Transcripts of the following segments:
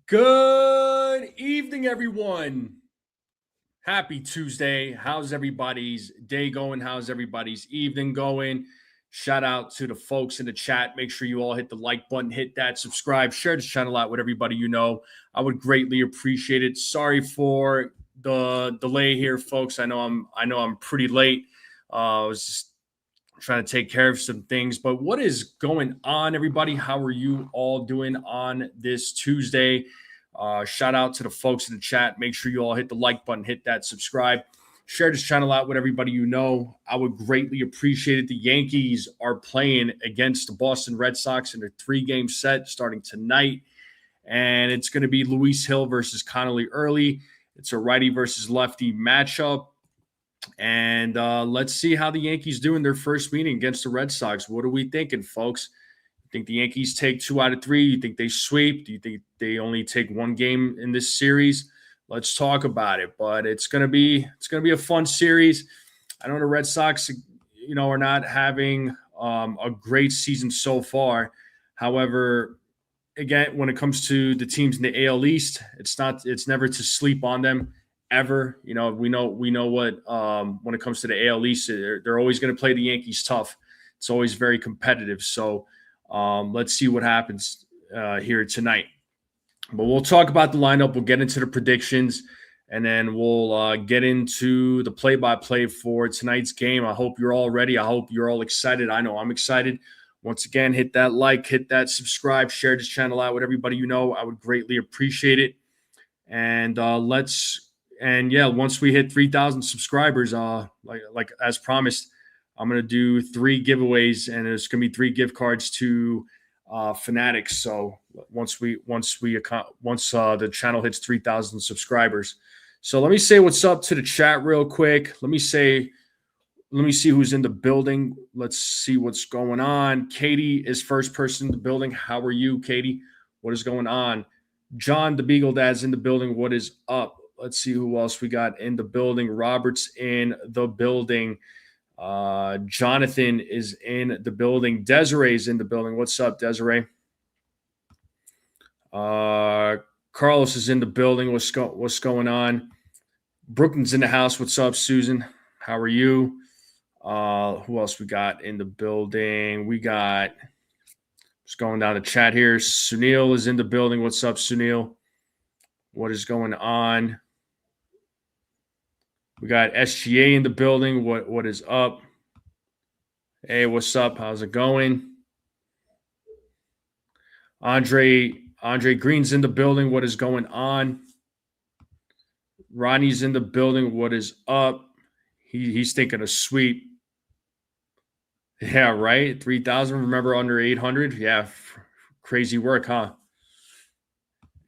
Good evening, everyone. Happy Tuesday. How's everybody's day going? How's everybody's evening going? Shout out to the folks in the chat. Make sure you all hit the like button, hit that subscribe, share this channel out with everybody you know. I would greatly appreciate it. Sorry for the delay here, folks. I know I'm pretty late. I was just trying to take care of some things. But what is going on, everybody? How are you all doing on this Tuesday? Shout out to the folks in the chat. Make sure you all hit the like button, hit that subscribe, share this channel out with everybody you know. I would greatly appreciate it. The Yankees are playing against the Boston Red Sox in a 3-game set starting tonight. And it's going to be Luis Gil versus Connelly Early. It's a righty versus lefty matchup. And let's see how the Yankees do in their first meeting against the Red Sox. What are we thinking, folks? You think the Yankees take 2 out of 3? You think they sweep? Do you think they only take 1 game in this series? Let's talk about it. But it's gonna be a fun series. I know the Red Sox, are not having a great season so far. However, again, when it comes to the teams in the AL East, it's never to sleep on them. Ever, we know what when it comes to the AL East, they're always going to play the Yankees tough. It's always very competitive. So let's see what happens here tonight. But we'll talk about the lineup. We'll get into the predictions, and then we'll get into the play-by-play for tonight's game. I hope you're all ready. I hope you're all excited. I know I'm excited. Once again, hit that like, hit that subscribe, share this channel out with everybody you know. I would greatly appreciate it. And once we hit 3,000 subscribers, like as promised, I'm gonna do 3 giveaways, and there's gonna be 3 gift cards to Fanatics. So once the channel hits 3,000 subscribers, so let me say what's up to the chat real quick. Let me see who's in the building. Let's see what's going on. Katie is first person in the building. How are you, Katie? What is going on? John the Beagle Dad's in the building. What is up? Let's see who else we got in the building. Robert's in the building. Jonathan is in the building. Desiree's in the building. What's up, Desiree? Carlos is in the building. What's going on? Brooklyn's in the house. What's up, Susan? How are you? Who else we got in the building? We got, just going down the chat here. Sunil is in the building. What's up, Sunil? What is going on? We got SGA in the building. What is up? Hey, what's up? How's it going? Andre Green's in the building. What is going on? Ronnie's in the building. What is up? He's thinking a sweep. Yeah, right. 3,000. Remember, under 800. Yeah, crazy work, huh?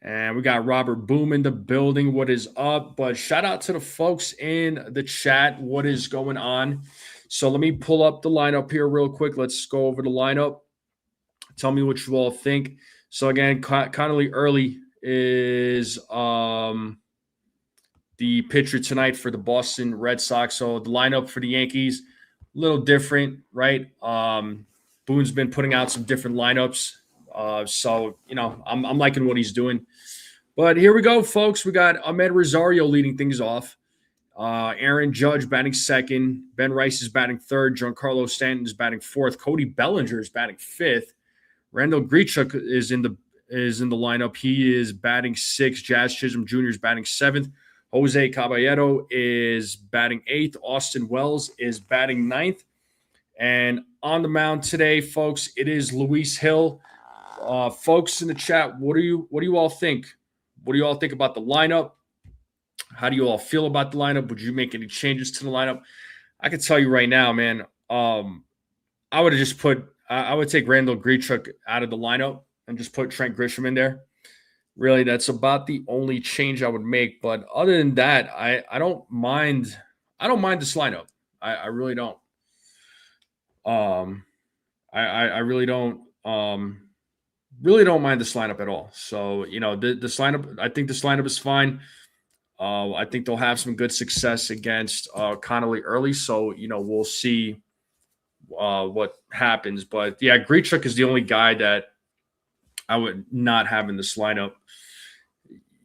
And we got Robert Boom in the building. What is up? But shout out to the folks in the chat. What is going on? So let me pull up the lineup here real quick. Let's go over the lineup. Tell me what you all think. So again, Connelly Early is the pitcher tonight for the Boston Red Sox. So the lineup for the Yankees, a little different, right? Boone's been putting out some different lineups. So, I'm liking what he's doing. But here we go, folks. We got Ahmed Rosario leading things off. Aaron Judge batting second. Ben Rice is batting third. Giancarlo Stanton is batting fourth. Cody Bellinger is batting fifth. Randall Grichuk is in the lineup. He is batting sixth. Jazz Chisholm Jr. is batting seventh. Jose Caballero is batting eighth. Austin Wells is batting ninth. And on the mound today, folks, it is Luis Gil. Folks in the chat, what do you all think? What do you all think about the lineup? How do you all feel about the lineup? Would you make any changes to the lineup? I can tell you right now, man. I would have just I would take Randall Grichuk out of the lineup and just put Trent Grisham in there. Really, that's about the only change I would make. But other than that, I don't mind. I don't mind this lineup. I really don't. I really don't. Really don't mind this lineup at all. So, this lineup, I think this lineup is fine. I think they'll have some good success against Connelly Early. So, we'll see what happens. But, yeah, Grichuk is the only guy that I would not have in this lineup.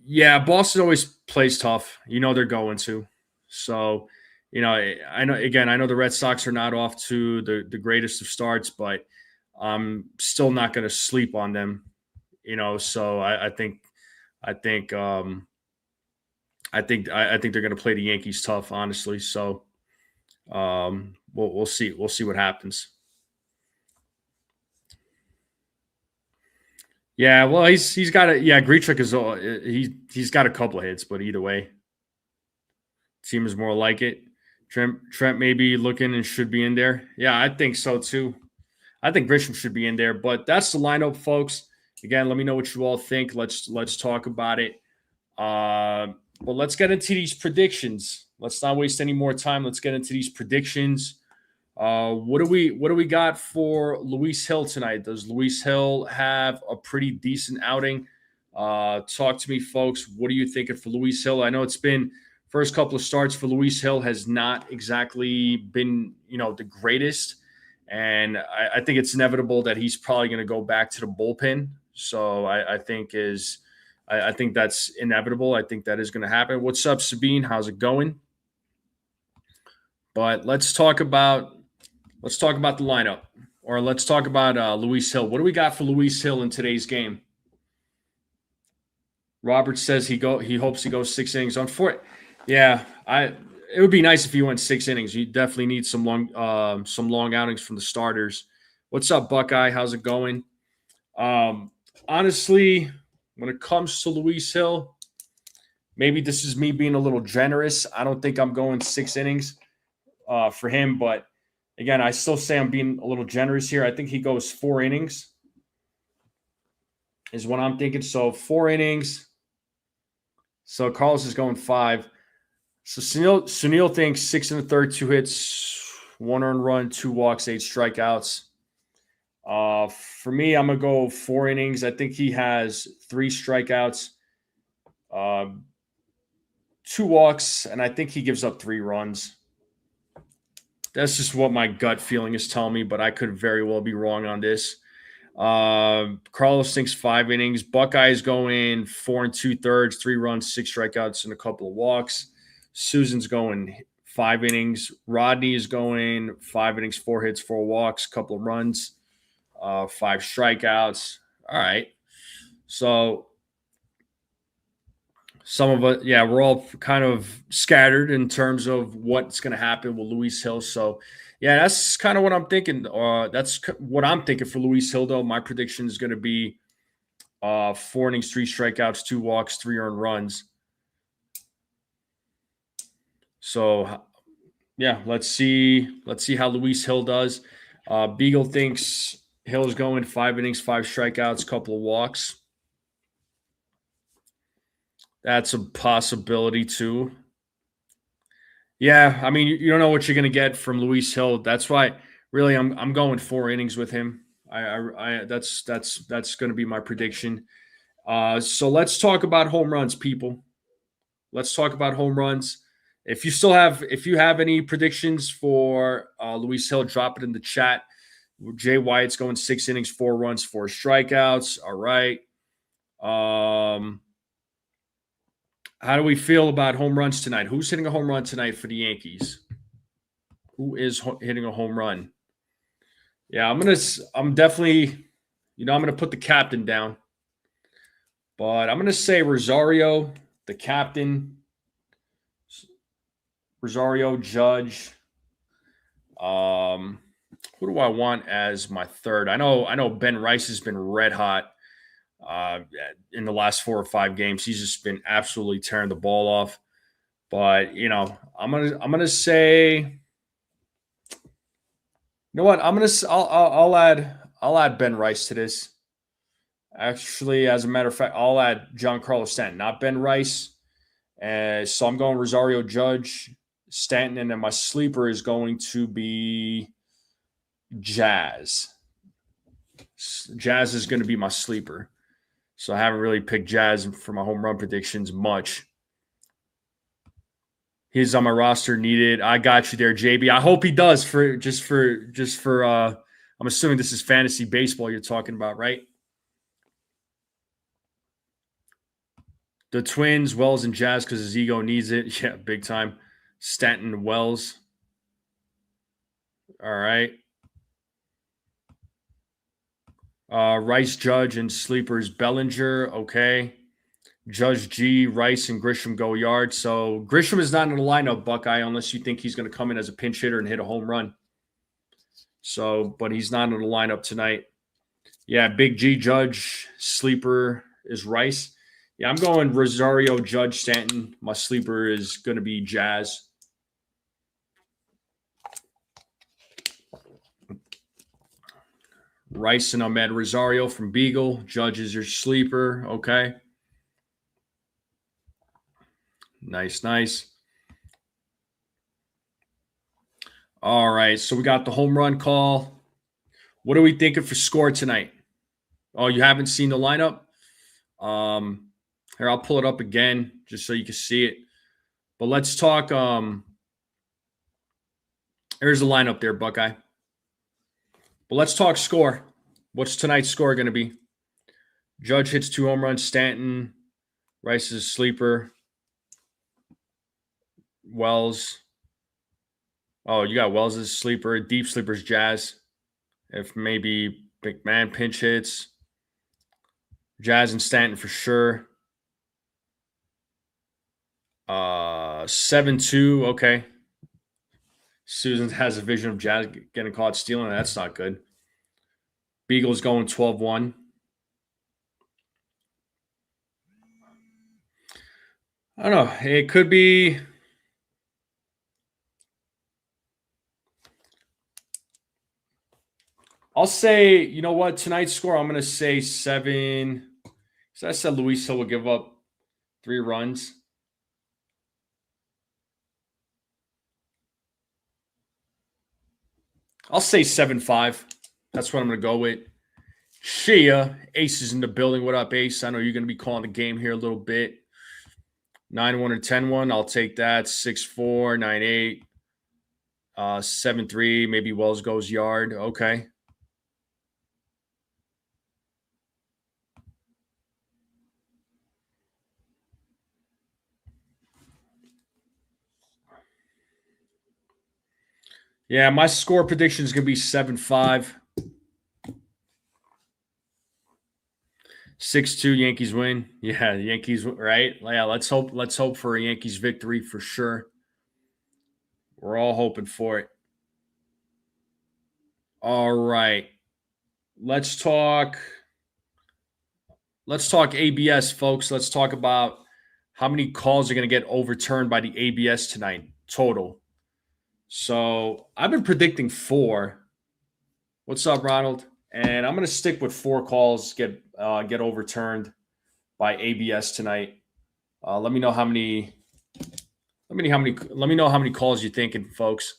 Yeah, Boston always plays tough. You know they're going to. So, I know again, I know the Red Sox are not off to the greatest of starts, but I'm still not going to sleep on them. So I think I think they're going to play the Yankees tough, honestly. So, we'll see. We'll see what happens. Yeah, well, he's got a yeah. Grichuk is he's got a couple of hits, but either way, seems more like it. Trent may be looking and should be in there. Yeah, I think so too. I think Grisham should be in there, but that's the lineup, folks. Again, let me know what you all think. Let's talk about it. But let's get into these predictions. Let's not waste any more time. Let's get into these predictions. What do we got for Luis Gil tonight? Does Luis Gil have a pretty decent outing? Talk to me, folks. What are you thinking for Luis Gil? I know it's been first couple of starts for Luis Gil has not exactly been the greatest, and I think it's inevitable that he's probably going to go back to the bullpen. So I think that's inevitable. I think that is going to happen. What's up, Sabine? How's it going? But let's talk about the lineup, or let's talk about Luis Gil. What do we got for Luis Gil in today's game? Robert says he hopes he goes 6 innings on four. Yeah, it would be nice if he went 6 innings. You definitely need some long outings from the starters. What's up, Buckeye? How's it going? Honestly, when it comes to Luis Gil, maybe this is me being a little generous. I don't think I'm going 6 innings for him, but again, I still say I'm being a little generous here. I think he goes 4 innings is what I'm thinking. So 4 innings. So Carlos is going 5. So Sunil thinks 6 1/3, 2 hits, 1 earned run, 2 walks, 8 strikeouts. For me, I'm gonna go 4 innings. I think he has 3 strikeouts, 2 walks, and I think he gives up 3 runs. That's just what my gut feeling is telling me, but I could very well be wrong on this. Carlos thinks 5 innings. Buckeye's going 4 2/3, 3 runs, 6 strikeouts, and a couple of walks. Susan's going 5 innings. Rodney is going 5 innings, 4 hits, 4 walks, couple of runs, 5 strikeouts. All right. So some of us, yeah, we're all kind of scattered in terms of what's going to happen with Luis Gil. So, yeah, that's kind of what I'm thinking. That's what I'm thinking for Luis Gil, though. My prediction is going to be 4 innings, 3 strikeouts, 2 walks, 3 earned runs. So, yeah, let's see how Luis Gil does. Beagle thinks Hill is going 5 innings, 5 strikeouts, couple of walks. That's a possibility too. Yeah, I mean, you don't know what you're going to get from Luis Gil. That's why, really, I'm going 4 innings with him. That's going to be my prediction. So let's talk about home runs, people. Let's talk about home runs. If you have any predictions for Luis Gil, drop it in the chat. Jay Wyatt's going 6 innings, 4 runs, 4 strikeouts. All right. How do we feel about home runs tonight? Who's hitting a home run tonight for the Yankees? Who is hitting a home run? Yeah, I'm definitely, I'm gonna put the captain down, but I'm gonna say Rosario, the captain, Rosario, Judge. Who do I want as my third? I know Ben Rice has been red hot in the last 4 or 5 games. He's just been absolutely tearing the ball off. But I'm gonna say, you know what? I'll add Ben Rice to this. Actually, as a matter of fact, I'll add Giancarlo Stanton, not Ben Rice. So I'm going Rosario, Judge, Stanton, and then my sleeper is going to be Jazz. Jazz is going to be my sleeper. So I haven't really picked Jazz for my home run predictions much. He's on my roster needed. I got you there, JB. I hope he does for I'm assuming this is fantasy baseball you're talking about, right? The Twins, Wells and Jazz, because his ego needs it. Yeah, big time. Stanton, Wells. All right. Rice, Judge, and sleepers Bellinger. Okay. Judge G, Rice, and Grisham go yard. So Grisham is not in the lineup, Buckeye, unless you think he's going to come in as a pinch hitter and hit a home run. So, but he's not in the lineup tonight. Yeah, Big G, Judge, sleeper is Rice. Yeah, I'm going Rosario, Judge, Stanton. My sleeper is going to be Jazz. Rice and Ahmed Rosario from Beagle. Judge is your sleeper. Okay. Nice, nice. All right. So we got the home run call. What are we thinking for score tonight? Oh, you haven't seen the lineup? Here, I'll pull it up again just so you can see it. But let's talk. Here's the lineup there, Buckeye. But let's talk score. What's tonight's score going to be? Judge hits 2 home runs. Stanton, Rice is a sleeper. Wells. Oh, you got Wells as a sleeper. Deep sleepers, Jazz. If maybe McMahon pinch hits. Jazz and Stanton for sure. 7-2. Okay. Susan has a vision of Jazz getting caught stealing. That's not good. Beagle's going 12-1. I don't know. It could be. I'll say, you know what? Tonight's score, I'm going to say 7. So I said Luis Gil will give up 3 runs. I'll say 7-5. That's what I'm going to go with. Shia, Ace is in the building. What up, Ace? I know you're going to be calling the game here a little bit. 9-1 or 10-1. I'll take that. 6-4, 9-8, 7-3. Maybe Wells goes yard. Okay. Yeah, my score prediction is going to be 7-5. 6-2 Yankees win. Yeah, the Yankees, right? Yeah, let's hope for a Yankees victory for sure. We're all hoping for it. All right. Let's talk ABS, folks. Let's talk about how many calls are going to get overturned by the ABS tonight total. So, I've been predicting 4. What's up, Ronald? And I'm going to stick with 4 calls get overturned by ABS tonight. Let me know how many calls you're thinking, folks.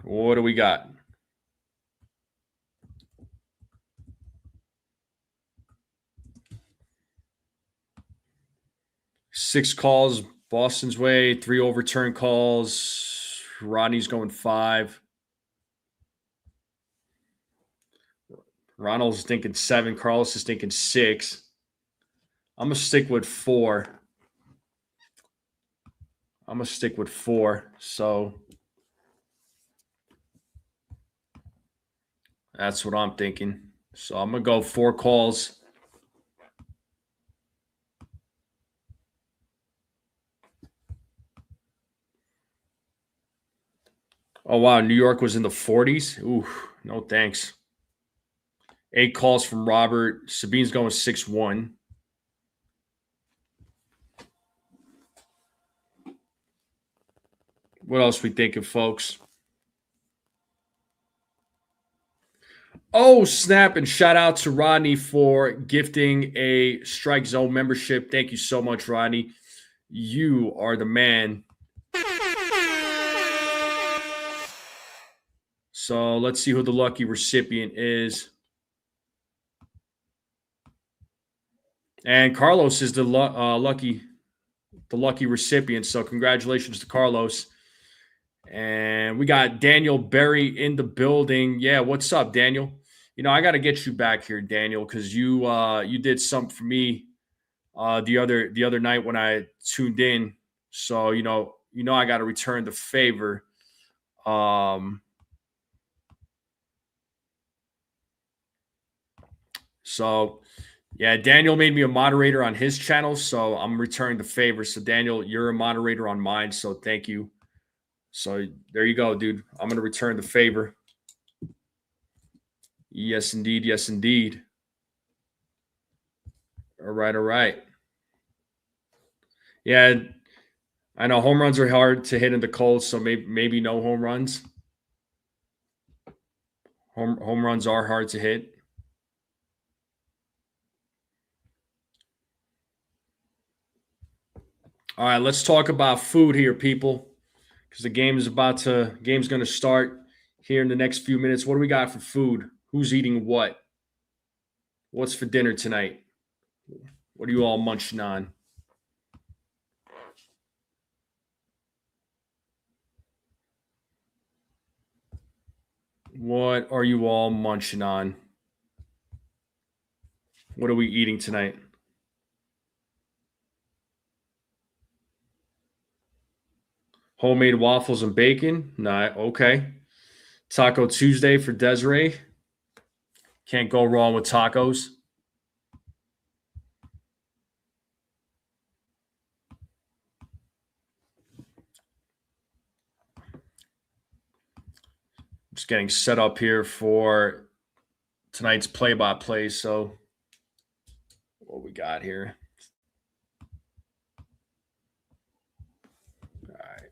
What do we got? Six calls Boston's way, 3 overturned calls. Rodney's going 5. Ronald's thinking 7. Carlos is thinking 6. I'm going to stick with 4. So that's what I'm thinking. So I'm going to go 4 calls. Oh, wow. New York was in the 40s. Ooh, no thanks. 8 calls from Robert. Sabine's going 6-1. What else we thinking, folks? Oh, snap, and shout out to Rodney for gifting a Strike Zone membership. Thank you so much, Rodney. You are the man. So let's see who the lucky recipient is. And Carlos is the lucky recipient. So congratulations to Carlos. And we got Daniel Berry in the building. Yeah, what's up, Daniel? I got to get you back here, Daniel, because you did something for me the other night when I tuned in. So I got to return the favor. Um, so yeah, Daniel made me a moderator on his channel, so I'm returning the favor. So Daniel, you're a moderator on mine, so thank you. So there you go, dude. I'm gonna return the favor. Yes, indeed. Yes, indeed. All right, all right. Yeah, I know home runs are hard to hit in the cold, so maybe no home runs. Home runs are hard to hit. All right, let's talk about food here, people, because the game's going to start here in the next few minutes. What do we got for food? Who's eating what? What's for dinner tonight? What are you all munching on? What are you all munching on? What are we eating tonight? Homemade waffles and bacon? Nah, okay. Taco Tuesday for Desiree. Can't go wrong with tacos. Just getting set up here for tonight's play-by-play. So, what we got here? All right.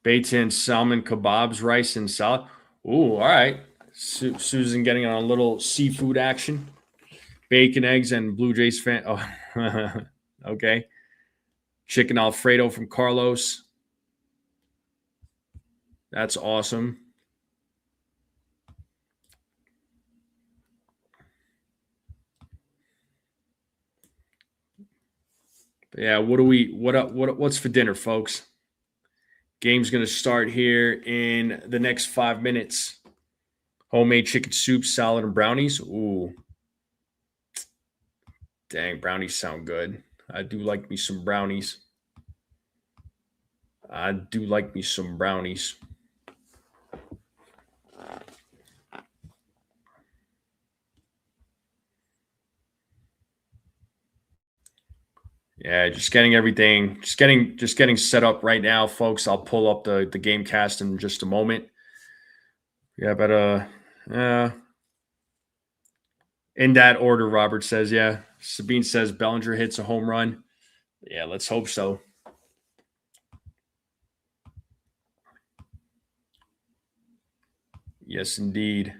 Beitan salmon kebabs, rice, and salad. Ooh, all right. Susan getting on a little seafood action. Bacon, eggs, and Blue Jays fan. Oh, okay. Chicken Alfredo from Carlos. That's awesome. But yeah, what's for dinner, folks? Game's gonna start here in the next 5 minutes. Homemade chicken soup, salad, and brownies. Ooh, dang, brownies sound good. I do like me some brownies. I do like me some brownies. Yeah, just getting everything, just getting set up right now, folks. I'll pull up the game cast in just a moment. Yeah, but in that order, Robert says, yeah. Sabine says Bellinger hits a home run. Yeah, let's hope so. Yes, indeed.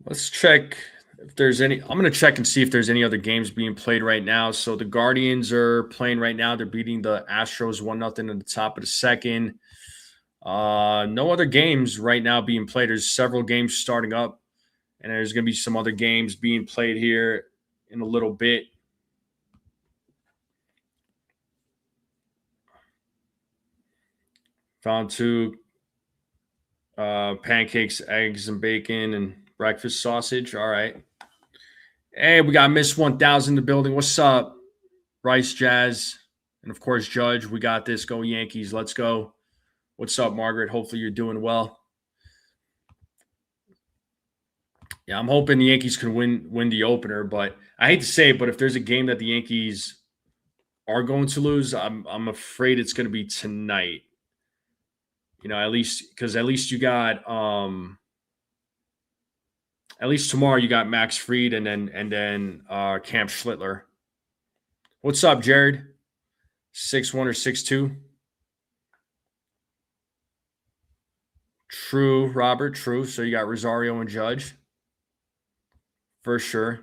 Let's check if there's any. I'm going to check and see if there's any other games being played right now. So the Guardians are playing right now. They're beating the Astros 1-0 in the top of the second. No other games right now being played. There's several games starting up, and there's going to be some other games being played here in a little bit. Found two pancakes, eggs, and bacon, and breakfast sausage. All right. Hey, we got Miss 1000 in the building. What's up, Rice Jazz? And of course, Judge. We got this. Go Yankees. Let's go. What's up, Margaret? Hopefully you're doing well. Yeah, I'm hoping the Yankees can win the opener, but I hate to say it, but if there's a game that the Yankees are going to lose, I'm afraid it's going to be tonight. At least you got at least tomorrow you got Max Fried and then Camp Schlittler. What's up, Jared? 6'1" or 6'2"? True, Robert. True. So you got Rosario and Judge for sure.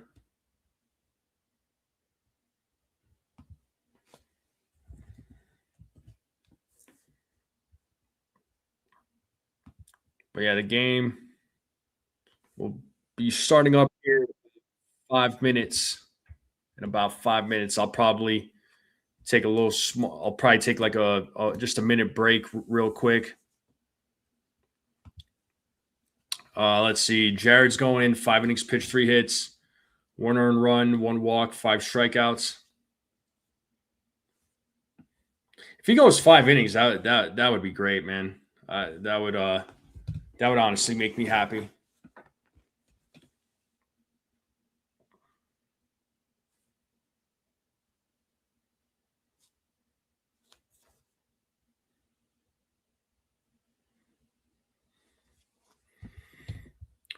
But yeah, the game will be starting up here in 5 minutes. In about 5 minutes, I'll probably take a little small. I'll probably take like a just a minute break real quick. Let's see. Jared's going in 5 innings, pitched 3 hits, 1 earned run, 1 walk, 5 strikeouts. If he goes 5 innings, that would be great, man. That would honestly make me happy.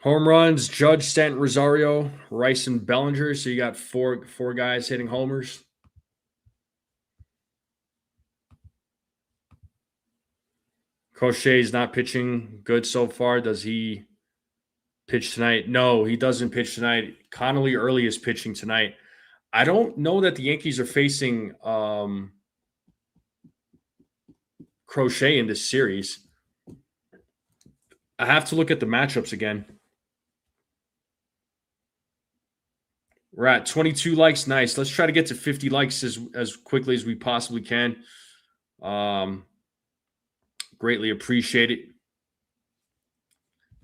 Home runs: Judge, Stanton, Rosario, Rice, and Bellinger. So you got four guys hitting homers. Crochet's not pitching good so far. Does he pitch tonight? No, he doesn't pitch tonight. Connelly Early is pitching tonight. I don't know that the Yankees are facing Crochet in this series. I have to look at the matchups again. We're at 22 likes. Nice. Let's try to get to 50 likes as quickly as we possibly can. Greatly appreciate it.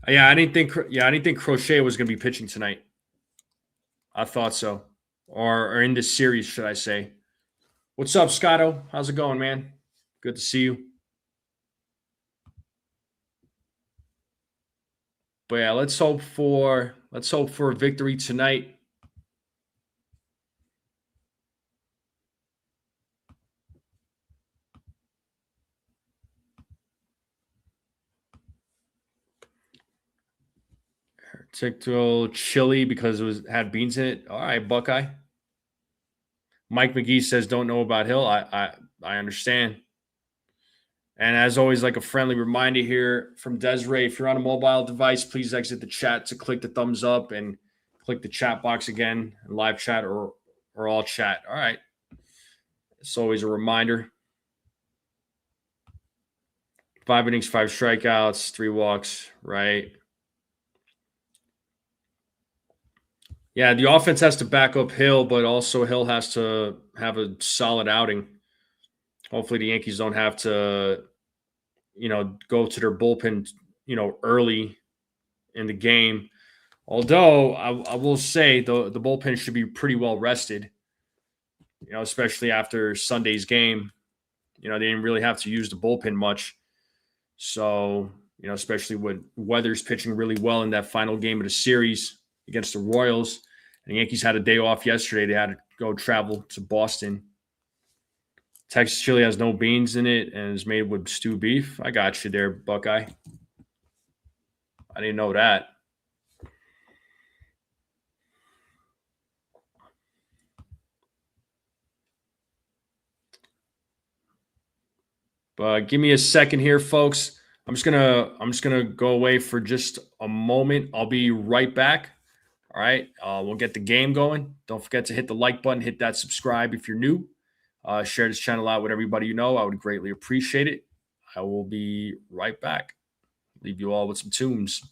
I didn't think Crochet was going to be pitching tonight. I thought so. Or in this series, should I say. What's up, Scotto? How's it going, man? Good to see you. But yeah, let's hope for a victory tonight. Take to a little chili because it had beans in it. All right, Buckeye. Mike McGee says don't know about Hill. I understand. And as always, like a friendly reminder here from Desiree, if you're on a mobile device, please exit the chat to click the thumbs up and click the chat box again, live chat or all chat. All right. It's always a reminder. 5 innings, 5 strikeouts, 3 walks, right? Yeah, the offense has to back up Hill, but also Hill has to have a solid outing. Hopefully the Yankees don't have to, go to their bullpen, early in the game. Although I will say the bullpen should be pretty well rested, especially after Sunday's game. They didn't really have to use the bullpen much. So, especially with Weathers pitching really well in that final game of the series against the Royals. And the Yankees had a day off yesterday. They had to go travel to Boston. Texas chili has no beans in it and is made with stewed beef. I got you there, Buckeye. I didn't know that. But give me a second here, folks. I'm just gonna go away for just a moment. I'll be right back. All right. We'll get the game going. Don't forget to hit the like button, hit that subscribe if you're new. Share this channel out with everybody you know. I would greatly appreciate it. I will be right back. Leave you all with some tunes.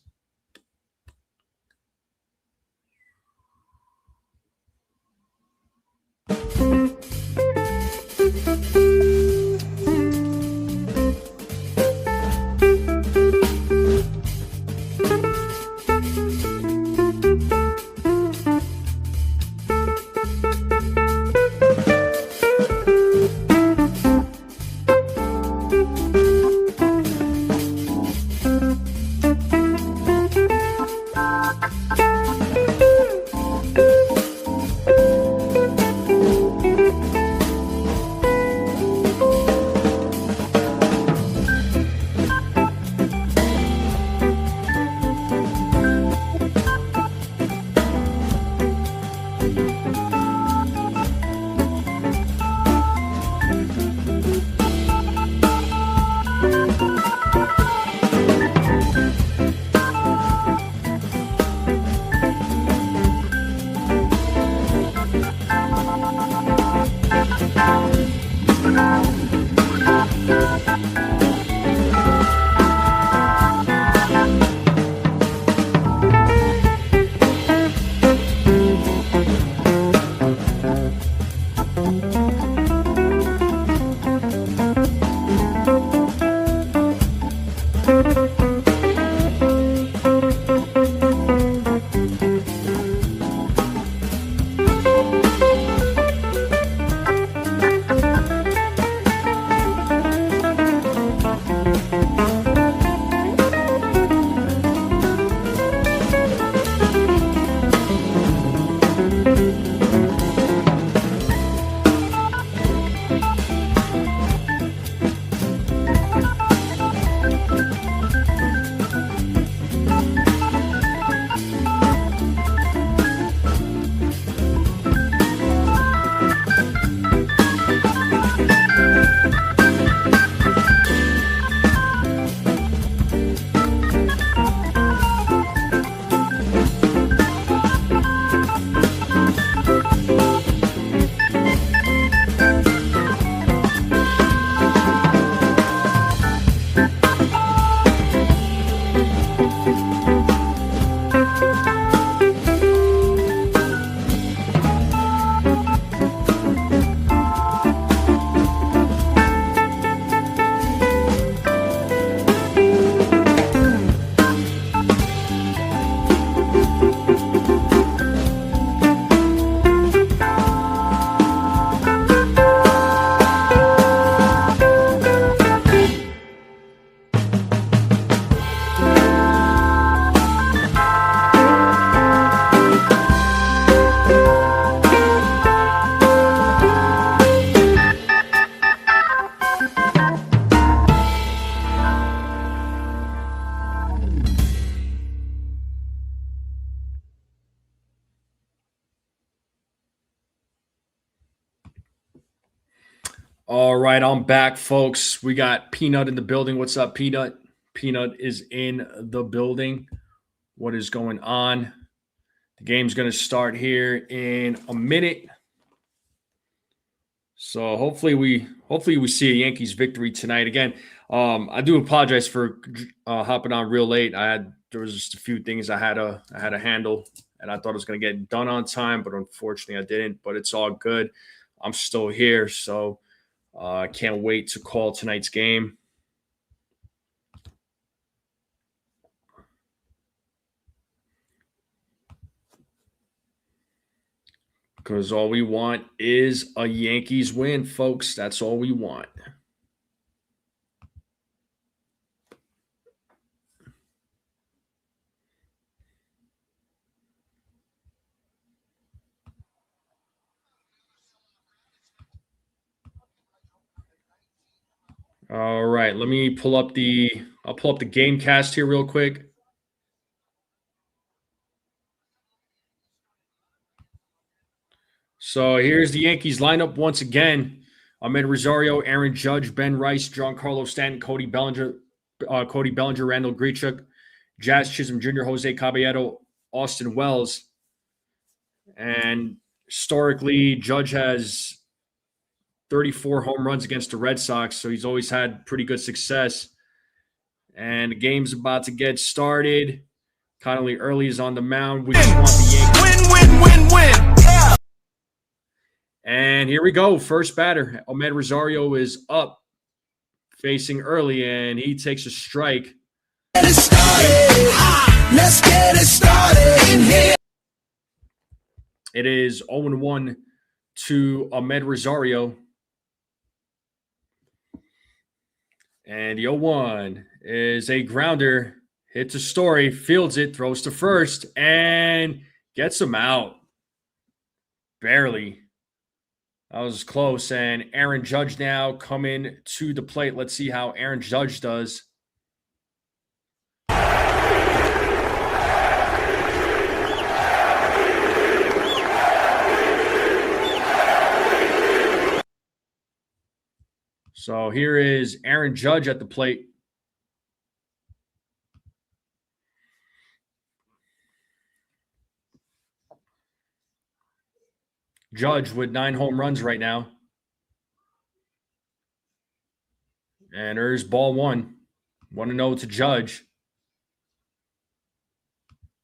All right, I'm back, folks. We got Peanut in the building. What's up, Peanut? Peanut is in the building. What is going on? The game's going to start here in a minute. So hopefully we see a Yankees victory tonight. Again, I do apologize for hopping on real late. There was just a few things I had to handle, and I thought it was going to get done on time, but unfortunately I didn't. But it's all good. I'm still here, so I can't wait to call tonight's game. Because all we want is a Yankees win, folks. That's all we want. All right, let me pull up I'll pull up the game cast here real quick. So here's the Yankees lineup once again. Ahmed Rosario, Aaron Judge, Ben Rice, Giancarlo Stanton, Cody Bellinger, Randall Grichuk, Jazz Chisholm Jr., Jose Caballero, Austin Wells. And historically, Judge has 34 home runs against the Red Sox, so he's always had pretty good success. And the game's about to get started. Connelly Early is on the mound. We just want the Yankees. Win. Yeah. And here we go. First batter. Ahmed Rosario is up, facing Early, and he takes a strike. Let's get it started in here. It is 0-1 to Ahmed Rosario. And the 0-1 is a grounder. Hits a Story, fields it, throws to first, and gets him out. Barely. That was close. And Aaron Judge now coming to the plate. Let's see how Aaron Judge does. So here is Aaron Judge at the plate. Judge with 9 home runs right now. And there's ball 1. 1-0 to Judge.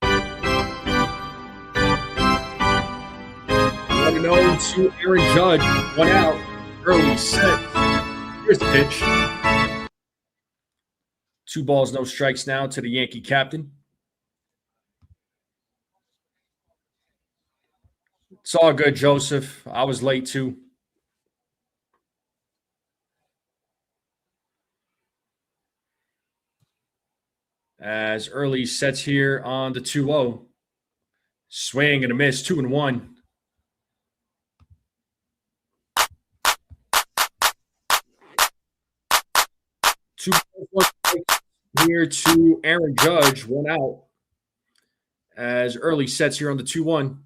1-0 to Aaron Judge. 1 out. Early set. Here's the pitch. 2 balls, no strikes now to the Yankee captain. It's all good, Joseph. I was late too. As Early sets here on the 2-0. Swing and a miss, 2-1. Two here to Aaron Judge, 1 out. As Early sets here on the 2-1.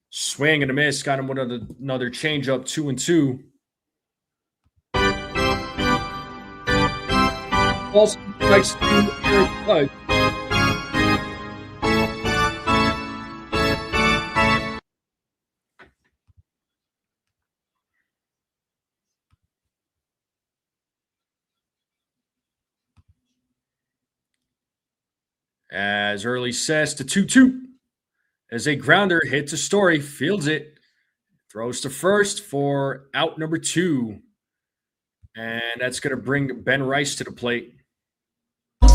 Swing and a miss, got him with another changeup, 2-2. Also strikes to Aaron Judge. As Early says to 2-2. As a grounder hits a Story, fields it, throws to first for out number 2. And that's going to bring Ben Rice to the plate. All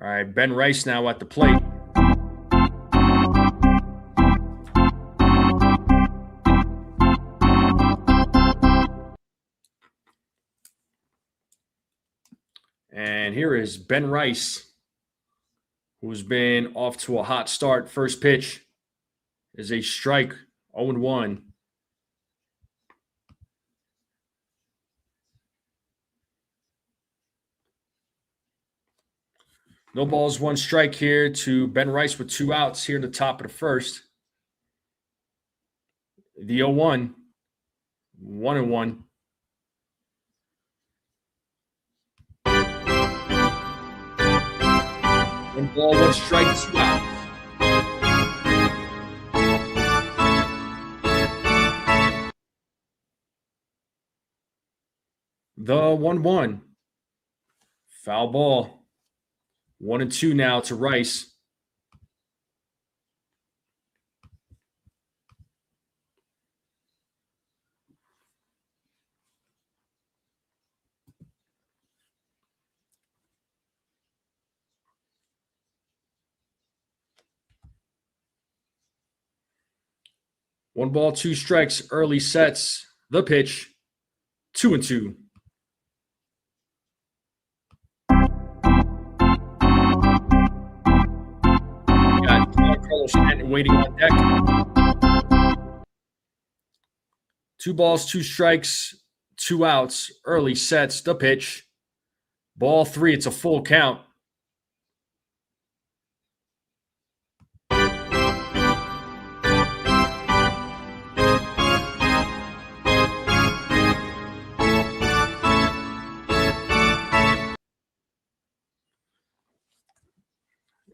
right, Ben Rice now at the plate. And here is Ben Rice, who's been off to a hot start. First pitch is a strike, 0-1. No balls, one strike here to Ben Rice with 2 outs here in the top of the first. The 0-1, 1-1. One ball, one strike, 2 outs. The 1-1. Foul ball. 1-2 now to Rice. One ball, two strikes, early sets. The pitch, 2-2. Got Carlos Stanton waiting on deck. 2 balls, 2 strikes, 2 outs, early sets. The pitch, ball 3. It's a full count.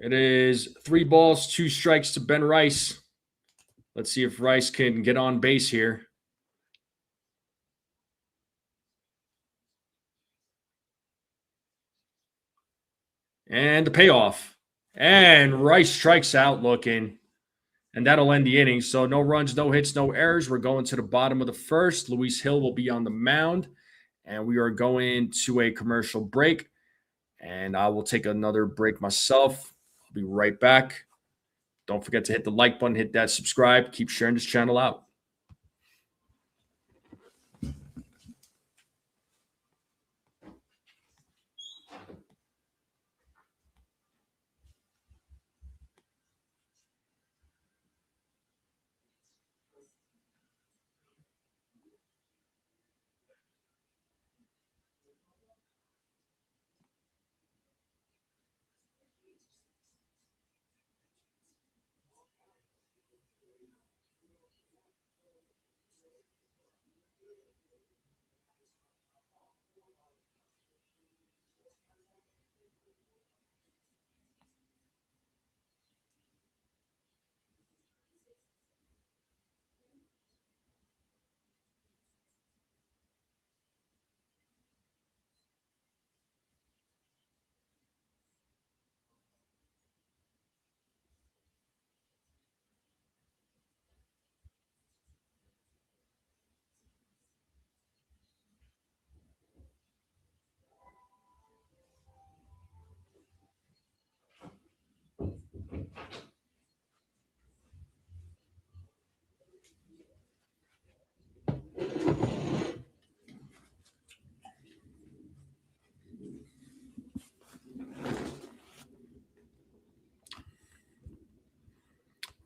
It is 3 balls, 2 strikes to Ben Rice. Let's see if Rice can get on base here. And the payoff. And Rice strikes out looking. And that'll end the inning. So no runs, no hits, no errors. We're going to the bottom of the first. Luis Gil will be on the mound. And we are going to a commercial break. And I will take another break myself. I'll be right back. Don't forget to hit the like button, hit that subscribe. Keep sharing this channel out.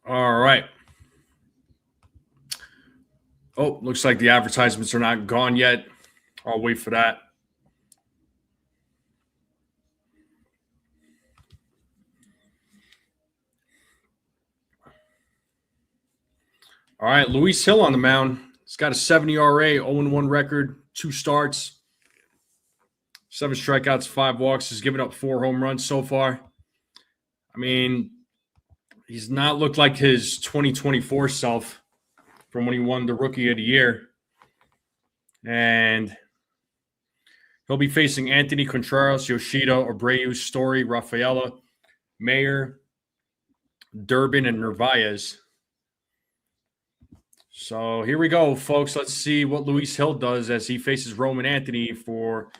All right. Oh, looks like the advertisements are not gone yet. I'll wait for that. All right, Luis Gil on the mound. He's got a 7 ERA, 0-1 record, 2 starts, 7 strikeouts, 5 walks. He's given up 4 home runs so far. I mean, he's not looked like his 2024 self from when he won the Rookie of the Year. And he'll be facing Anthony Contreras, Yoshida, Abreu, Story, Rafaela, Mayer, Durbin, and Narvaez. So here we go, folks. Let's see what Luis Gil does as he faces Roman Anthony for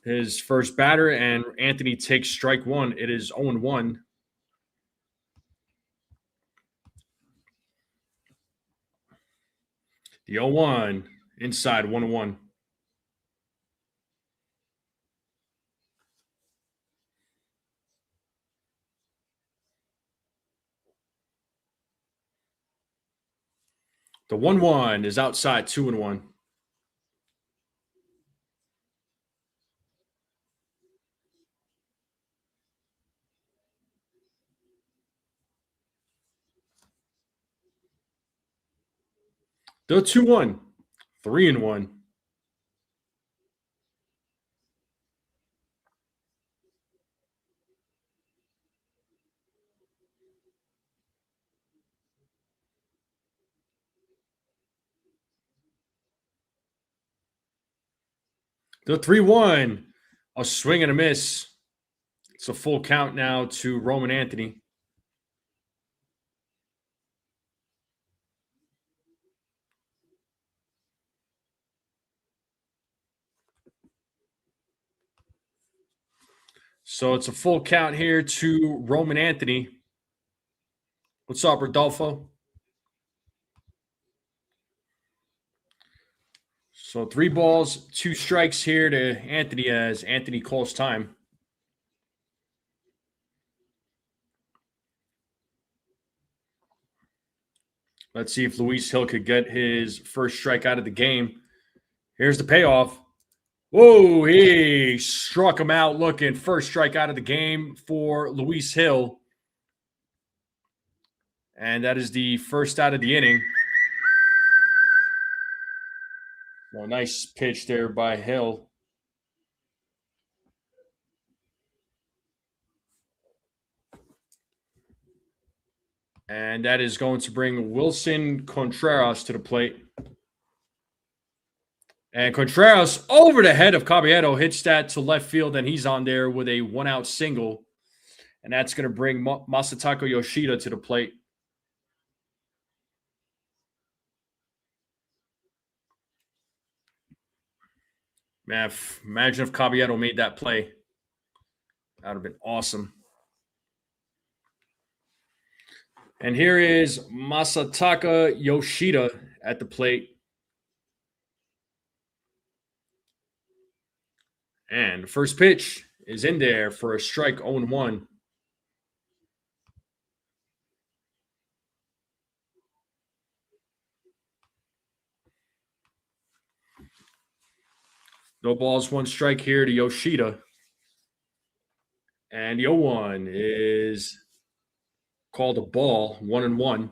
his first batter. And Anthony takes strike 1. It is 0-1. The 0-1 inside, 1-1. The 1-1 is outside, 2-1. The 2-1. 3-1. The 3-1. A swing and a miss. It's a full count now to Roman Anthony. So it's a full count here to Roman Anthony. What's up, Rodolfo? So 3 balls, 2 strikes here to Anthony as Anthony calls time. Let's see if Luis Gil could get his first strike out of the game. Here's the payoff. Whoa, he struck him out looking. First strike out of the game for Luis Gil. And that is the first out of the inning. Well, nice pitch there by Gil. And that is going to bring Wilson Contreras to the plate. And Contreras over the head of Caballero hits that to left field, and he's on there with a 1-out single. And that's going to bring Masataka Yoshida to the plate. Man, imagine if Caballero made that play. That would have been awesome. And here is Masataka Yoshida at the plate. And the first pitch is in there for a strike 0-1. No balls, 1 strike here to Yoshida. And the 0-1 is called a ball, 1-1.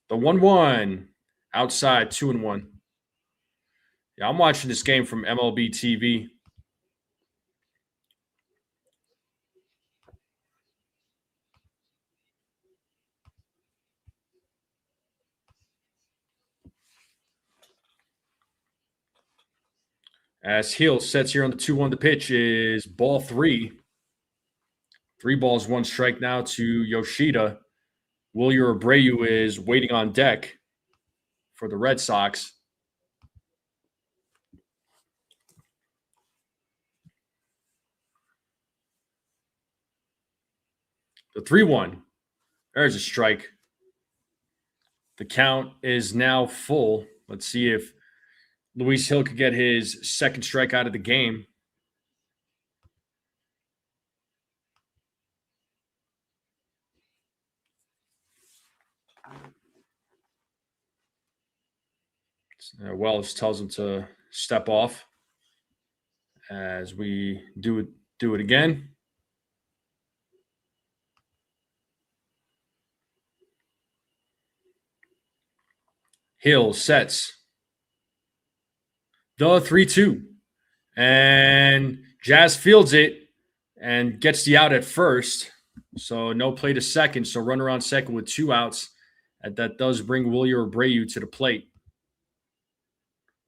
The 1-1 outside, 2-1. Yeah, I'm watching this game from MLB TV. As Gil sets here on the 2-1, the pitch is ball 3. 3 balls, 1 strike now to Yoshida. Wilyer Abreu is waiting on deck for the Red Sox. The 3-1. There's a strike. The count is now full. Let's see if Luis Gil could get his second strike out of the game. Wells tells him to step off as we do it again. Gil sets the 3-2. And Jazz fields it and gets the out at first. So no play to second. So runner on second with 2 outs. And that does bring Wilyer Abreu to the plate.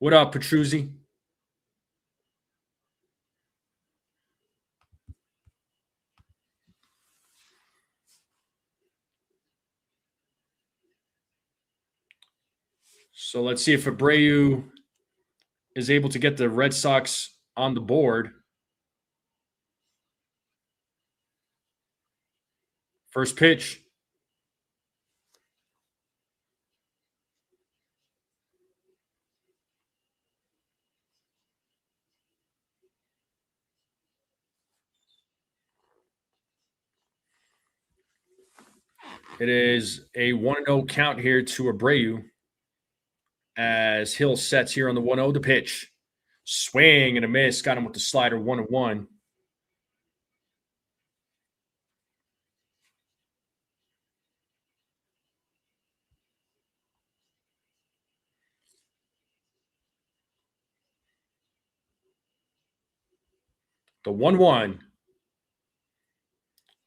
What up, Petruzzi? So let's see if Abreu is able to get the Red Sox on the board. First pitch. It is a 1-0 count here to Abreu as Gil sets here on the 1-0 to pitch. Swing and a miss. Got him with the slider, 1-1. The 1-1.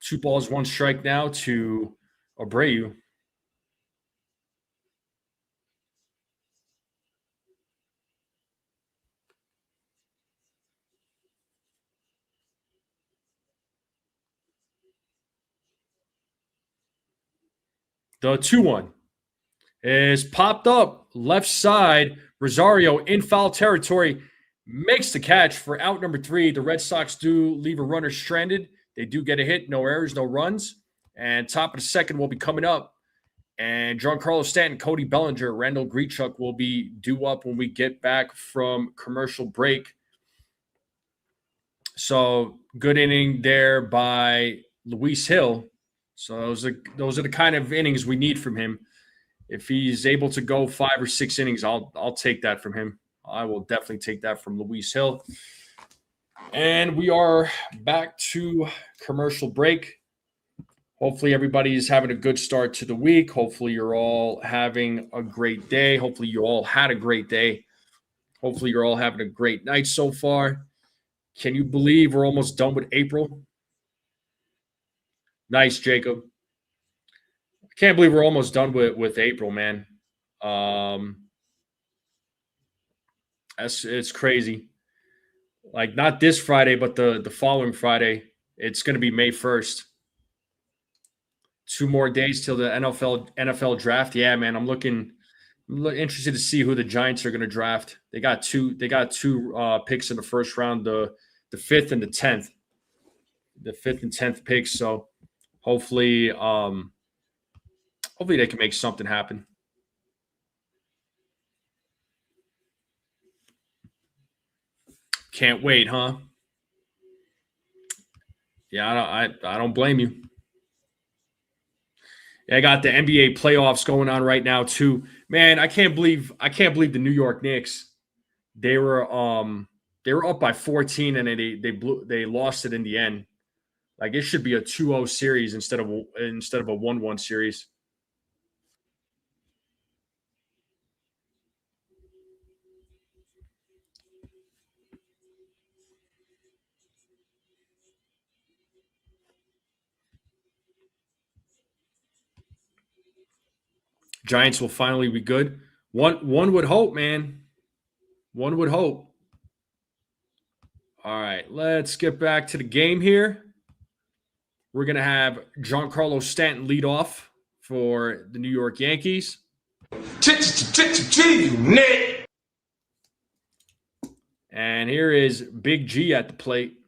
2 balls, 1 strike now to Abreu. The 2-1 is popped up left side. Rosario in foul territory makes the catch for out number 3. The Red Sox do leave a runner stranded. They do get a hit, no errors, no runs. And top of the second will be coming up. And Giancarlo Stanton, Cody Bellinger, Randall Grichuk will be due up when we get back from commercial break. So good inning there by Luis Gil. So those are the kind of innings we need from him. If he's able to go 5 or 6 innings, I'll take that from him. I will definitely take that from Luis Gil. And we are back to commercial break. Hopefully everybody is having a good start to the week. Hopefully you're all having a great day. Hopefully you all had a great day. Hopefully you're all having a great night so far. Can you believe we're almost done with April? Nice, Jacob. I can't believe we're almost done with April, man. It's crazy. Like not this Friday, but the following Friday. It's going to be May 1st. 2 more days till the NFL draft. Yeah, man, I'm interested to see who the Giants are going to draft. They got two picks in the first round, the 5th and the 10th. The 5th and 10th picks. So hopefully they can make something happen. Can't wait, huh? Yeah, I don't blame you. Yeah, I got the NBA playoffs going on right now too. Man, I can't believe the New York Knicks. They were up by 14 and they lost it in the end. Like it should be a 2-0 series instead of a 1-1 series. Giants will finally be good. One would hope, man. One would hope. All right, let's get back to the game here. We're going to have Giancarlo Stanton lead off for the New York Yankees. And here is Big G at the plate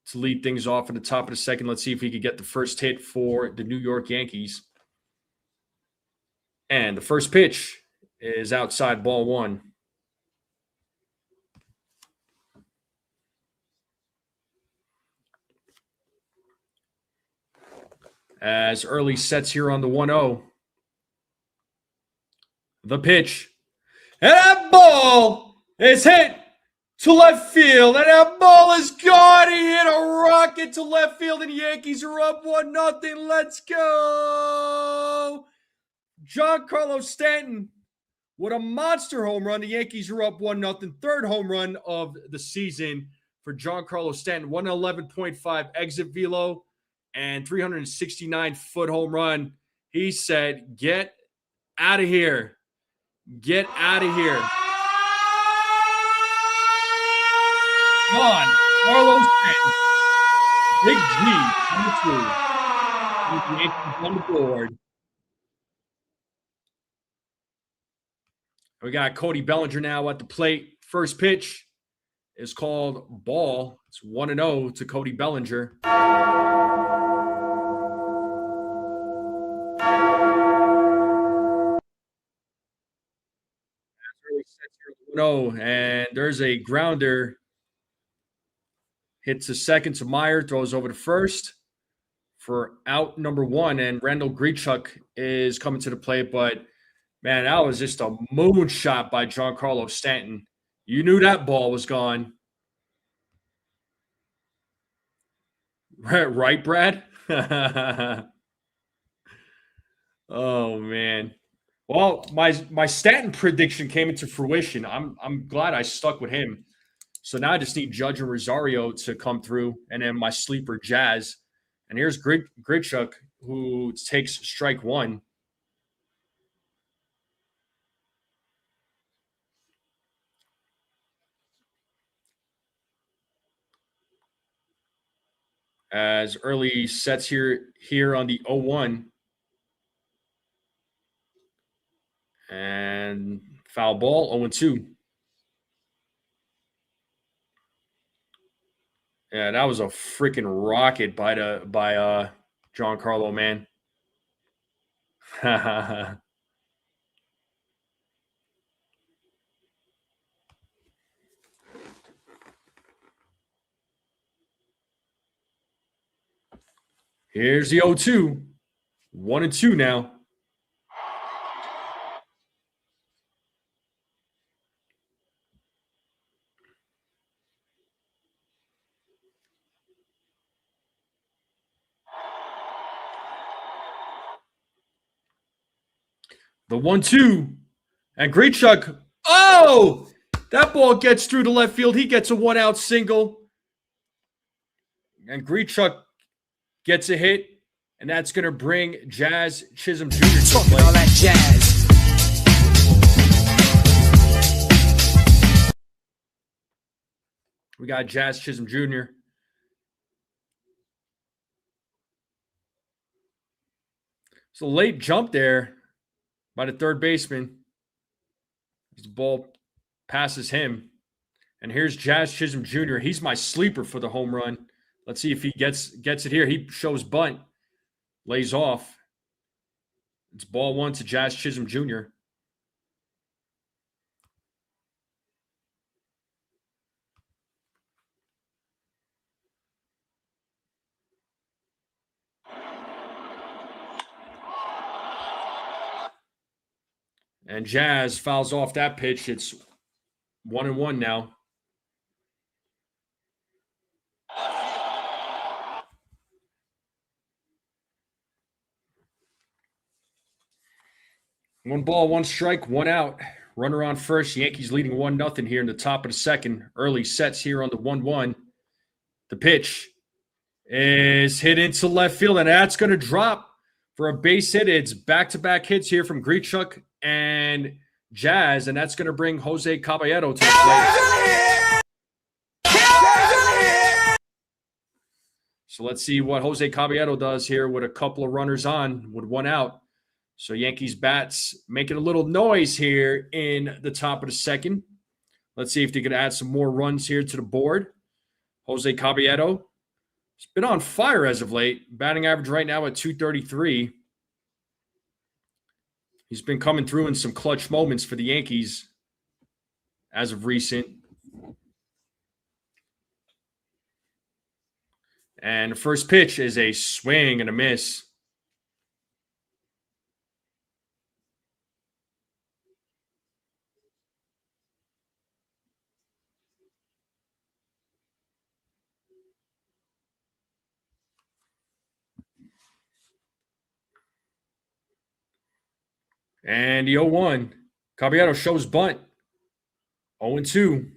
to lead things off at the top of the second. Let's see if he could get the first hit for the New York Yankees. And the first pitch is outside, ball 1. As Early sets here on the 1-0. The pitch. And that ball is hit to left field. And that ball is gone. He hit a rocket to left field. And the Yankees are up 1-0. Let's go. Giancarlo Stanton with a monster home run. The Yankees are up 1-0. Third home run of the season for Giancarlo Stanton. 111.5 exit velo and 369-foot home run. He said, get out of here. Get out of here. Come on, Carlos Stanton. Big G on the two. With the Yankees on the board. We got Cody Bellinger now at the plate. First pitch is called ball. It's 1-0 to Cody Bellinger. And there's a grounder. Hits a second to Meyer, throws over to first for out number 1. And Randall Grichuk is coming to the plate. But, man, that was just a moonshot by Giancarlo Stanton. You knew that ball was gone. Right, Brad? Oh man. Well, my Stanton prediction came into fruition. I'm glad I stuck with him. So now I just need Judge and Rosario to come through, and then my sleeper Jazz. And here's Grichuk, who takes strike one. As Early sets here on the 0-1. And foul ball, 0-2. Yeah, that was a freaking rocket by Giancarlo, man. Here's the 0-2. 1-2 now. The 1-2. And Grichuk. Oh! That ball gets through to left field. He gets a 1-out single. And Grichuk gets a hit. And that's going to bring Jazz Chisholm Jr. to play. All that jazz. We got Jazz Chisholm Jr. So late jump there by the third baseman. The ball passes him. And here's Jazz Chisholm Jr. He's my sleeper for the home run. Let's see if he gets it here. He shows bunt. Lays off. It's ball one to Jazz Chisholm Jr. And Jazz fouls off that pitch. It's 1-1 now. One ball, one strike, 1 out. Runner on first. Yankees leading 1-0 here in the top of the second. Early sets here on the 1-1. The pitch is hit into left field, and that's going to drop for a base hit. It's back-to-back hits here from Grichuk and Jazz, and that's going to bring Jose Caballero to the plate. So let's see what Jose Caballero does here with a couple of runners on with 1 out. So Yankees bats making a little noise here in the top of the second. Let's see if they can add some more runs here to the board. Jose Caballero has been on fire as of late. Batting average right now at .233. He's been coming through in some clutch moments for the Yankees as of recent. And the first pitch is a swing and a miss. And the 0-1. Caballero shows bunt. 0-2.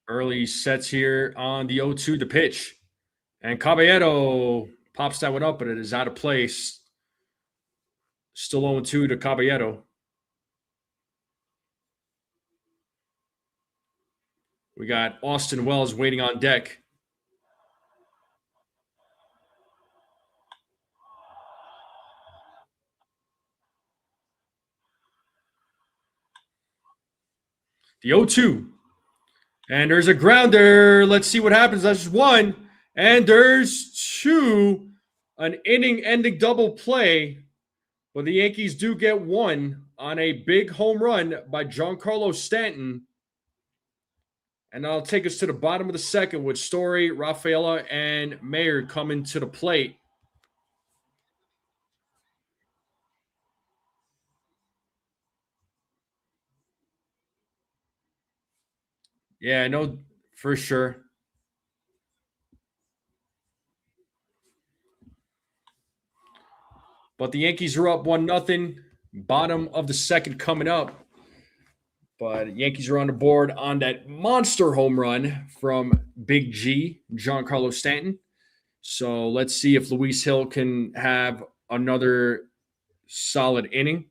Early sets here on the 0-2, the pitch. And Caballero pops that one up, but it is out of place. Still 0-2 to Caballero. We got Austin Wells waiting on deck. The 0-2. And there's a grounder. Let's see what happens. That's 1. And there's 2. An inning-ending double play Well, the Yankees do get one on a big home run by Giancarlo Stanton. And that'll take us to the bottom of the second with Story, Rafaela, and Mayer coming to the plate. Yeah, I know for sure. But the Yankees are up 1-0. Bottom of the second coming up. But Yankees are on the board on that monster home run from Big G, Giancarlo Stanton. So let's see if Luis Gil can have another solid inning.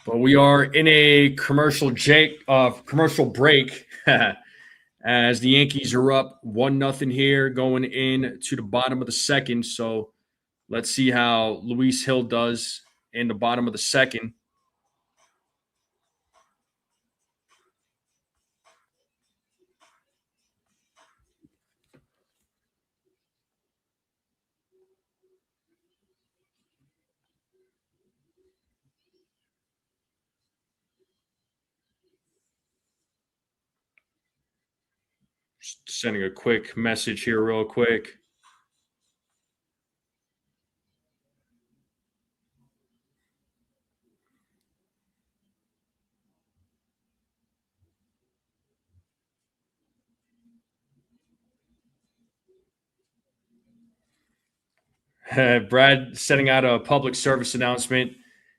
But we are in a commercial break as the Yankees are up 1-0 here going into the bottom of the second. So let's see how Luis Gil does in the bottom of the second. Just sending a quick message here, real quick. Brad sending out a public service announcement.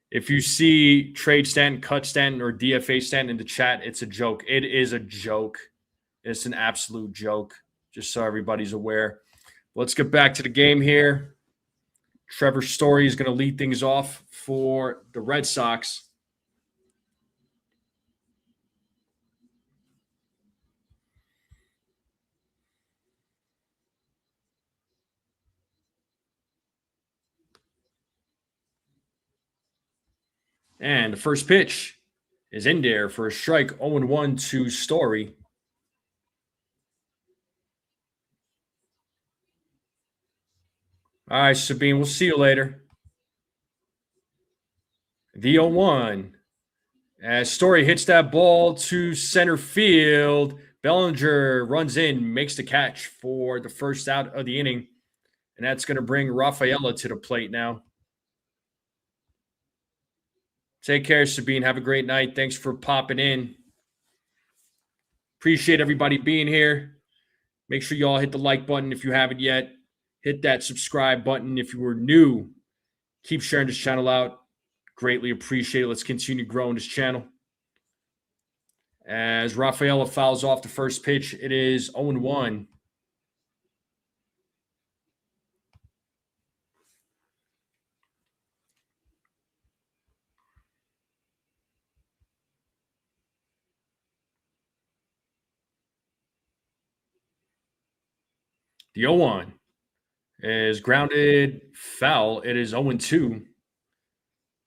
If you see trade Stanton, cut Stanton, or DFA Stanton in the chat, it's a joke. It is a joke. It's an absolute joke, just so everybody's aware. Let's get back to the game here. Trevor Story is going to lead things off for the Red Sox. And the first pitch is in there for a strike, 0-1 to Story. All right, Sabine, we'll see you later. The 0-1. As Story hits that ball to center field, Bellinger runs in, makes the catch for the first out of the inning. And that's going to bring Rafaela to the plate now. Take care, Sabine. Have a great night. Thanks for popping in. Appreciate everybody being here. Make sure you all hit the like button if you haven't yet. Hit that subscribe button if you were new. Keep sharing this channel out. Greatly appreciate it. Let's continue growing this channel. As Rafaela fouls off the first pitch, it is 0-1. The 0-1 is grounded foul. It is 0-2.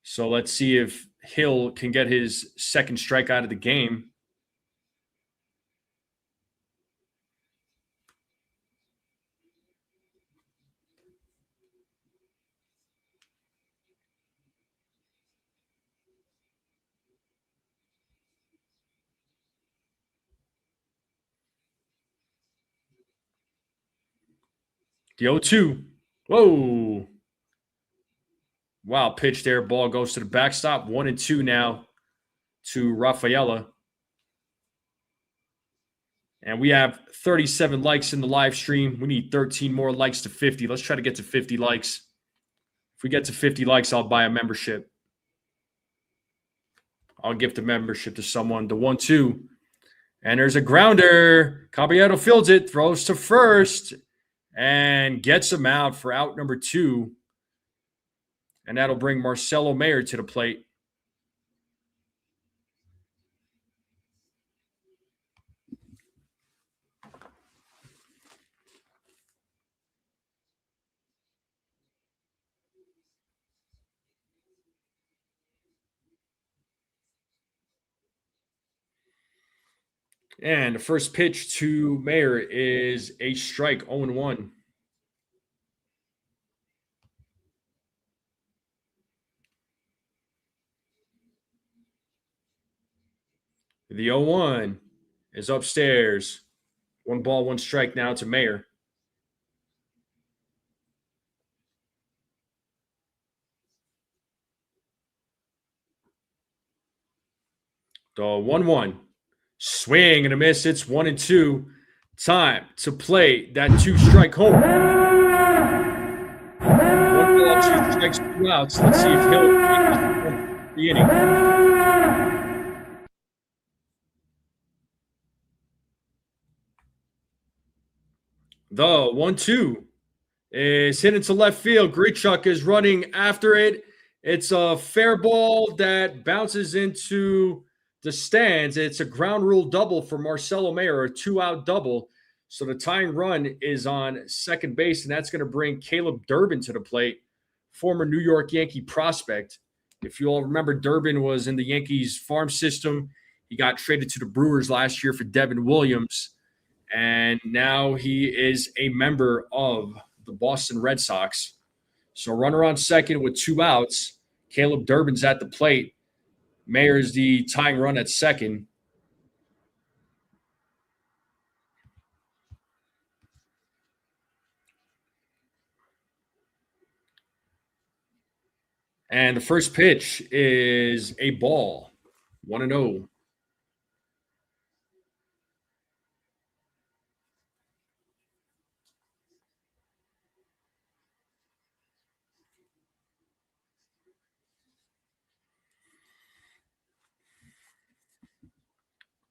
So let's see if Gil can get his second strikeout of the game. The 0-2. Whoa. Wow, pitch there. Ball goes to the backstop. 1-2 now to Rafaela. And we have 37 likes in the live stream. We need 13 more likes to 50. Let's try to get to 50 likes. If we get to 50 likes, I'll buy a membership. I'll gift a membership to someone. The 1-2. And there's a grounder. Caballero fields it, throws to first, and gets him out for out number 2. And that'll bring Marcelo Mayer to the plate. And the first pitch to Mayer is a strike, 0-1. The 0-1 is upstairs. 1 ball, 1 strike now to Mayer. The 1-1. Swing and a miss. It's 1-2. Time to play that 2-strike home. 1 ball, 2 strikes, 2 outs. Let's see if Hill the inning. The 1-2 is hit into left field. Grichuk is running after it. It's a fair ball that bounces into the stands. It's a ground rule double for Marcelo Mayer, a 2-out double. So the tying run is on second base, and that's going to bring Caleb Durbin to the plate, former New York Yankee prospect. If you all remember, Durbin was in the Yankees farm system. He got traded to the Brewers last year for Devin Williams, and now he is a member of the Boston Red Sox. So runner on second with 2 outs. Caleb Durbin's at the plate. Mayer's the tying run at second. And the first pitch is a ball, 1-0.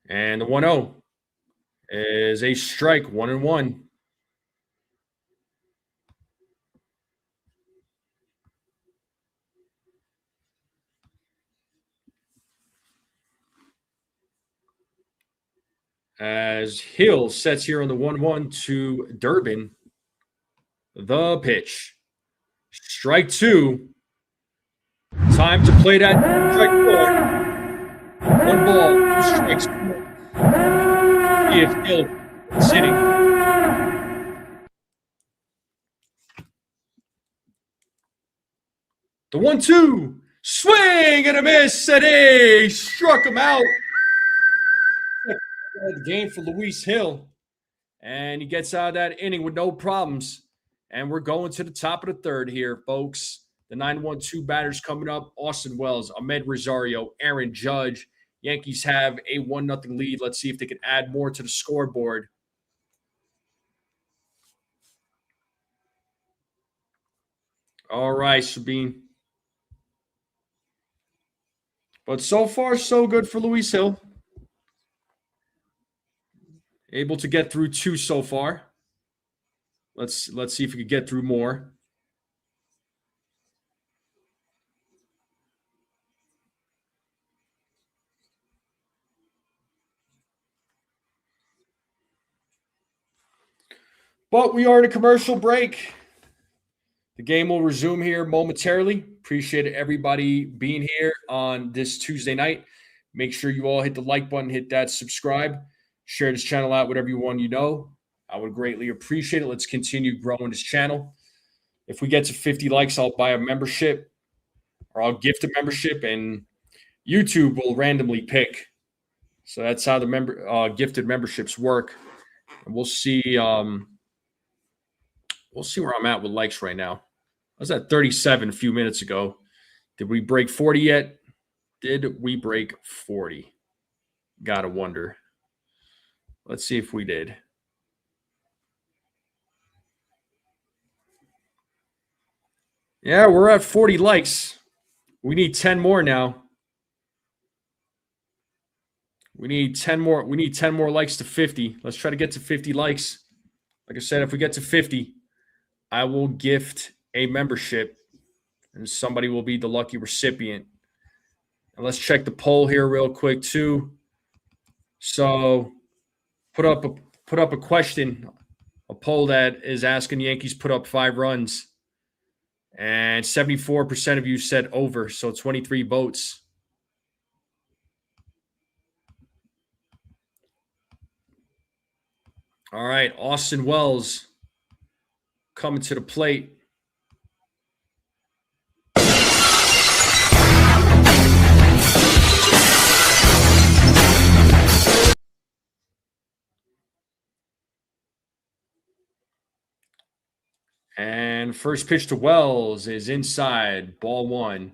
And the 1-0 is a strike, 1-1. As Hill sets here on the 1-1 to Durbin. The pitch. Strike 2. Time to play that strike 4. 1 ball, 2 strikes. See if Hill is sitting. The 1-2. Swing and a miss, and he struck him out. The game for Luis Gil, and he gets out of that inning with no problems. And we're going to the top of the third here, folks. The 9-1-2 batters coming up: Austin Wells, Ahmed Rosario, Aaron Judge. Yankees have a 1-0 lead. Let's see if they can add more to the scoreboard. All right, Sabine. But so far, so good for Luis Gil. Able to get through 2 so far. Let's see if we can get through more. But we are in a commercial break. The game will resume here momentarily. Appreciate everybody being here on this Tuesday night. Make sure you all hit the like button, hit that subscribe, share this channel out with everyone you know. I would greatly appreciate it. Let's continue growing this channel. If we get to 50 likes, I'll buy a membership, or I'll gift a membership, and YouTube will randomly pick. So that's how the gifted memberships work. And we'll see. We'll see where I'm at with likes right now. I was at 37 a few minutes ago. Did we break 40 yet? Did we break 40? Gotta wonder. Let's see if we did. Yeah, we're at 40 likes. We need 10 more now. We need 10 more. We need 10 more likes to 50. Let's try to get to 50 likes. Like I said, if we get to 50, I will gift a membership, and somebody will be the lucky recipient. And let's check the poll here real quick too. So put up a question, a poll that is asking Yankees put up 5 runs. And 74% of you said over, so 23 votes. All right, Austin Wells coming to the plate. And first pitch to Wells is inside, ball 1.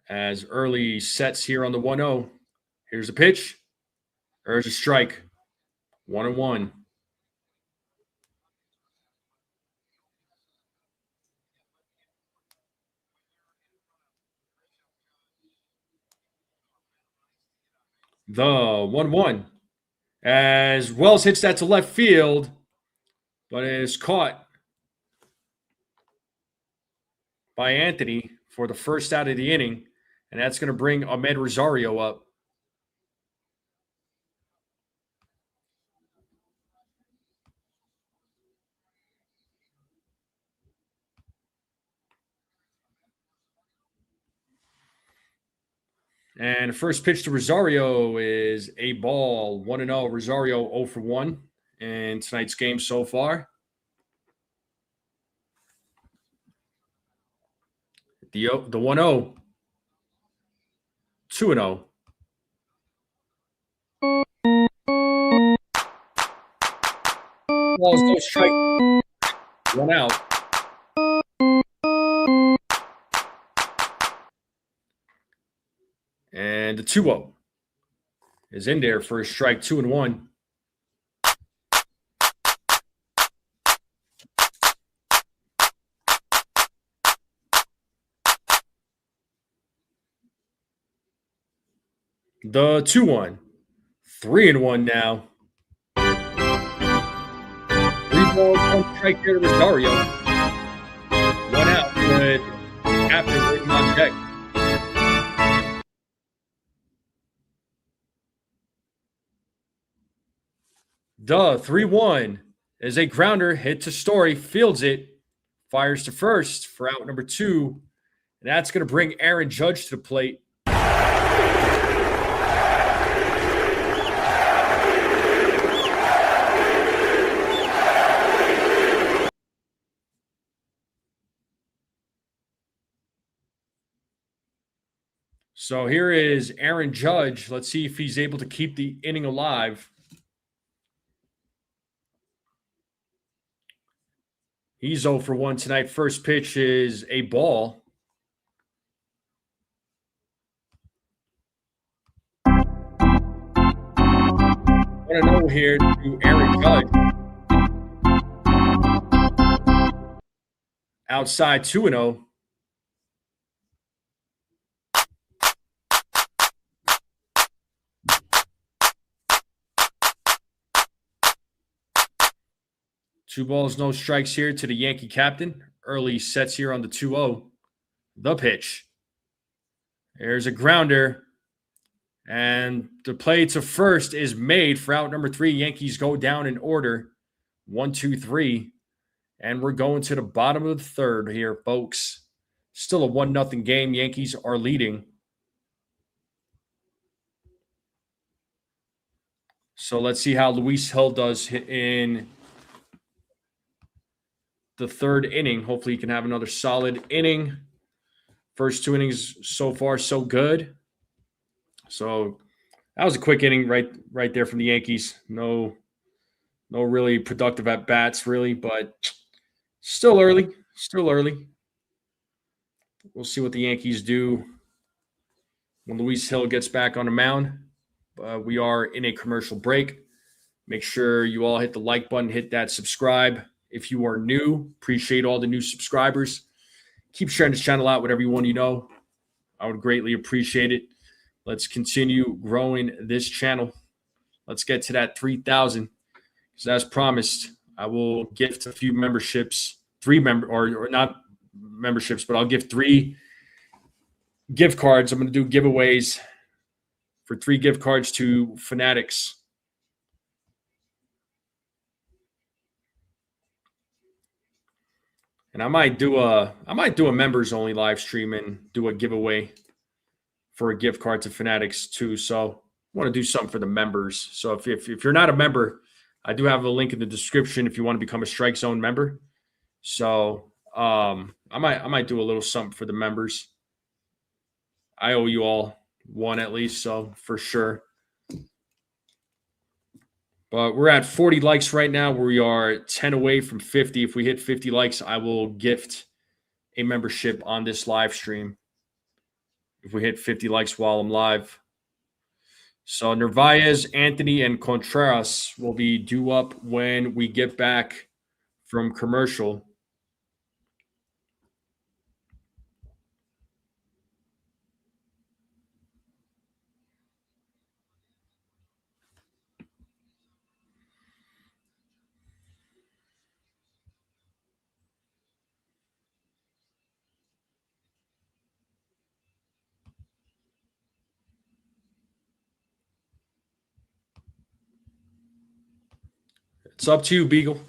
As Early sets here on the 1-0. Here's a pitch. There's a strike. 1-1. The 1-1. As Wells hits that to left field, but it is caught by Anthony for the first out of the inning. And that's going to bring Ahmed Rosario up. And the first pitch to Rosario is a ball, 1-0. Rosario 0 for 1 in tonight's game so far. The 1-0. 2-0. Balls no strike. 1 out. And the 2-0 is in there for a strike, 2-1. The 2-1. 3-1 now. 3 balls, 1 strike here to Rosario. 1 out with Captain waiting on deck. The 3-1 is a grounder hit to Story, fields it, fires to first for out number 2. And that's going to bring Aaron Judge to the plate. So here is Aaron Judge. Let's see if he's able to keep the inning alive. He's 0 for 1 tonight. First pitch is a ball. Want to know here to Aaron Judge. Outside 2-0. Two balls, no strikes here to the Yankee captain. Early sets here on the 2-0. The pitch. There's a grounder. And the play to first is made for out number 3. Yankees go down in order. 1, 2, 3. And we're going to the bottom of the third here, folks. Still a 1-0 game. Yankees are leading. So let's see how Luis Gil does in the third inning. Hopefully he can have another solid inning. First 2 innings so far, so good. So that was a quick inning right there from the Yankees. No really productive at bats, really, but still early. Still early. We'll see what the Yankees do when Luis Gil gets back on the mound. We are in a commercial break. Make sure you all hit the like button, hit that subscribe. If you are new, appreciate all the new subscribers. Keep sharing this channel out with everyone you know. I would greatly appreciate it. Let's continue growing this channel. let's get to that 3,000. Because as promised, I will gift a few memberships, or not memberships, but I'll give 3 gift cards. I'm going to do giveaways for 3 gift cards to Fanatics. And I might do a members only live stream and do a giveaway for a gift card to Fanatics too. So I want to do something for the members. So if you're not a member, I do have a link in the description if you want to become a Strike Zone member. So I might do a little something for the members. I owe you all one at least, so for sure. But we're at 40 likes right now. We are 10 away from 50. If we hit 50 likes, I will gift a membership on this live stream. If we hit 50 likes while I'm live. So Narvaez, Anthony, and Contreras will be due up when we get back from commercial. It's up to you, Beagle.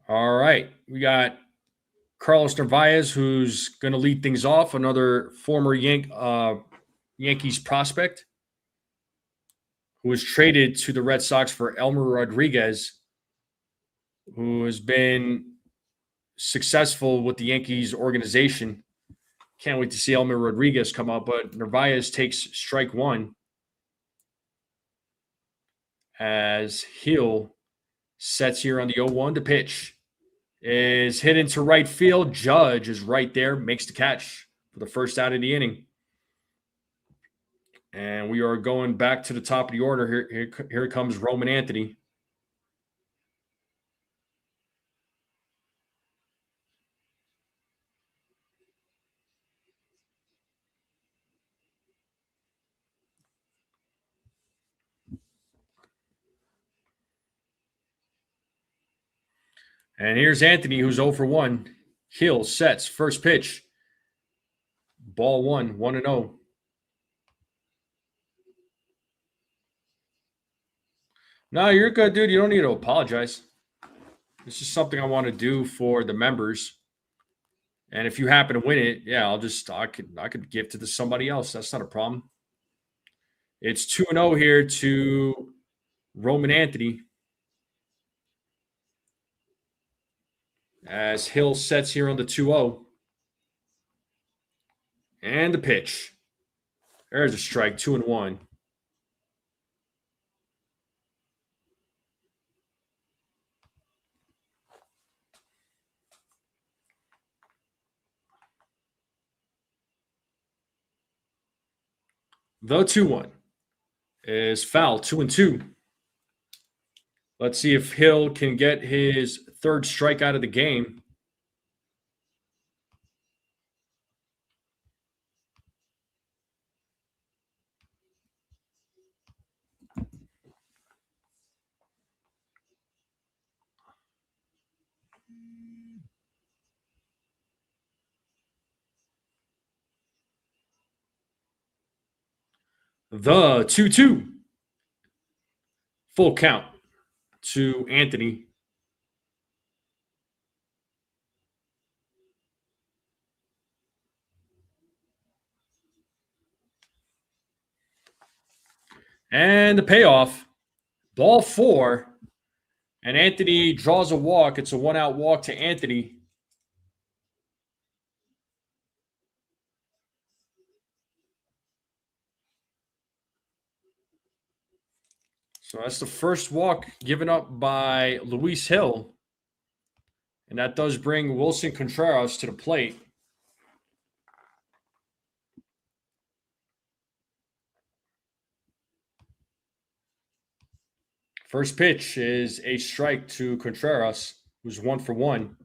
All right. We got Carlos Narvaez, who's going to lead things off, another former Yankees prospect who was traded to the Red Sox for Elmer Rodriguez, who has been successful with the Yankees organization. Can't wait to see Elmer Rodriguez come up, but Narvaez takes strike one as Gil sets here on the 0-1 to pitch. Is hit into right field. Judge is right there, makes the catch for the first out of the inning. And we are going back to the top of the order. Here comes Roman Anthony. And here's Anthony, who's 0 for 1. Gil sets first pitch. Ball 1, 1-0. No, you're good, dude. You don't need to apologize. This is something I want to do for the members. And if you happen to win it, yeah, I could gift it to somebody else. That's not a problem. It's 2-0 here to Roman Anthony. As Gil sets here on the 2-0. And the pitch. There's a strike, 2-1. The 2-1 is foul, 2-2. Let's see if Gil can get his third strikeout of the game. The 2-2. Full count to Anthony. And the payoff, ball 4. And Anthony draws a walk. It's a 1-out walk to Anthony. So that's the first walk given up by Luis Gil. And that does bring Wilson Contreras to the plate. First pitch is a strike to Contreras, who's 1 for 1.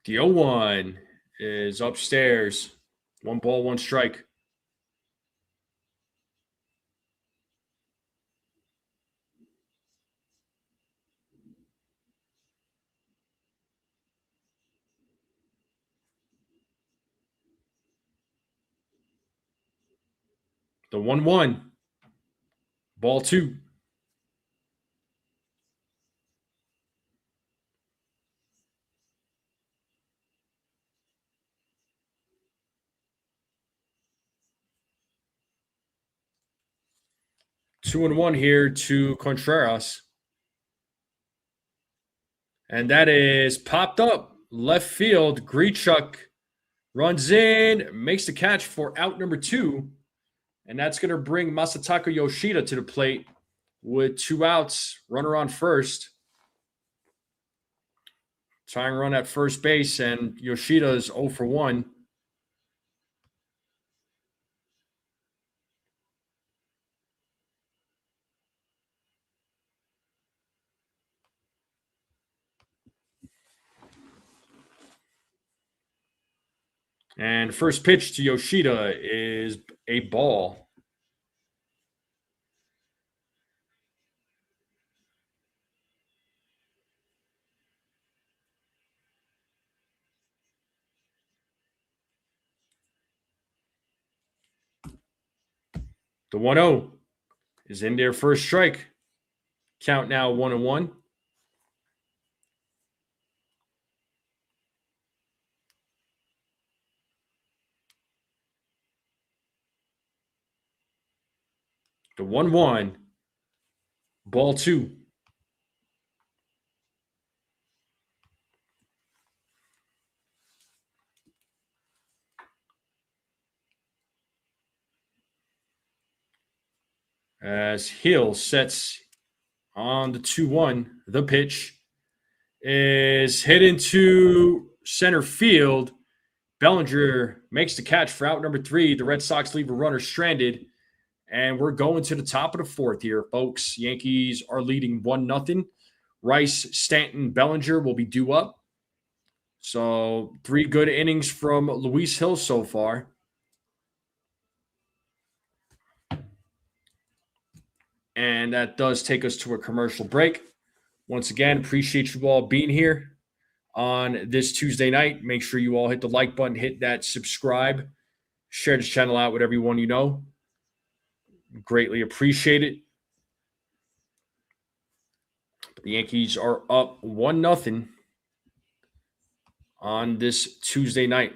The 0-1 is upstairs. 1 ball, 1 strike. The 1-1. Ball 2. Two and one here to Contreras. And that is popped up. Left field. Grichuk runs in, makes the catch for out number 2. And that's going to bring Masataka Yoshida to the plate with 2 outs. Runner on first. Tying run at first base, and Yoshida is 0 for 1. And first pitch to Yoshida is a ball. The 1-0 is in there for a strike. Count now 1-1. The 1-1. Ball 2. As Hill sets on the 2-1, the pitch is hit into center field. Bellinger makes the catch for out number 3. The Red Sox leave a runner stranded. And we're going to the top of the 4th here, folks. Yankees are leading 1-0. Rice, Stanton, Bellinger will be due up. So 3 good innings from Luis Gil so far. And that does take us to a commercial break. Once again, appreciate you all being here on this Tuesday night. Make sure you all hit the like button, hit that subscribe, share this channel out with everyone you know. Greatly appreciate it. The Yankees are up 1-0 on this Tuesday night.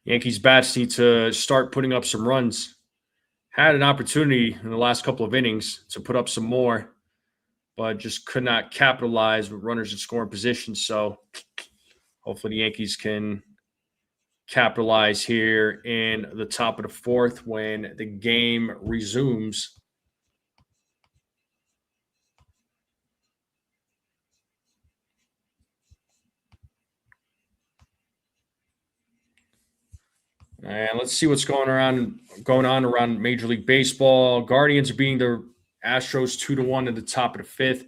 Yankees bats need to start putting up some runs. Had an opportunity in the last couple of innings to put up some more, but just could not capitalize with runners in scoring position. So hopefully the Yankees can capitalize here in the top of the 4th when the game resumes. And let's see what's going on around Major League Baseball. Guardians are beating the Astros 2-1 in the top of the 5th.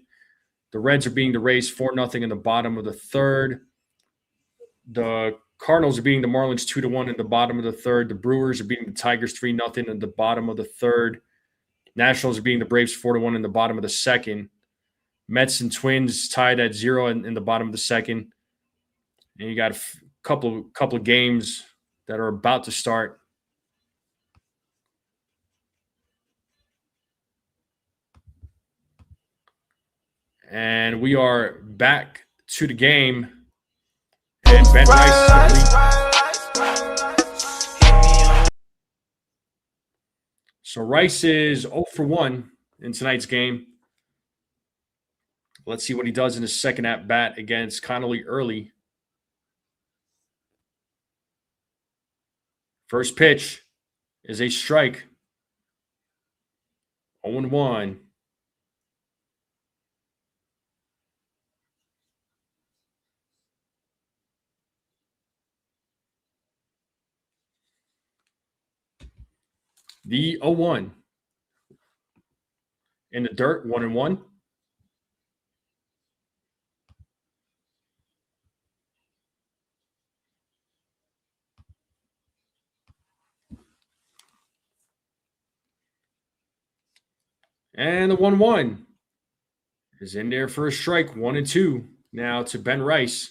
The Reds are beating the Rays 4-0 in the bottom of the 3rd. The Cardinals are beating the Marlins 2-1 in the bottom of the 3rd. The Brewers are beating the Tigers 3-0 in the bottom of the 3rd. Nationals are beating the Braves 4-1 in the bottom of the 2nd. Mets and Twins tied at 0 in the bottom of the 2nd. And you got a couple of games that are about to start. And we are back to the game. And Ben Rice. So Rice is 0 for 1 in tonight's game. Let's see what he does in his second at bat against Connelly Early. First pitch is a strike. 0-1. The 0-1. In the dirt, 1-1. And the 1-1 is in there for a strike. 1-2. Now to Ben Rice.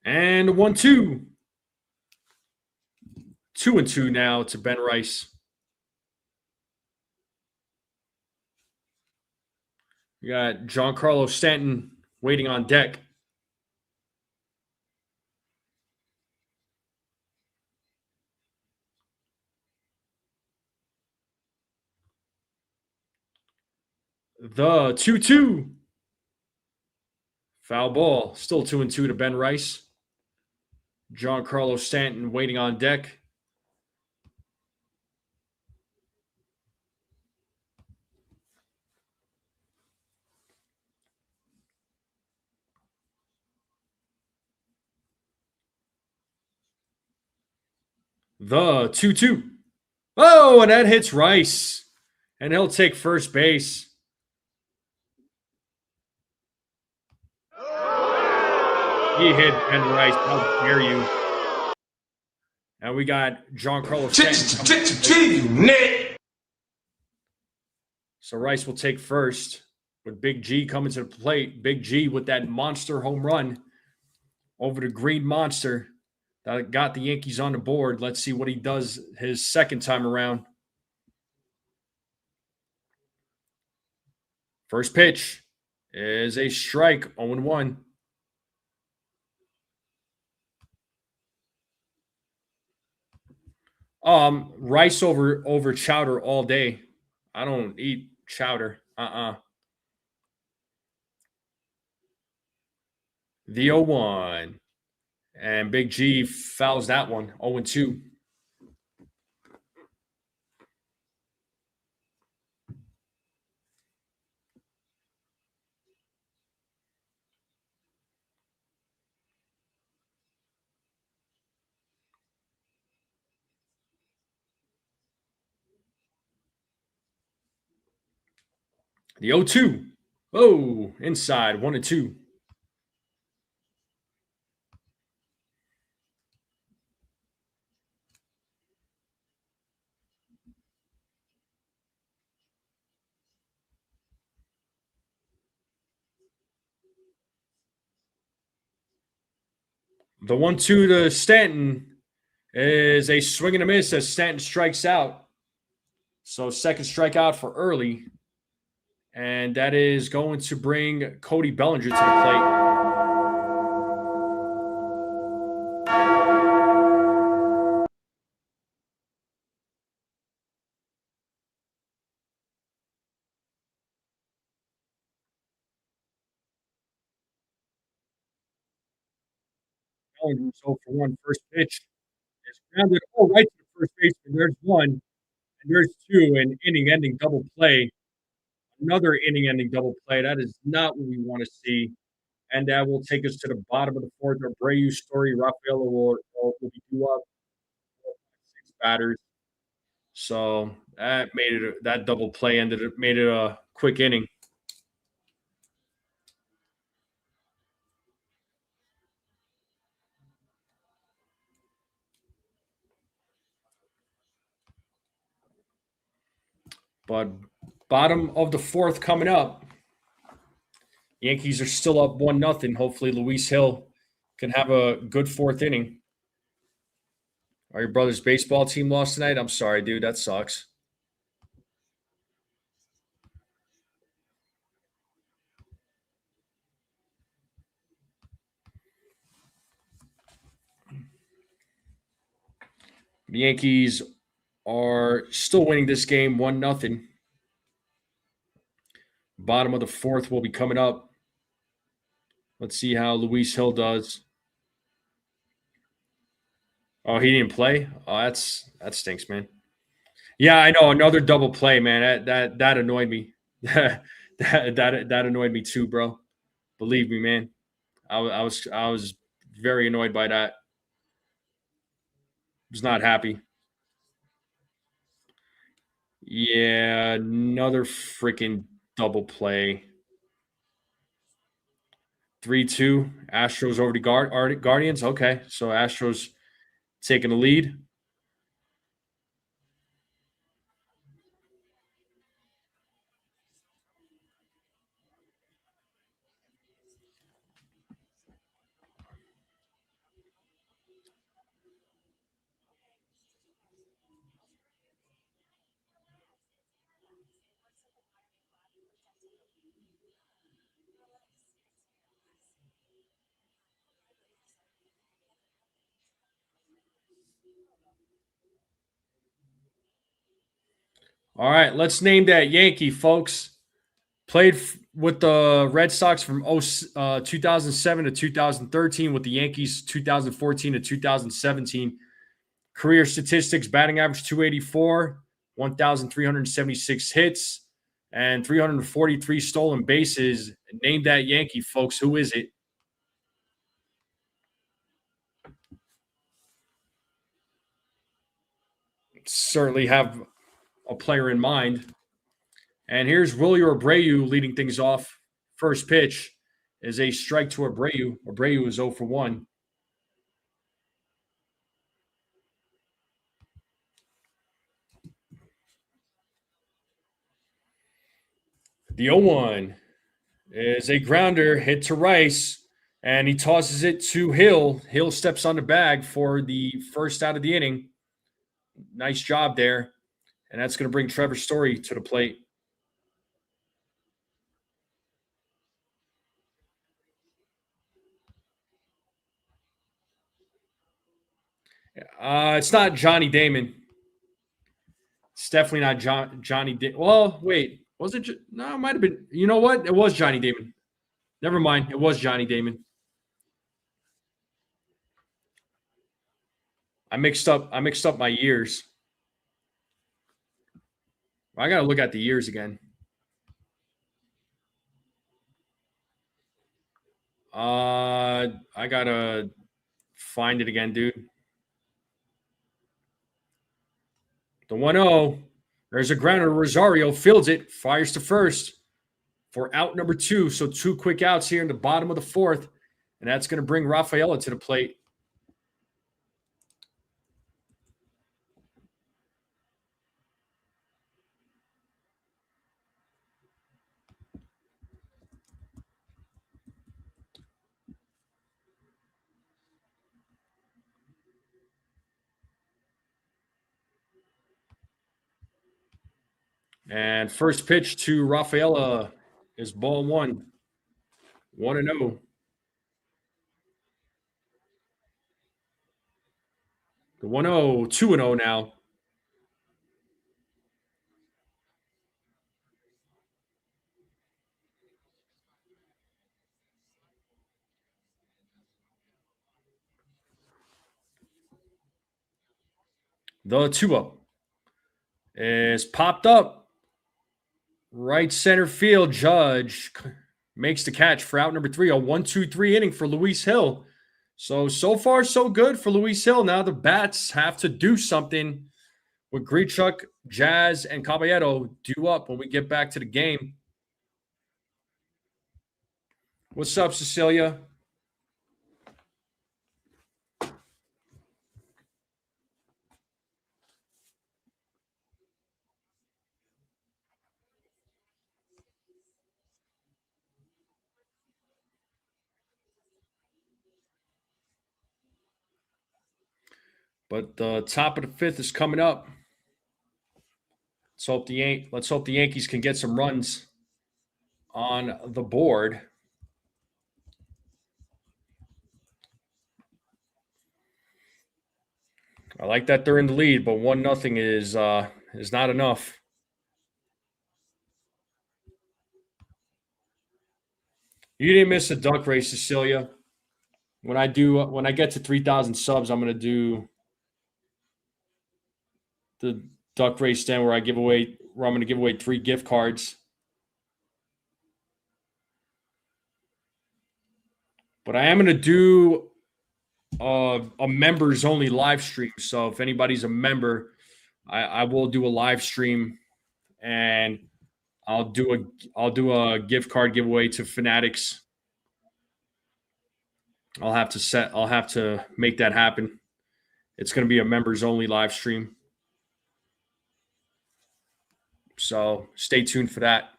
And 1-2. 2-2 now to Ben Rice. We got Giancarlo Stanton waiting on deck. The 2-2. Foul ball. Still 2-2 to Ben Rice. Giancarlo Stanton waiting on deck. The 2-2. Oh, and that hits Rice. And he'll take first base. He hit Ben Rice. How dare you? And we got Giancarlo Stanton. So Rice will take first with Big G coming to the plate. Big G with that monster home run over the Green Monster that got the Yankees on the board. Let's see what he does his second time around. First pitch is a strike, 0-1. Rice over chowder all day. I don't eat chowder. The 0-1. And Big G fouls that one, 0-2. The 0-2. Oh, inside, 1-2. The 1-2 to Stanton is a swing and a miss as Stanton strikes out. So second strikeout for Early. And that is going to bring Cody Bellinger to the plate. Bellinger's 0 for 1. First pitch is grounded right to the first baseman. There's one, and there's two. An inning-ending double play. Another inning-ending double play. That is not what we want to see. And that will take us to the bottom of the fourth. Abreu, Story, Rafael will be due up. 6 batters. So that made it. That double play made it a quick inning. But bottom of the fourth coming up. Yankees are still up 1-0. Hopefully, Luis Gil can have a good fourth inning. Are your brother's baseball team lost tonight? I'm sorry, dude. That sucks. The Yankees are still winning this game 1-0. Bottom of the fourth will be coming up. Let's see how Luis Gil does. Oh, he didn't play? Oh, that stinks, man. Yeah, I know, another double play, man. That annoyed me. That annoyed me too, bro. Believe me, man. I was very annoyed by that. Was not happy. Yeah, another freaking double play. 3-2. Astros over the Guardians. Okay, so Astros taking the lead. All right, let's name that Yankee, folks. Played with the Red Sox from 2007 to 2013, with the Yankees 2014 to 2017. Career statistics: batting average 284, 1,376 hits, and 343 stolen bases. Name that Yankee, folks. Who is it? Certainly have a player in mind. And here's Willie Abreu leading things off. First pitch is a strike to Abreu. Abreu is 0 for 1. The 0-1 is a grounder hit to Rice, and he tosses it to Hill. Hill steps on the bag for the first out of the inning. Nice job there. And that's going to bring Trevor Story to the plate. It's not Johnny Damon. It's definitely not Johnny Damon. Well, wait. Was it? No, it might have been. You know what? It was Johnny Damon. Never mind. It was Johnny Damon. I mixed up my years. I got to look at the years again. I got to find it again, dude. The 1-0. There's a grounder. Rosario fields it, fires to first for out number 2. So 2 quick outs here in the bottom of the 4th. And that's going to bring Rafaela to the plate. And first pitch to Rafaela is ball 1. 1-0. The 1-0, 2-0 now. The 2-0 is popped up. Right center field. Judge makes the catch for out number 3. A 1-2-3 inning for Luis Gil. So far, so good for Luis Gil. Now the Bats have to do something with Grichuk, Jazz, and Caballero due up when we get back to the game. What's up, Cecilia? But the top of the 5th is coming up. Let's hope the Yankees can get some runs on the board. I like that they're in the lead, but 1-0 is not enough. You didn't miss a duck race, Cecilia. When I get to 3,000 subs, I'm gonna do the duck race then where I'm going to give away 3 gift cards. But I am going to do a members only live stream. So if anybody's a member, I will do a live stream, and I'll do a gift card giveaway to Fanatics. I'll have to make that happen. It's going to be a members only live stream. So stay tuned for that.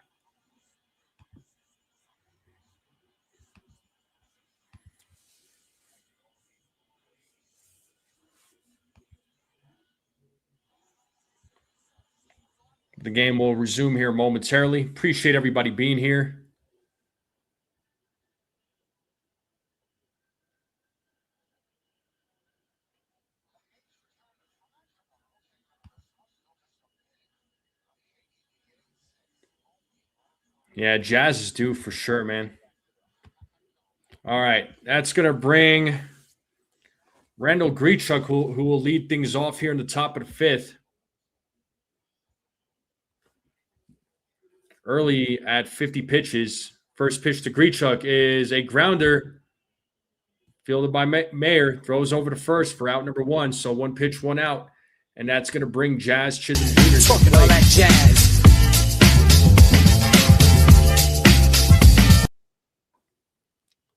The game will resume here momentarily. Appreciate everybody being here. Yeah, Jazz is due for sure, man. All right, that's going to bring Randall Grichuk, who will lead things off here in the top of the 5th. Early at 50 pitches. First pitch to Grichuk is a grounder. Fielded by Mayer. Throws over to first for out number 1. So 1 pitch, 1 out. And that's going to bring Jazz Chisholm Jr. Talking all that jazz.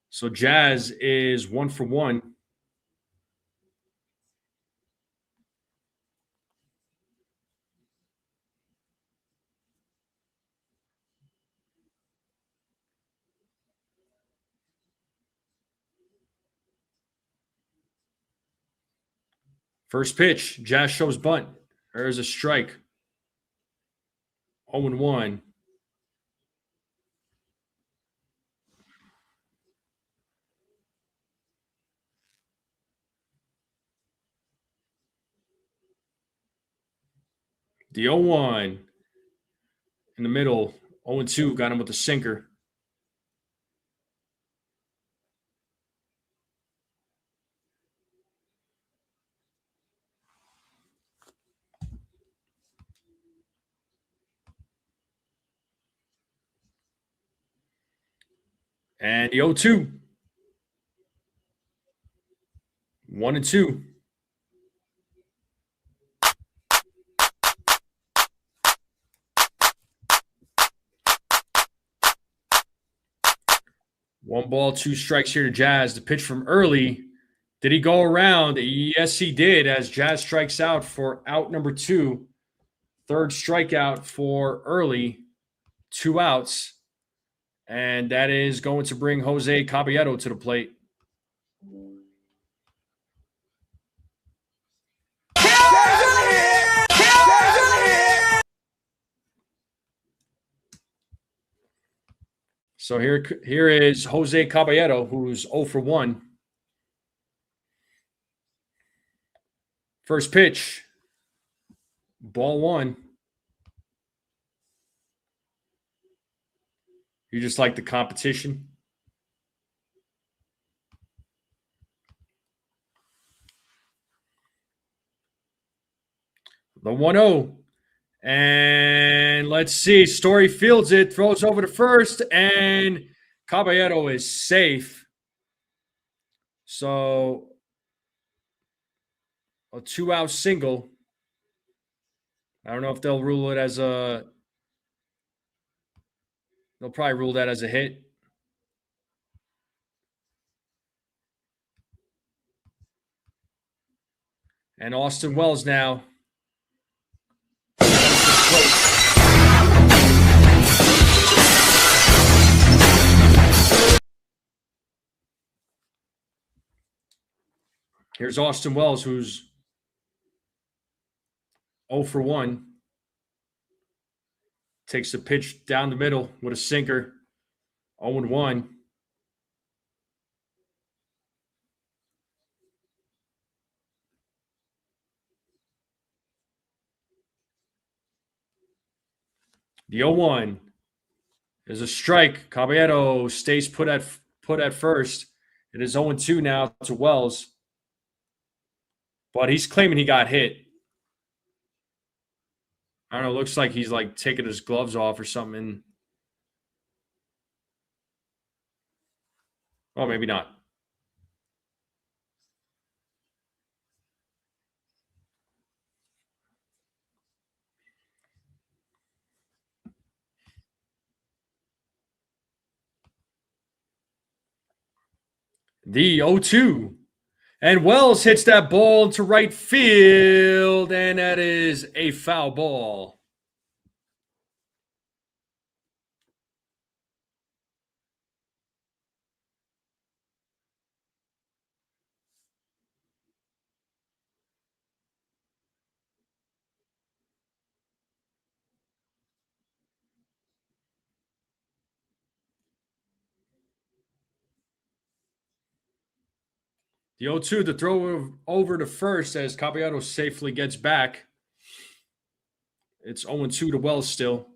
So Jazz is 1 for 1. First pitch, Jazz shows bunt. There's a strike. 0-1. The 0-1 in the middle. 0-2 got him with a sinker. And the 0-2. 1-2. One ball, 2 strikes here to Jazz. The pitch from Early. Did he go around? Yes, he did, as Jazz strikes out for out number 2. Third strikeout for Early. 2 outs. And that is going to bring Jose Caballero to the plate. So here is Jose Caballero, who's 0 for 1. First pitch, ball 1. You just like the competition? The 1-0. And let's see. Story fields it, throws over to first, and Caballero is safe. So a 2-out single. I don't know if they'll rule it as a. They'll probably rule that as a hit. And Austin Wells now. Here's Austin Wells, who's 0 for 1. Takes the pitch down the middle with a sinker. 0-1. The 0-1 is a strike. Caballero stays put at first. It is 0-2 now to Wells. But he's claiming he got hit. I don't know. Looks like he's like taking his gloves off or something. Oh, maybe not. The 0-2. And Wells hits that ball into right field, and that is a foul ball. The 0-2, the throw over to first as Caballero safely gets back. It's 0-2 to Wells still.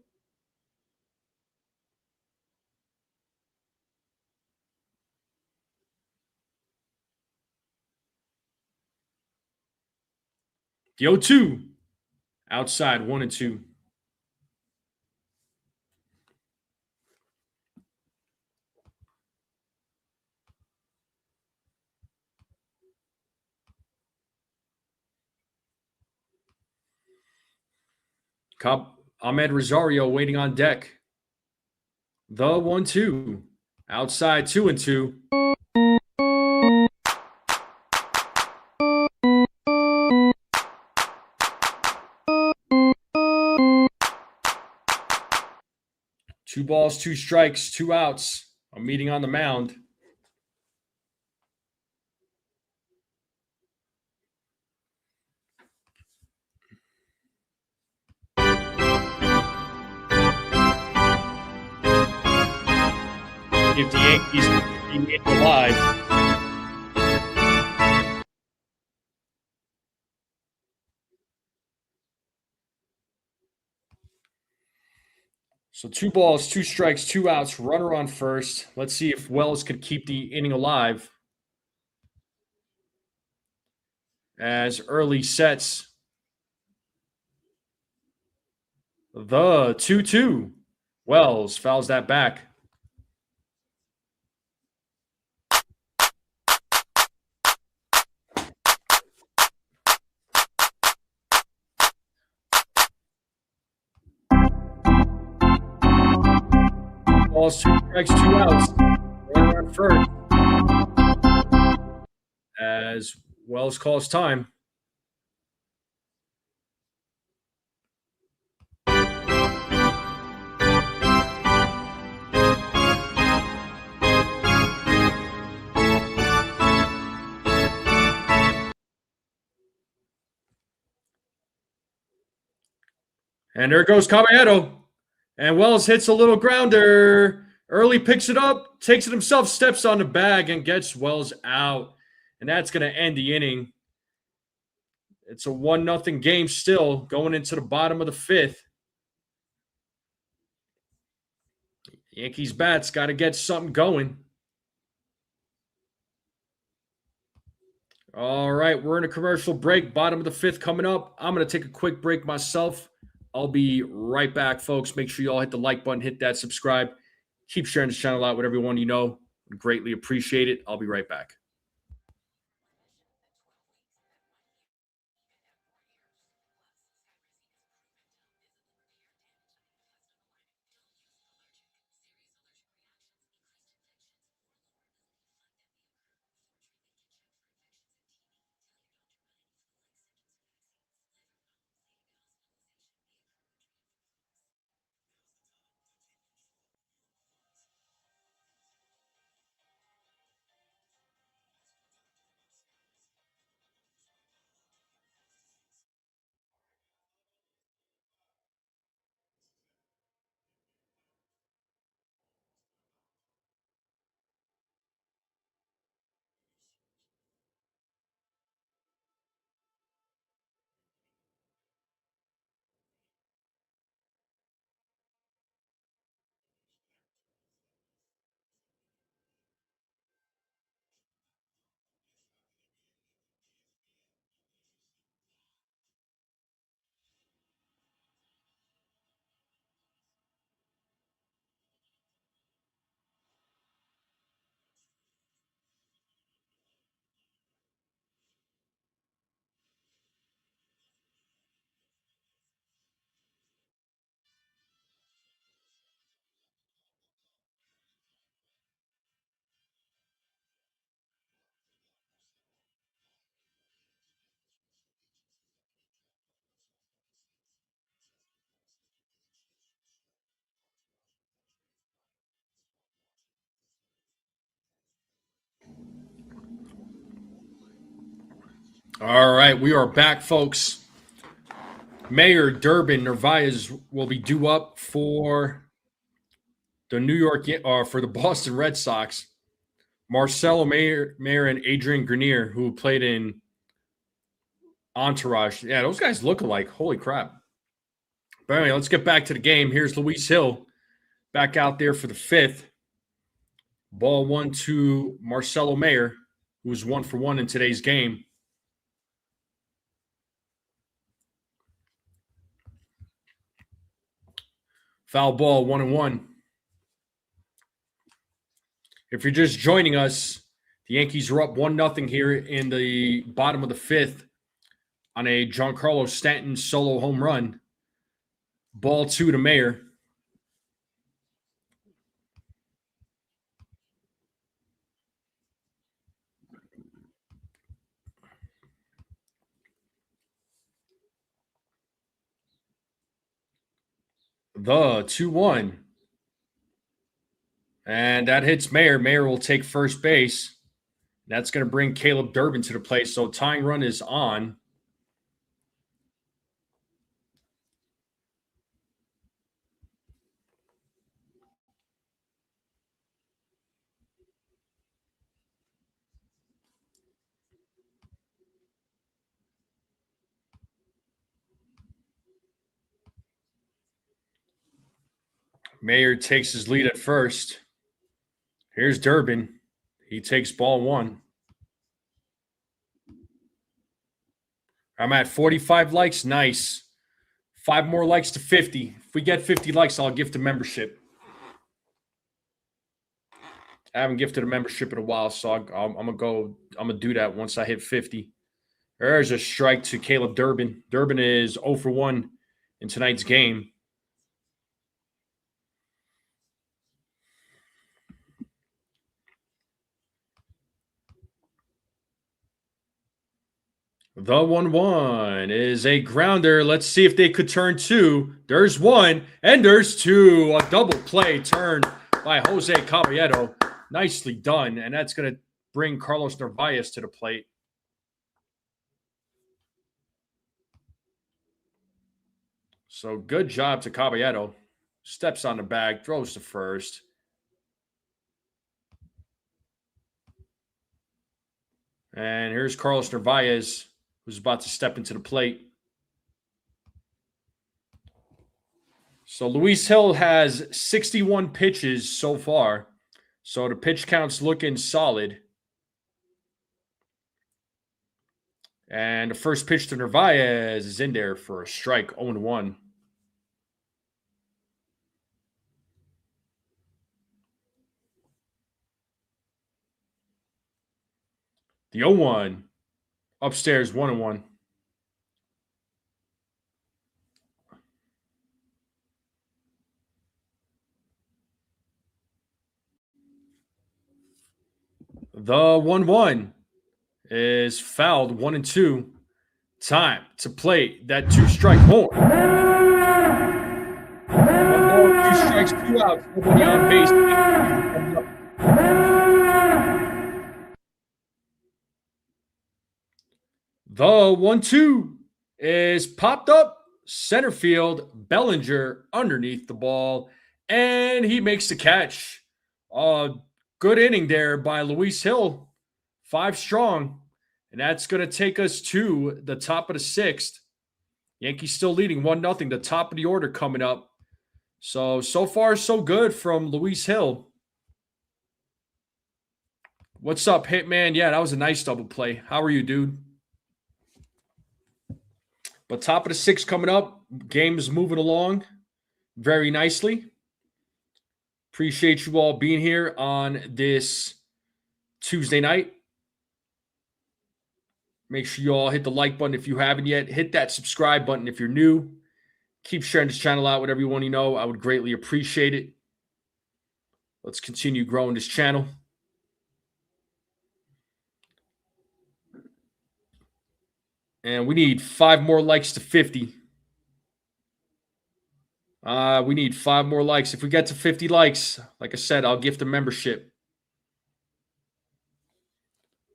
The 0-2. Outside, 1-2. Ahmed Rosario waiting on deck. The 1-2. Outside, 2-2. Two balls, two strikes, two outs. A meeting on the mound. If the Yankees be alive. So two balls, two strikes, two outs, runner on first. Let's see if Wells could keep the inning alive. As Early sets the 2-2. Wells fouls that back. Balls, two strikes, two outs. Runner on first. As Wells calls time. And there goes Caballero. And Wells hits a little grounder. Early picks it up, takes it himself, steps on the bag, and gets Wells out. And that's going to end the inning. It's a 1-0 game still going into the bottom of the fifth. Yankees bats got to get something going. All right, we're in a commercial break. Bottom of the fifth coming up. I'm going to take a quick break myself. I'll be right back, folks. Make sure you all hit the like button, hit that subscribe. Keep sharing this channel out with everyone you know. Greatly appreciate it. I'll be right back. All right, we are back, folks. Mayor Durbin Narvaez will be due up for the for the Boston Red Sox. Marcelo Mayer and Adrian Grenier, who played in Entourage. Yeah, those guys look alike. Holy crap. But anyway, let's get back to the game. Here's Luis Gil back out there for the fifth. Ball 1 to Marcelo Mayer, who was 1 for 1 in today's game. Foul ball, 1-1. If you're just joining us, the Yankees are up 1-0 here in the bottom of the fifth on a Giancarlo Stanton solo home run. Ball 2 to Mayer. The 2-1. And that hits Mayer. Mayer will take first base. That's going to bring Caleb Durbin to the plate. So tying run is on. Mayer takes his lead at first. Here's Durbin. He takes ball 1. I'm at 45 likes. Nice. 5 more likes to 50. If we get 50 likes, I'll gift a membership. I haven't gifted a membership in a while, so I'm gonna do that once I hit 50. There's a strike to Caleb Durbin. Durbin is 0 for 1 in tonight's game. The 1-1 is a grounder. Let's see if they could turn 2. There's 1, and there's 2. A double play turn by Jose Caballero. Nicely done, and that's going to bring Carlos Narvaez to the plate. So good job to Caballero. Steps on the bag, throws to first. And here's Carlos Narvaez, who's about to step into the plate. So Luis Gil has 61 pitches so far. So the pitch count's looking solid. And the first pitch to Narvaez is in there for a strike, 0-1. The 0-1. Upstairs, 1-1. The 1-1 is fouled, 1-2. Time to play that 2-strike horn. 1 ball, 2 strikes, 2 outs, nobody on base. The 1-2 is popped up center field. Bellinger underneath the ball, and he makes the catch. Good inning there by Luis Gil. 5 strong, and that's going to take us to the top of the 6th. Yankees still leading 1-0. The top of the order coming up. So far, so good from Luis Gil. What's up, Hitman? Yeah, that was a nice double play. How are you, dude? But top of the 6th coming up. Game is moving along very nicely. Appreciate you all being here on this Tuesday night. Make sure you all hit the like button if you haven't yet. Hit that subscribe button if you're new. Keep sharing this channel out with everyone you know. I would greatly appreciate it. Let's continue growing this channel. And we need 5 more likes to 50. We need 5 more likes. If we get to 50 likes, like I said, I'll gift a membership.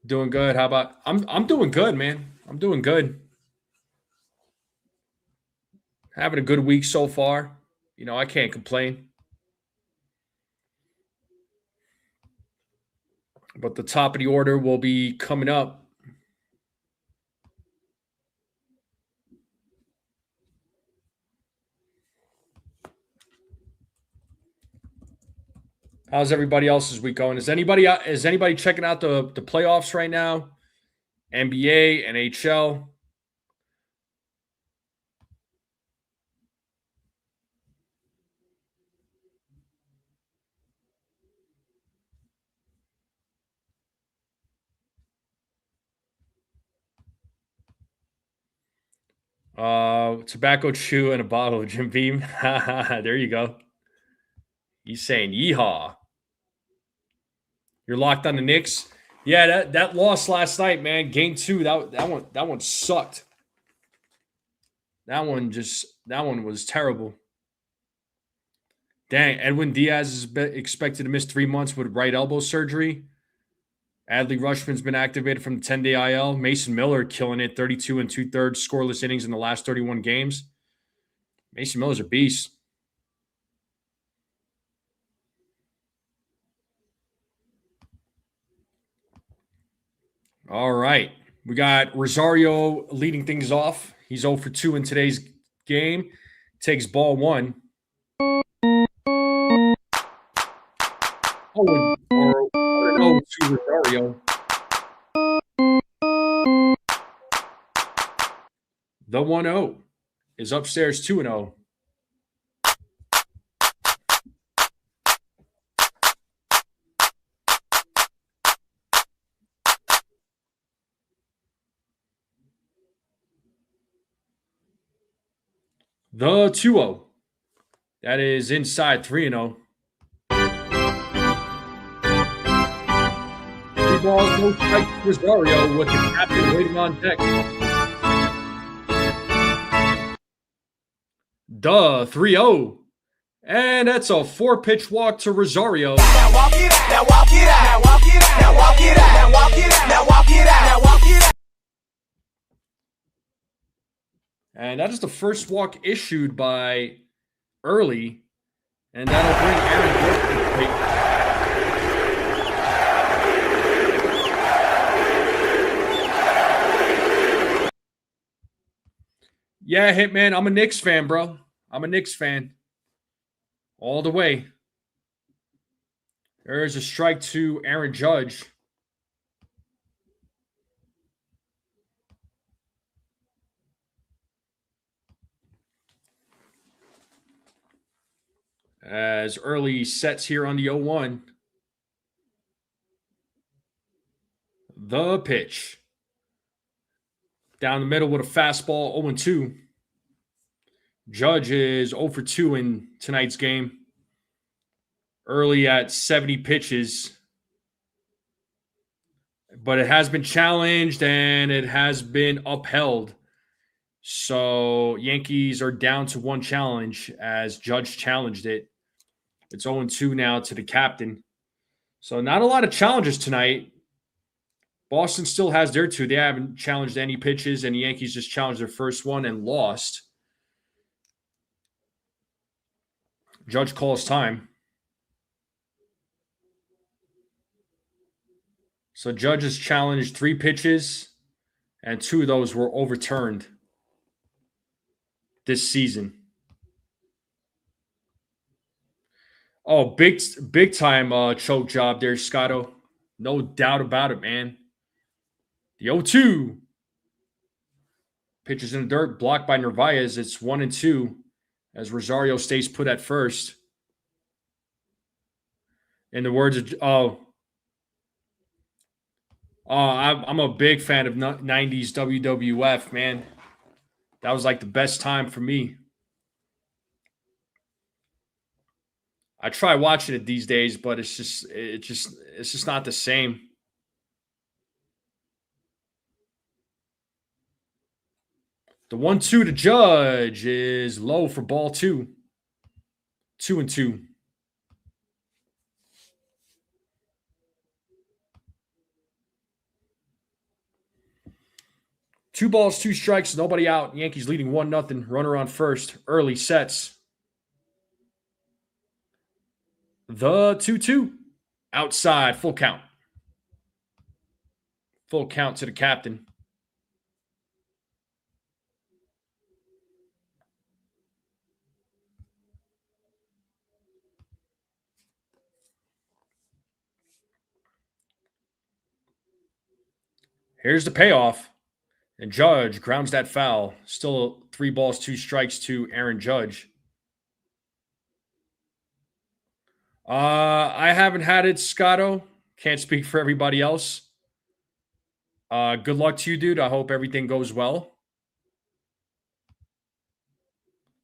Doing good. How about I'm doing good, man. I'm doing good. Having a good week so far. I can't complain. But the top of the order will be coming up. How's everybody else's week going? Is anybody checking out the playoffs right now? NBA, NHL. Tobacco chew and a bottle of Jim Beam. There you go. He's saying yeehaw. You're locked on the Knicks. Yeah, that loss last night, man. Game 2. That one sucked. That one was terrible. Dang, Edwin Diaz is expected to miss 3 months with right elbow surgery. Adley Rushman's been activated from the 10-day IL. Mason Miller killing it, 32 and 2/3 scoreless innings in the last 31 games. Mason Miller's a beast. All right. We got Rosario leading things off. He's 0 for 2 in today's game. Takes ball 1. Oh, or no to Rosario. The 1-0 is upstairs 2-0. The 2-0. That is inside 3-0. 3 balls, no strikes. Rosario with the captain waiting on deck. The 3-0. And that's a 4-pitch walk to Rosario. Now walk it out. Now walk it out. Now walk it out. Now walk it out. Now walk it out. Now walk it out. Now walk it out. And that is the first walk issued by Early. And that'll bring Aaron York to the plate. Yeah, Hitman, I'm a Knicks fan, bro. I'm a Knicks fan. All the way. There's a strike to Aaron Judge. As Early sets here on the 0-1. The pitch. Down the middle with a fastball, 0-2. Judge is 0 for 2 in tonight's game. Early at 70 pitches. But it has been challenged and it has been upheld. So Yankees are down to 1 challenge as Judge challenged it. It's 0-2 now to the captain. So not a lot of challenges tonight. Boston still has their 2. They haven't challenged any pitches, and the Yankees just challenged their first one and lost. Judge calls time. So Judge has challenged 3 pitches, and 2 of those were overturned this season. Oh, big time choke job there, Scotto. No doubt about it, man. The 0-2. Pitches in the dirt, blocked by Narvaez. It's 1-2 as Rosario stays put at first. In the words of I'm a big fan of 90s WWF, man. That was like the best time for me. I try watching it these days, but it's just not the same. The 1-2 to Judge is low for ball 2. 2-2. 2 balls, 2 strikes, nobody out. Yankees leading 1-0. Runner on first. Early sets. The 2-2. Outside. Full count. Full count to the captain. Here's the payoff. And Judge grounds that foul. Still 3 balls, 2 strikes to Aaron Judge. I haven't had it, Scotto. Can't speak for everybody else. Good luck to you, dude. I hope everything goes well.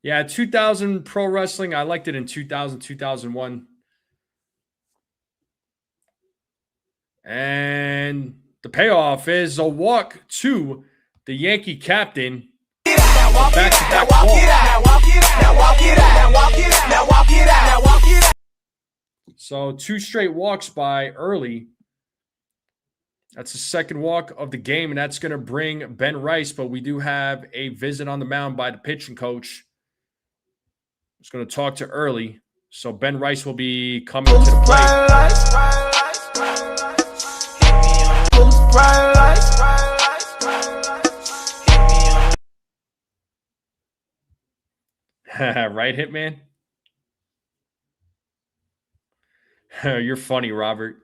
Yeah, 2000 pro wrestling. I liked it in 2000, 2001. And the payoff is a walk to the Yankee captain. Back-to-back walk. So 2 straight walks by Early. That's the second walk of the game, and that's going to bring Ben Rice. But we do have a visit on the mound by the pitching coach. He's going to talk to Early. So Ben Rice will be coming to the plate. Right, Hitman? You're funny, Robert.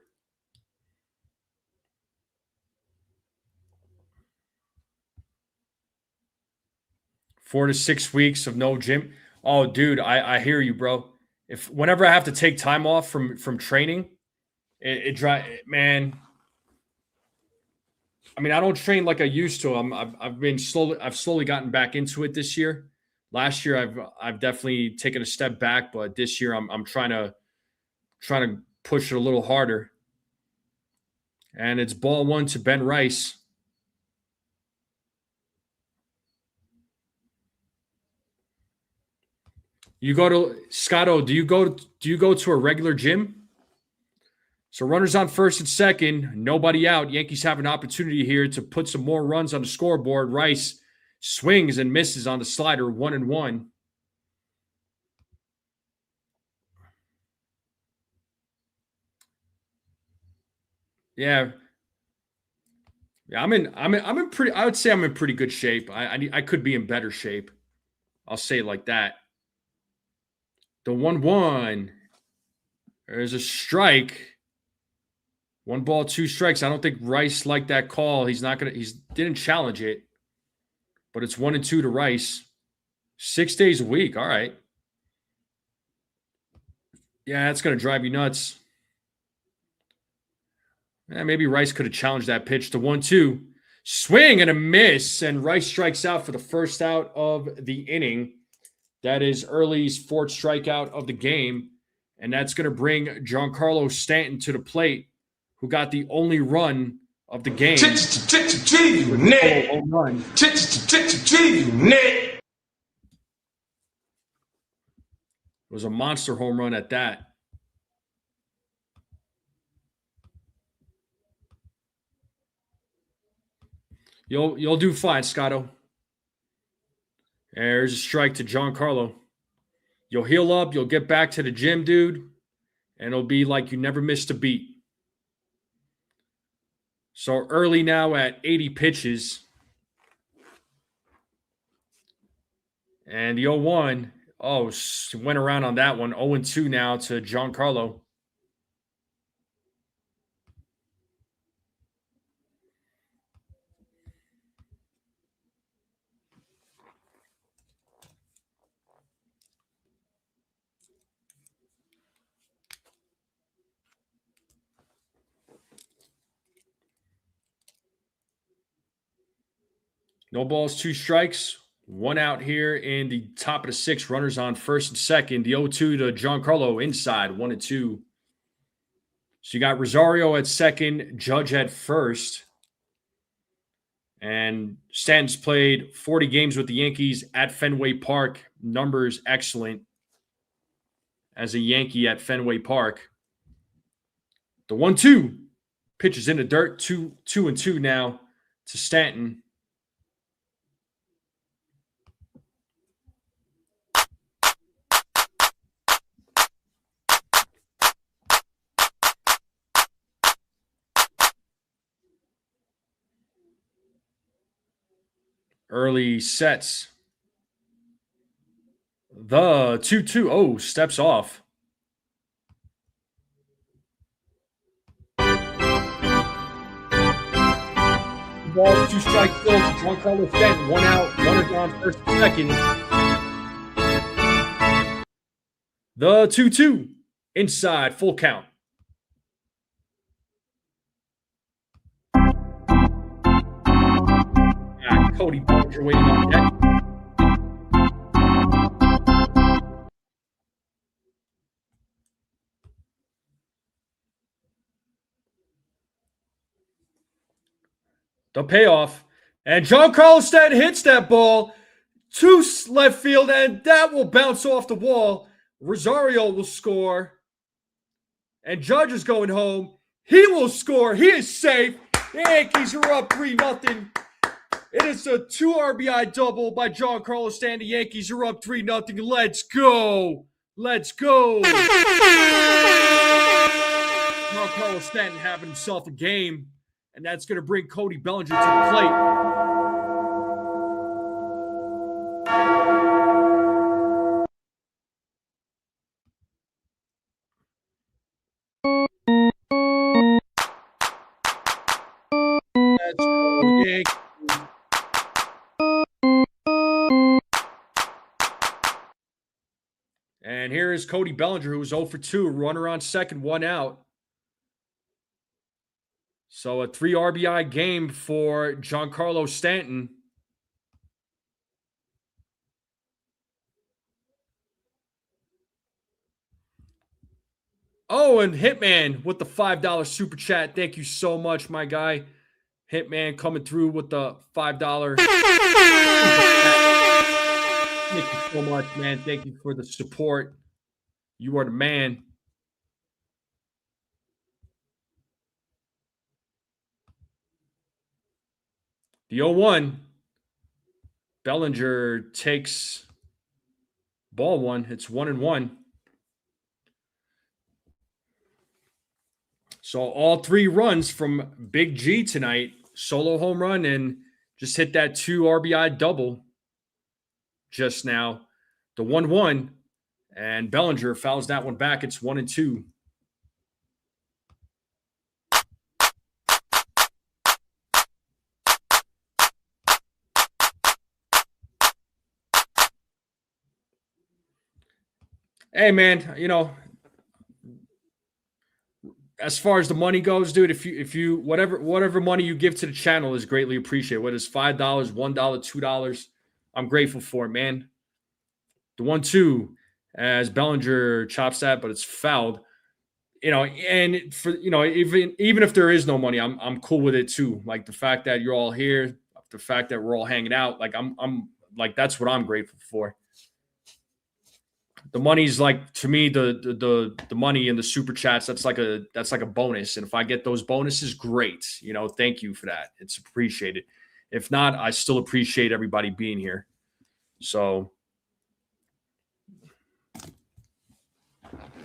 Four to 6 weeks of no gym. Oh, dude, I hear you, bro. Whenever I have to take time off from training, it man. I mean, I don't train like I used to. I've slowly gotten back into it this year. Last year, I've definitely taken a step back, but this year I'm trying to push it a little harder. And it's ball 1 to Ben Rice. You go to Scotto. Do you go to a regular gym? So runners on first and second, nobody out. Yankees have an opportunity here to put some more runs on the scoreboard. Rice swings and misses on the slider, 1-1. Yeah, I'm in pretty. I would say I'm in pretty good shape. I could be in better shape. I'll say it like that. The 1-1. There's a strike. 1 ball, 2 strikes. I don't think Rice liked that call. He didn't challenge it. But it's 1-2 to Rice. 6 days a week. All right. Yeah, that's going to drive you nuts. Maybe Rice could have challenged that pitch. To 1-2. Swing and a miss. And Rice strikes out for the first out of the inning. That is Early's 4th strikeout of the game. And that's going to bring Giancarlo Stanton to the plate, who got the only run of the game. Home run. It was a monster home run at that. You'll do fine, Scotto. There's a strike to Giancarlo. You'll heal up. You'll get back to the gym, dude. And it'll be like you never missed a beat. So Early now at 80 pitches. And the 0-1. Oh, went around on that one. 0-2 now to Giancarlo. No balls, 2 strikes. 1 out here in the top of the 6th. Runners on first and second. The 0-2 to Giancarlo inside, 1-2. So you got Rosario at second, Judge at first. And Stanton's played 40 games with the Yankees at Fenway Park. Numbers excellent as a Yankee at Fenway Park. The 1-2. Pitches in the dirt. 2-2 now to Stanton. Early sets. The 2-2. Oh, steps off. Ball, 2 strikes still to Giancarlo Stanton. 1 out, runner gone first and second. The 2-2. Inside, full count. Cody Bellinger waiting on deck. The payoff. And Giancarlo Stanton hits that ball to left field, and that will bounce off the wall. Rosario will score. And Judge is going home. He will score. He is safe. The Yankees are up 3-0. It is a 2 RBI double by Giancarlo Stanton. The Yankees are up 3-0. Let's go. Let's go. Giancarlo Stanton having himself a game, and that's going to bring Cody Bellinger to the plate. Let's go, Yankees. And here is Cody Bellinger, who was 0 for 2, runner on second, 1 out. So a 3 RBI game for Giancarlo Stanton. Oh, and Hitman with the $5 super chat. Thank you so much, my guy. Hitman coming through with the $5. Thank you so much, man. Thank you for the support. You are the man. The 0-1. Bellinger takes ball 1. It's 1-1. So all 3 runs from Big G tonight. Solo home run and just hit that 2 RBI double just now. The 1-1. And Bellinger fouls that one back. It's 1-2. Hey, man, you know, as far as the money goes, dude, if you whatever money you give to the channel is greatly appreciated. Whether it's $5, $1, $2, I'm grateful for it, man. The 1-2 as Bellinger chops that, but it's fouled. You know, and for even if there is no money, I'm cool with it too. Like the fact that you're all here, the fact that we're all hanging out, like I'm like that's what I'm grateful for. The money's like, to me, the money in the super chats, that's like a bonus. And if I get those bonuses, great. You know, thank you for that. It's appreciated. If not, I still appreciate everybody being here. So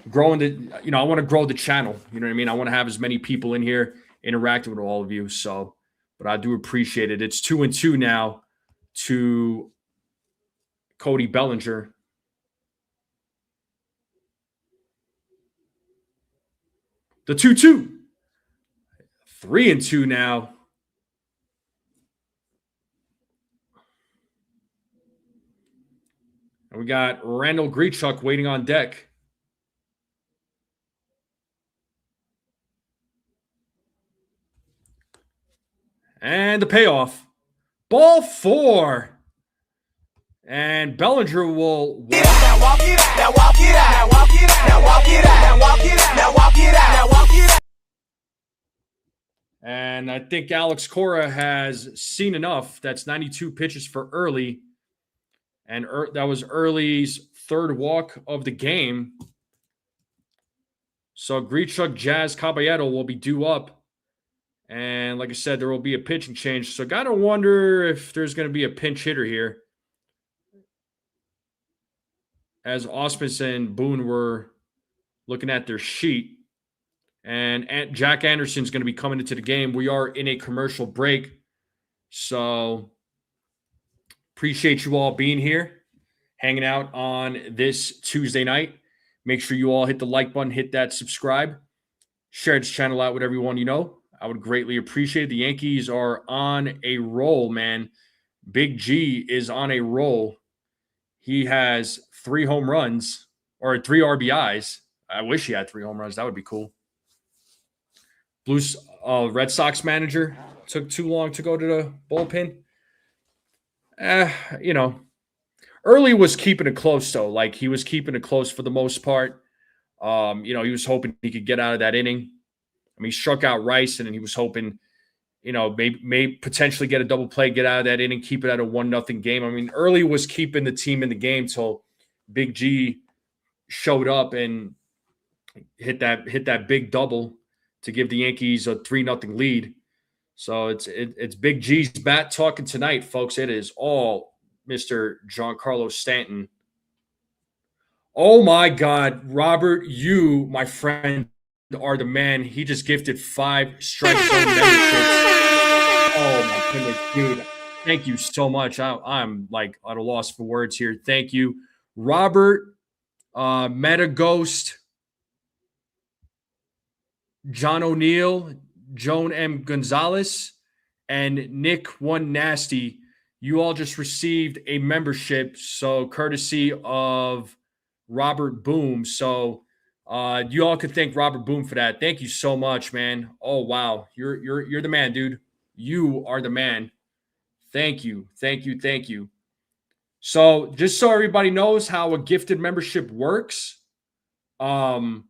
growing I want to grow the channel. You know what I mean? I want to have as many people in here interacting with all of you. So, but I do appreciate it. It's 2-2 now to Cody Bellinger. The 2-2. 3-2 now. And we got Randall Grichuk waiting on deck. And the payoff. Ball 4. And Bellinger will walk. Now walk it out. Now walk it out. Now walk it out. Now walk it out. Now walk it out. Now walk it out. Now walk it out. And I think Alex Cora has seen enough. That's 92 pitches for Early. And that was Early's 3rd walk of the game. So Grichuk, Jazz, Caballero will be due up. And like I said, there will be a pitching change. So got to wonder if there's going to be a pinch hitter here. As Ausmus and Boone were looking at their sheet. And Jack Anderson's going to be coming into the game. We are in a commercial break. So Appreciate you all being here, hanging out on this Tuesday night. Make sure you all hit the like button, hit that subscribe, share this channel out with everyone you know. I would greatly appreciate it. The Yankees are on a roll, man. Big G is on a roll. He has 3 home runs or 3 RBIs. I wish he had 3 home runs. That would be cool. Red Sox manager took too long to go to the bullpen. Early was keeping it close, though. Like, he was keeping it close for the most part. He was hoping he could get out of that inning. I mean, he struck out Rice, and then he was hoping, maybe potentially get a double play, get out of that inning, keep it at a 1-0 game. I mean, Early was keeping the team in the game till Big G showed up and hit that big double to give the Yankees a 3-0 lead. So it's Big G's bat talking tonight, folks. It is all Mr. Giancarlo Stanton. Oh my God, Robert, you, my friend, are the man. He just gifted 5 strike zone memberships. Oh my goodness, dude. Thank you so much. I'm like at a loss for words here. Thank you. Robert, Meta Ghost, John O'Neill, Joan M. Gonzalez, and Nick One Nasty. You all just received a membership, so courtesy of Robert Boom. So you all could thank Robert Boom for that. Thank you so much, man. Oh wow, you're the man, dude. You are the man. Thank you. So just so everybody knows how a gifted membership works, the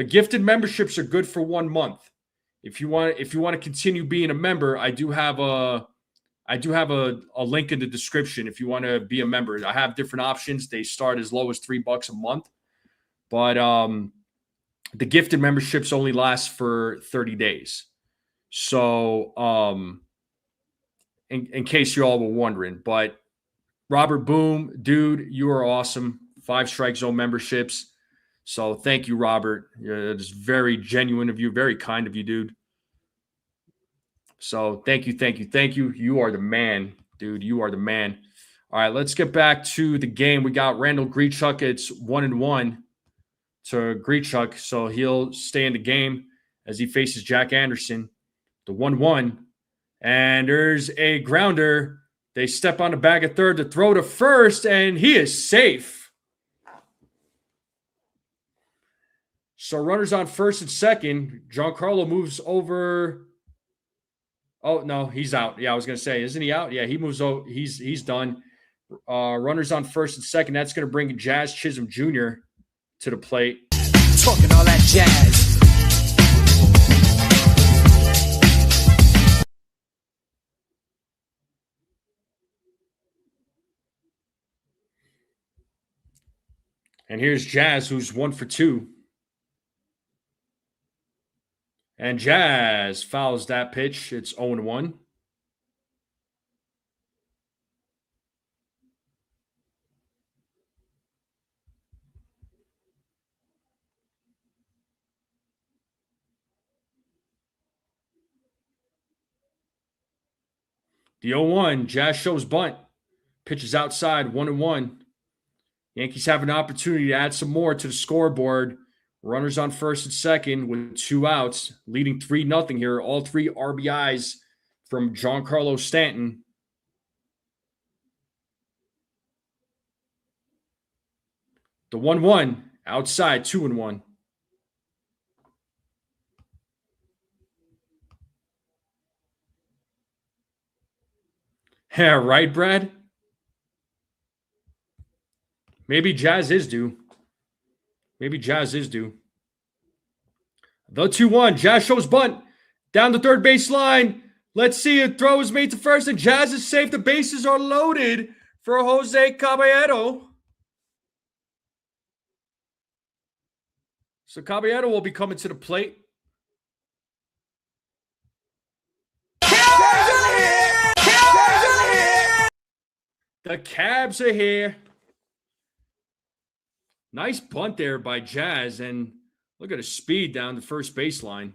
gifted memberships are good for 1 month. If you want to continue being a member, I do have a link in the description if you want to be a member. I have different options. They start as low as $3 a month, but the gifted memberships only last for 30 days. So in case you all were wondering, but Robert Boom, dude, you are awesome. 5 strike zone memberships. So thank you, Robert. It is very genuine of you, very kind of you, dude. So thank you. You are the man, dude. You are the man. All right, let's get back to the game. We got Randall Grichuk. It's 1-1 to Grichuk, so he'll stay in the game as he faces Jack Anderson. The 1-1, and there's a grounder. They step on the bag at third to throw to first, and he is safe. So runners on first and second. Giancarlo moves over. Oh, no, he's out. Yeah, I was going to say, isn't he out? Yeah, he moves over. He's done. Runners on first and second. That's going to bring Jazz Chisholm Jr. to the plate. Talking all that jazz. And here's Jazz, who's 1 for 2. And Jazz fouls that pitch. It's 0-1. The 0-1, Jazz shows bunt. Pitch is outside, 1-1. Yankees have an opportunity to add some more to the scoreboard. Runners on first and second with 2 outs, leading 3-0 here. All 3 RBIs from Giancarlo Stanton. The 1-1, outside, 2-1. Yeah, right, Brad? Maybe Jazz is due. The 2-1. Jazz shows bunt. Down the third baseline. Let's see. A throw is made to first, and Jazz is safe. The bases are loaded for Jose Caballero. So Caballero will be coming to the plate. The Cabs are here. Nice bunt there by Jazz, and look at his speed down the first baseline.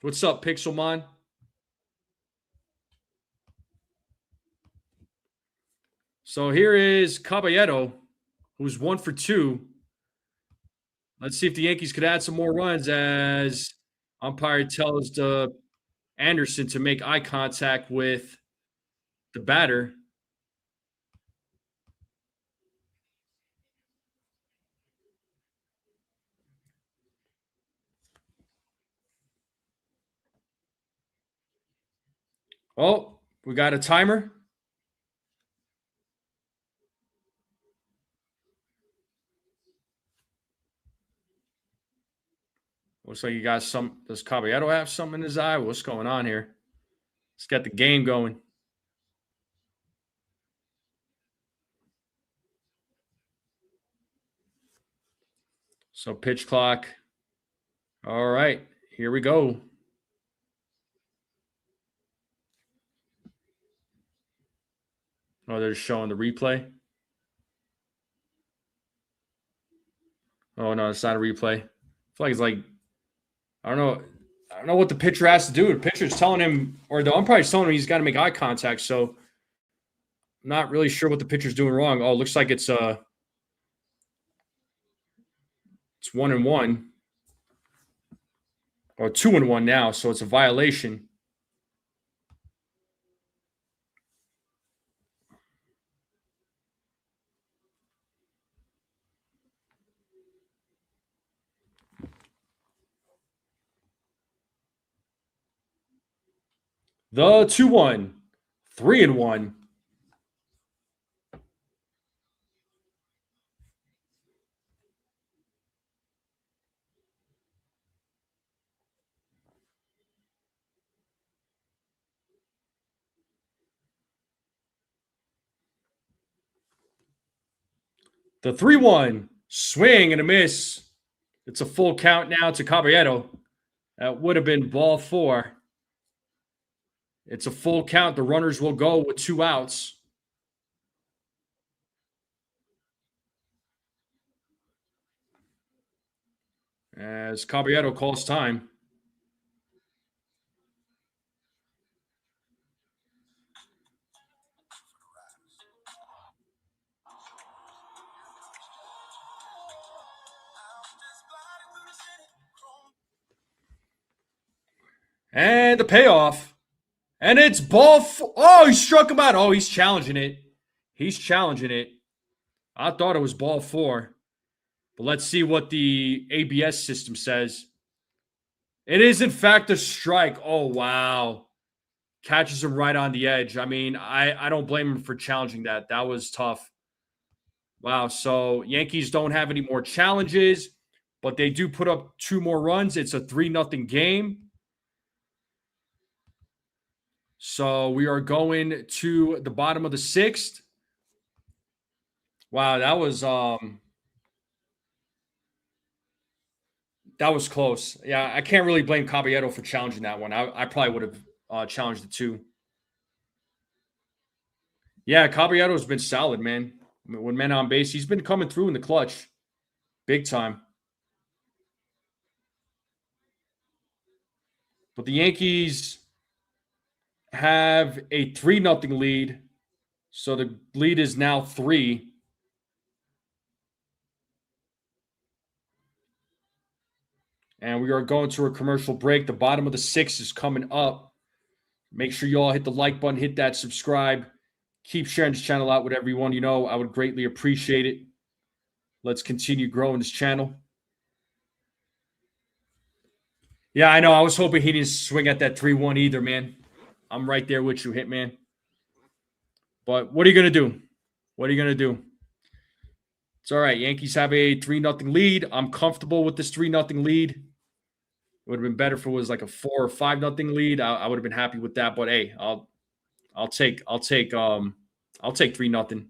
What's up, Pixelmon? So here is Caballero, who's 1 for 2. Let's see if the Yankees could add some more runs as umpire tells Anderson to make eye contact with the batter. Oh, we got a timer. Looks like you got some. Does Caballero have something in his eye? What's going on here? Let's get the game going. So pitch clock. All right, here we go. Oh, they're showing the replay. Oh no, it's not a replay. I feel like it's like I don't know. I don't know what the pitcher has to do. The pitcher's telling him, or the umpire's telling him he's got to make eye contact. So I'm not really sure what the pitcher's doing wrong. Oh, it looks like it's 1-1 or 2-1 now. So it's a violation. The 2-1, 3-1. The 3-1, swing and a miss. It's a full count now to Caballero. That would have been ball 4. It's a full count. The runners will go with 2 outs. As Caballero calls time. And the payoff. And it's ball. Oh, he struck him out. Oh, he's challenging it. He's challenging it. I thought it was ball 4. But let's see what the ABS system says. It is, in fact, a strike. Oh, wow. Catches him right on the edge. I mean, I don't blame him for challenging that. That was tough. Wow. So Yankees don't have any more challenges, but they do put up 2 more runs. It's a 3-0 game. So we are going to the bottom of the 6th. Wow, that was close. Yeah, I can't really blame Caballero for challenging that one. I probably would have challenged the 2. Yeah, Caballero's been solid, man. When men on base, he's been coming through in the clutch, big time. But the Yankees have a 3-0 lead. So the lead is now 3. And we are going to a commercial break. The bottom of the 6th is coming up. Make sure you all hit the like button, hit that subscribe. Keep sharing this channel out with everyone you know. I would greatly appreciate it. Let's continue growing this channel. Yeah, I know. I was hoping he didn't swing at that 3-1 either, man. I'm right there with you, Hitman. But what are you going to do? What are you going to do? It's all right. Yankees have a 3-0 lead. I'm comfortable with this 3-0 lead. It would have been better if it was like a 4 or 5-0 lead. I would have been happy with that. But hey, I'll take 3-0.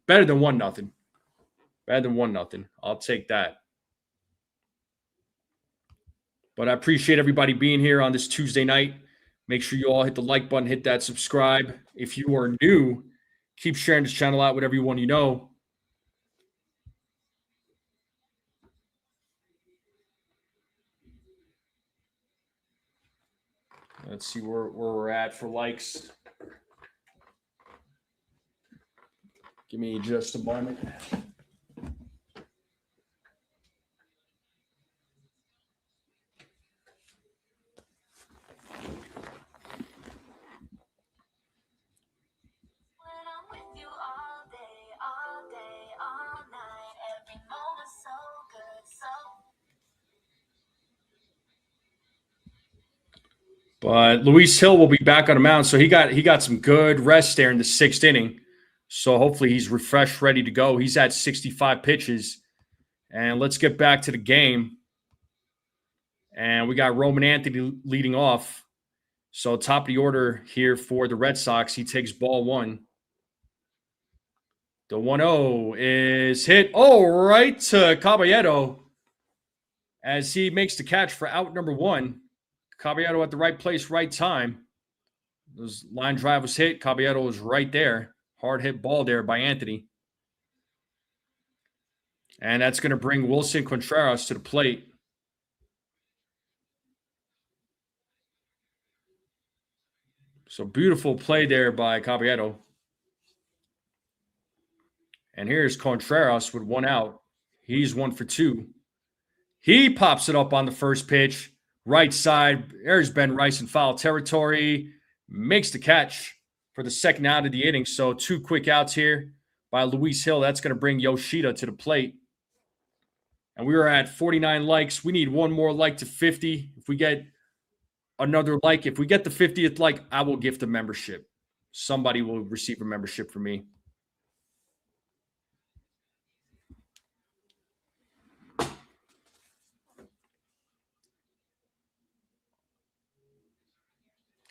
Better than 1-0. Better than 1-0. I'll take that. But I appreciate everybody being here on this Tuesday night. Make sure you all hit the like button, hit that subscribe. If you are new, keep sharing this channel out with everyone you know. Let's see where we're at for likes. Give me just a moment. But Luis Gil will be back on the mound, so he got some good rest there in the 6th inning. So hopefully he's refreshed, ready to go. He's at 65 pitches. And let's get back to the game. And we got Roman Anthony leading off. So top of the order here for the Red Sox. He takes ball 1. The 1-0 is hit. Oh, right to Caballero as he makes the catch for out number 1. Caballero at the right place, right time. Those line drive was hit. Caballero was right there. Hard hit ball there by Anthony. And that's going to bring Wilson Contreras to the plate. So beautiful play there by Caballero. And here's Contreras with 1 out. He's 1 for 2. He pops it up on the first pitch. Right side. There's Ben Rice in foul territory. Makes the catch for the 2nd out of the inning. So 2 quick outs here by Luis Gil. That's going to bring Yoshida to the plate. And we are at 49 likes. We need 1 more like to 50. If we get another like, if we get the 50th like, I will gift a membership. Somebody will receive a membership from me.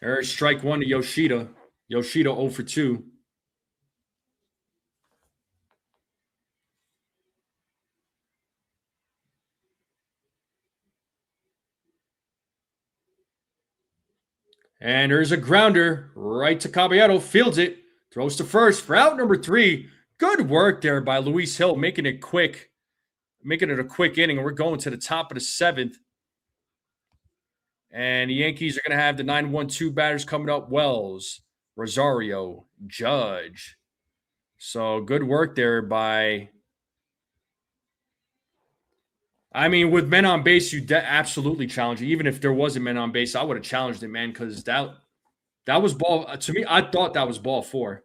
There's strike 1 to Yoshida. Yoshida 0 for 2. And there's a grounder right to Caballero. Fields it. Throws to first for out number 3. Good work there by Luis Gil, making it quick. Making it a quick inning. And we're going to the top of the 7th. And the Yankees are going to have the 9-1-2 batters coming up. Wells, Rosario, Judge. So good work there by... I mean, with men on base, you absolutely challenge it. Even if there wasn't men on base, I would have challenged it, man, because that was ball. To me, I thought that was ball 4.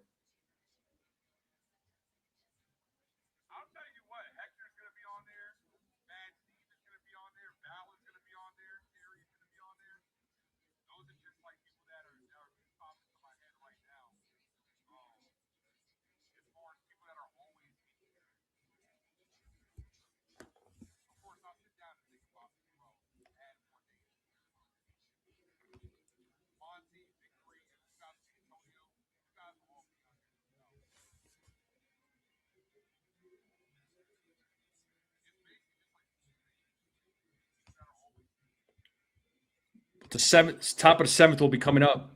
The 7th, top of the 7th will be coming up.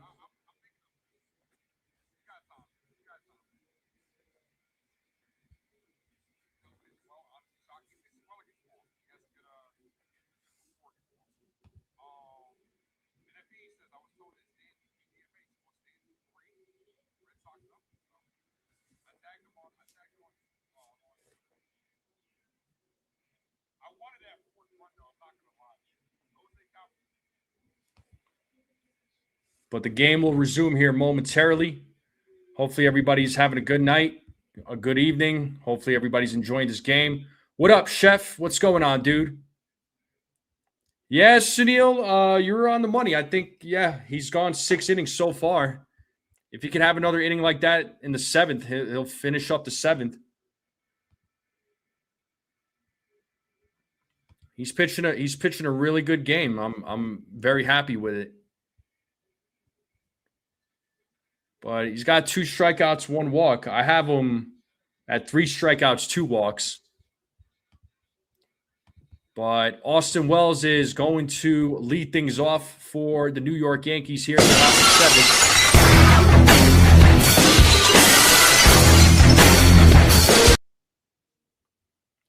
But the game will resume here momentarily. Hopefully everybody's having a good night, a good evening. Hopefully everybody's enjoying this game. What up, Chef? What's going on, dude? Yes, Sunil, you're on the money. I think, yeah, he's gone 6 innings so far. If he can have another inning like that in the 7th, he'll finish up the 7th. He's pitching a really good game. I'm very happy with it. But he's got 2 strikeouts, 1 walk. I have him at 3 strikeouts, 2 walks. But Austin Wells is going to lead things off for the New York Yankees here in the top of the 7th.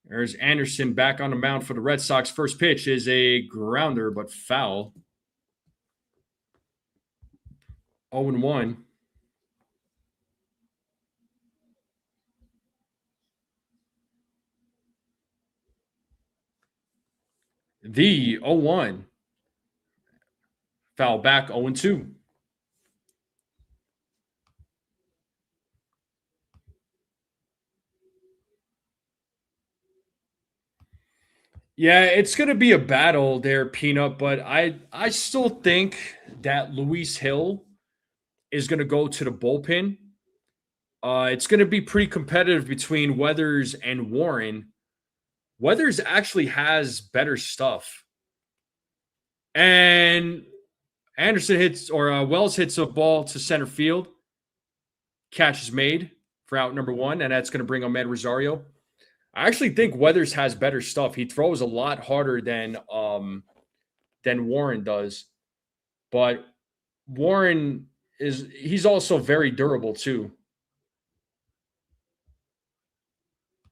There's Anderson back on the mound for the Red Sox. First pitch is a grounder, but foul. 0-1. The 0-1. Foul back 0-2. Yeah, it's going to be a battle there, Peanut, but I still think that Luis Gil is going to go to the bullpen. It's going to be pretty competitive between Weathers and Warren. Weathers actually has better stuff. And Anderson hits, or Wells hits a ball to center field. Catch is made for out number 1, and that's going to bring Ahmed Rosario. I actually think Weathers has better stuff. He throws a lot harder than Warren does. But Warren he's also very durable too.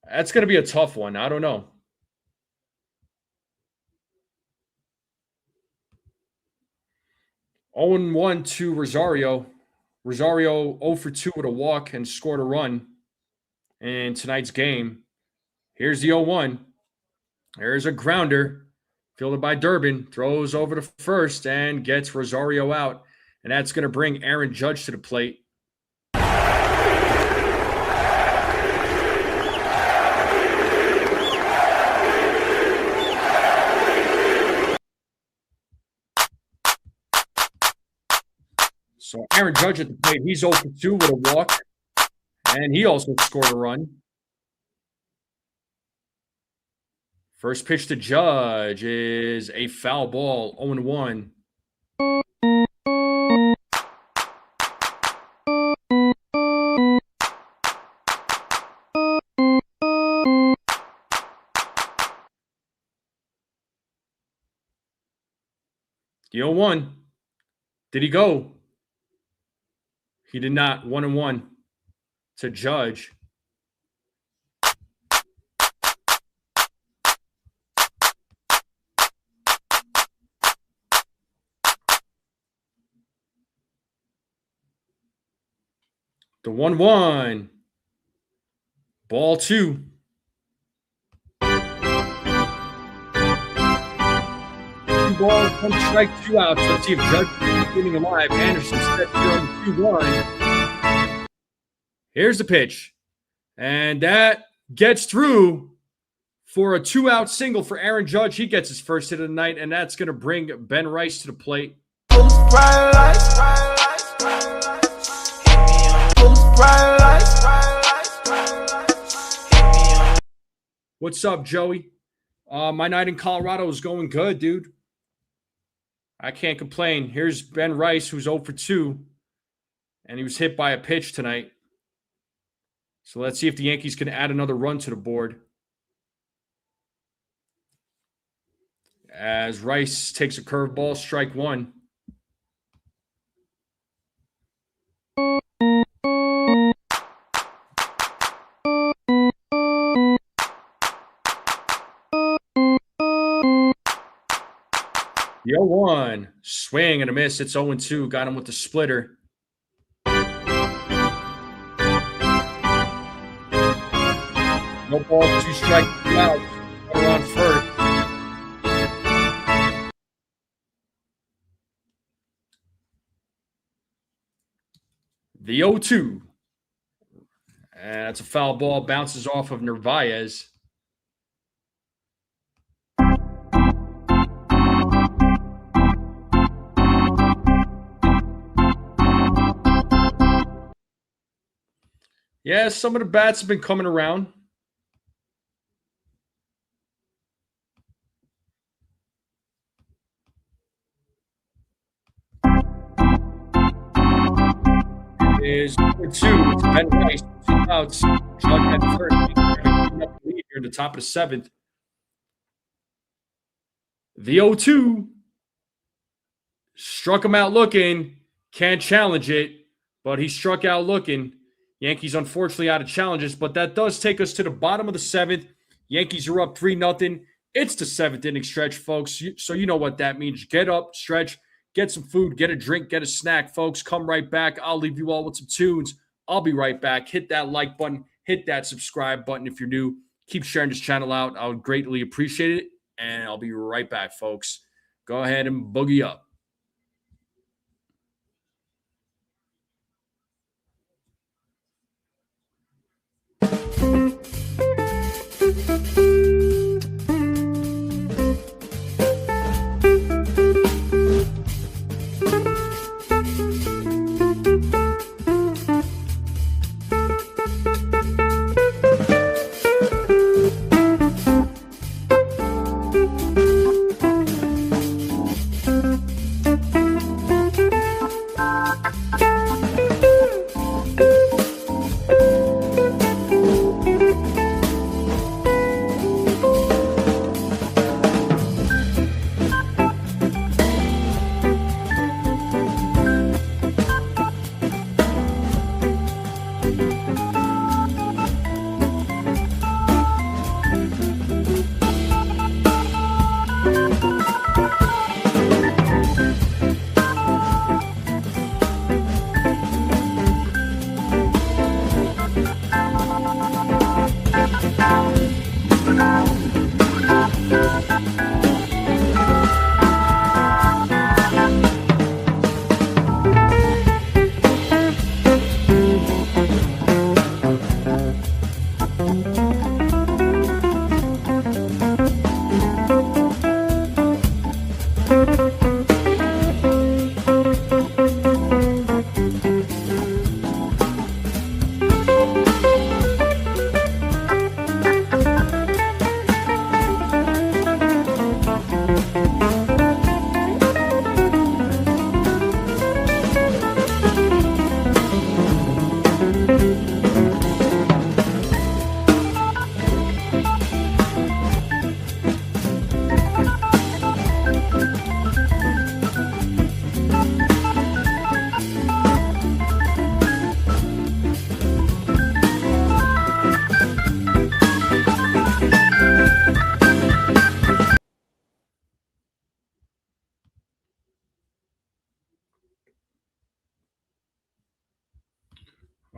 That's going to be a tough one. I don't know. 0-1 to Rosario. Rosario 0 for 2 with a walk and scored a run in tonight's game. Here's the 0-1. There's a grounder fielded by Durbin. Throws over to first and gets Rosario out. And that's going to bring Aaron Judge to the plate. So Aaron Judge at the plate, he's 0 for 2 with a walk, and he also scored a run. First pitch to Judge is a foul ball, 0-1. The 0-1. Did he go? He did not. 1-1 to Judge. The 1-1. Ball 2. Ball, 1 strike, 2 outs. Let's see if Judge is getting alive. Anderson steps here on the 2-1. Here's the pitch. And that gets through for a 2-out single for Aaron Judge. He gets his first hit of the night, and that's going to bring Ben Rice to the plate. What's up, Joey? My night in Colorado is going good, dude. I can't complain. Here's Ben Rice, who's 0 for 2, and he was hit by a pitch tonight. So let's see if the Yankees can add another run to the board. As Rice takes a curveball, strike 1. The 0-1, swing and a miss. It's 0-2. Got him with the splitter. No balls, 2 strikes, 2 outs. Runner on first. The 0-2. And that's a foul ball. Bounces off of Narvaez. Yeah, some of the bats have been coming around. Is 2. It's Ben Rice, 2 outs. Judge at first. Lead here in the top of the 7th. The 0-2. Struck him out looking. Can't challenge it, but he struck out looking. Yankees, unfortunately, out of challenges, but that does take us to the bottom of the 7th. Yankees are up 3-0. It's the 7th inning stretch, folks. So you know what that means. Get up, stretch, get some food, get a drink, get a snack, folks. Come right back. I'll leave you all with some tunes. I'll be right back. Hit that like button, hit that subscribe button if you're new. Keep sharing this channel out. I would greatly appreciate it. And I'll be right back, folks. Go ahead and boogie up.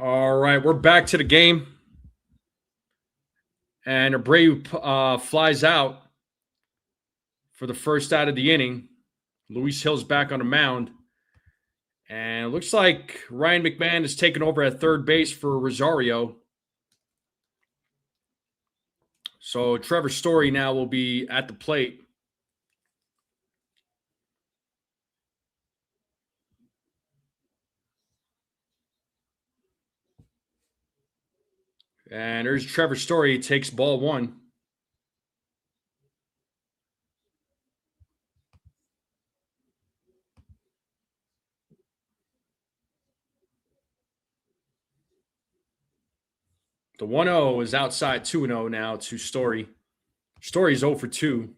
All right, we're back to the game. And Abreu flies out for the first out of the inning. Luis Gil's back on the mound. And it looks like Ryan McMahon is taking over at third base for Rosario. So Trevor Story now will be at the plate. And there's Trevor Story. He takes ball one. The 1-0 is outside 2-0 now to Story. Story's 0 for 2.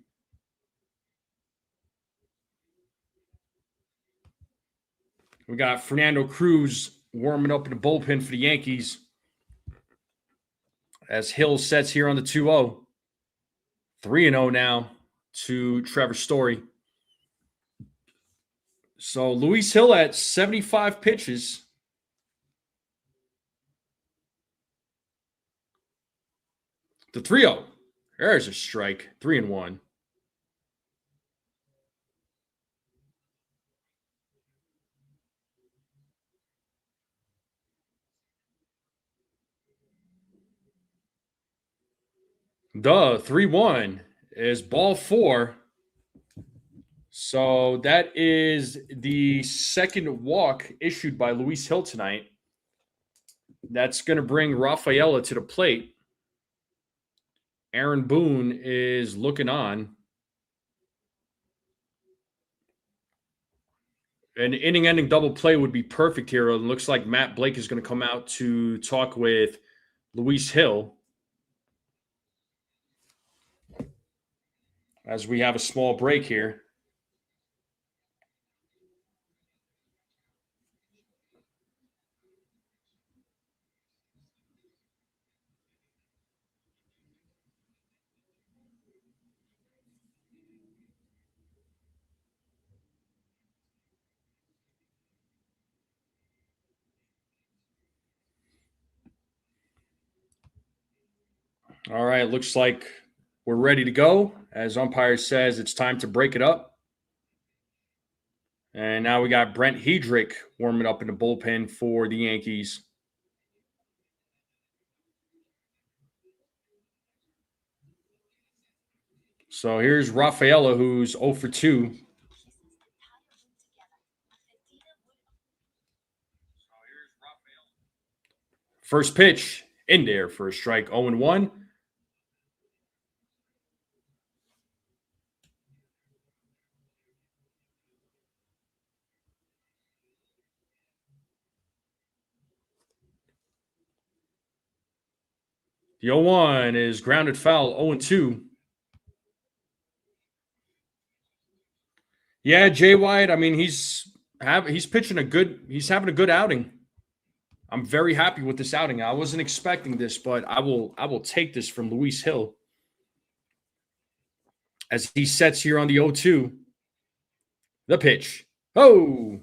We got Fernando Cruz warming up in the bullpen for the Yankees as Hill sets here on the 2-0. 3-0 now to Trevor Story. So Luis Gil at 75 pitches. The 3-0. There's a strike. 3-1. The 3-1 is ball 4. So that is the second walk issued by Luis Gil tonight. That's going to bring Rafaela to the plate. Aaron Boone is looking on. An inning-ending double play would be perfect here. It looks like Matt Blake is going to come out to talk with Luis Gil as we have a small break here. All right, looks like we're ready to go. As umpire says, it's time to break it up. And now we got Brent Hedrick warming up in the bullpen for the Yankees. So here's Rafaela, who's 0 for 2. First pitch in there for a strike, 0-1. The 0-1 is grounded foul, 0-2. Yeah, Jay White, I mean, he's pitching he's having a good outing. I'm very happy with this outing. I wasn't expecting this, but I will take this from Luis Gil as he sets here on the 0-2. The pitch. Oh!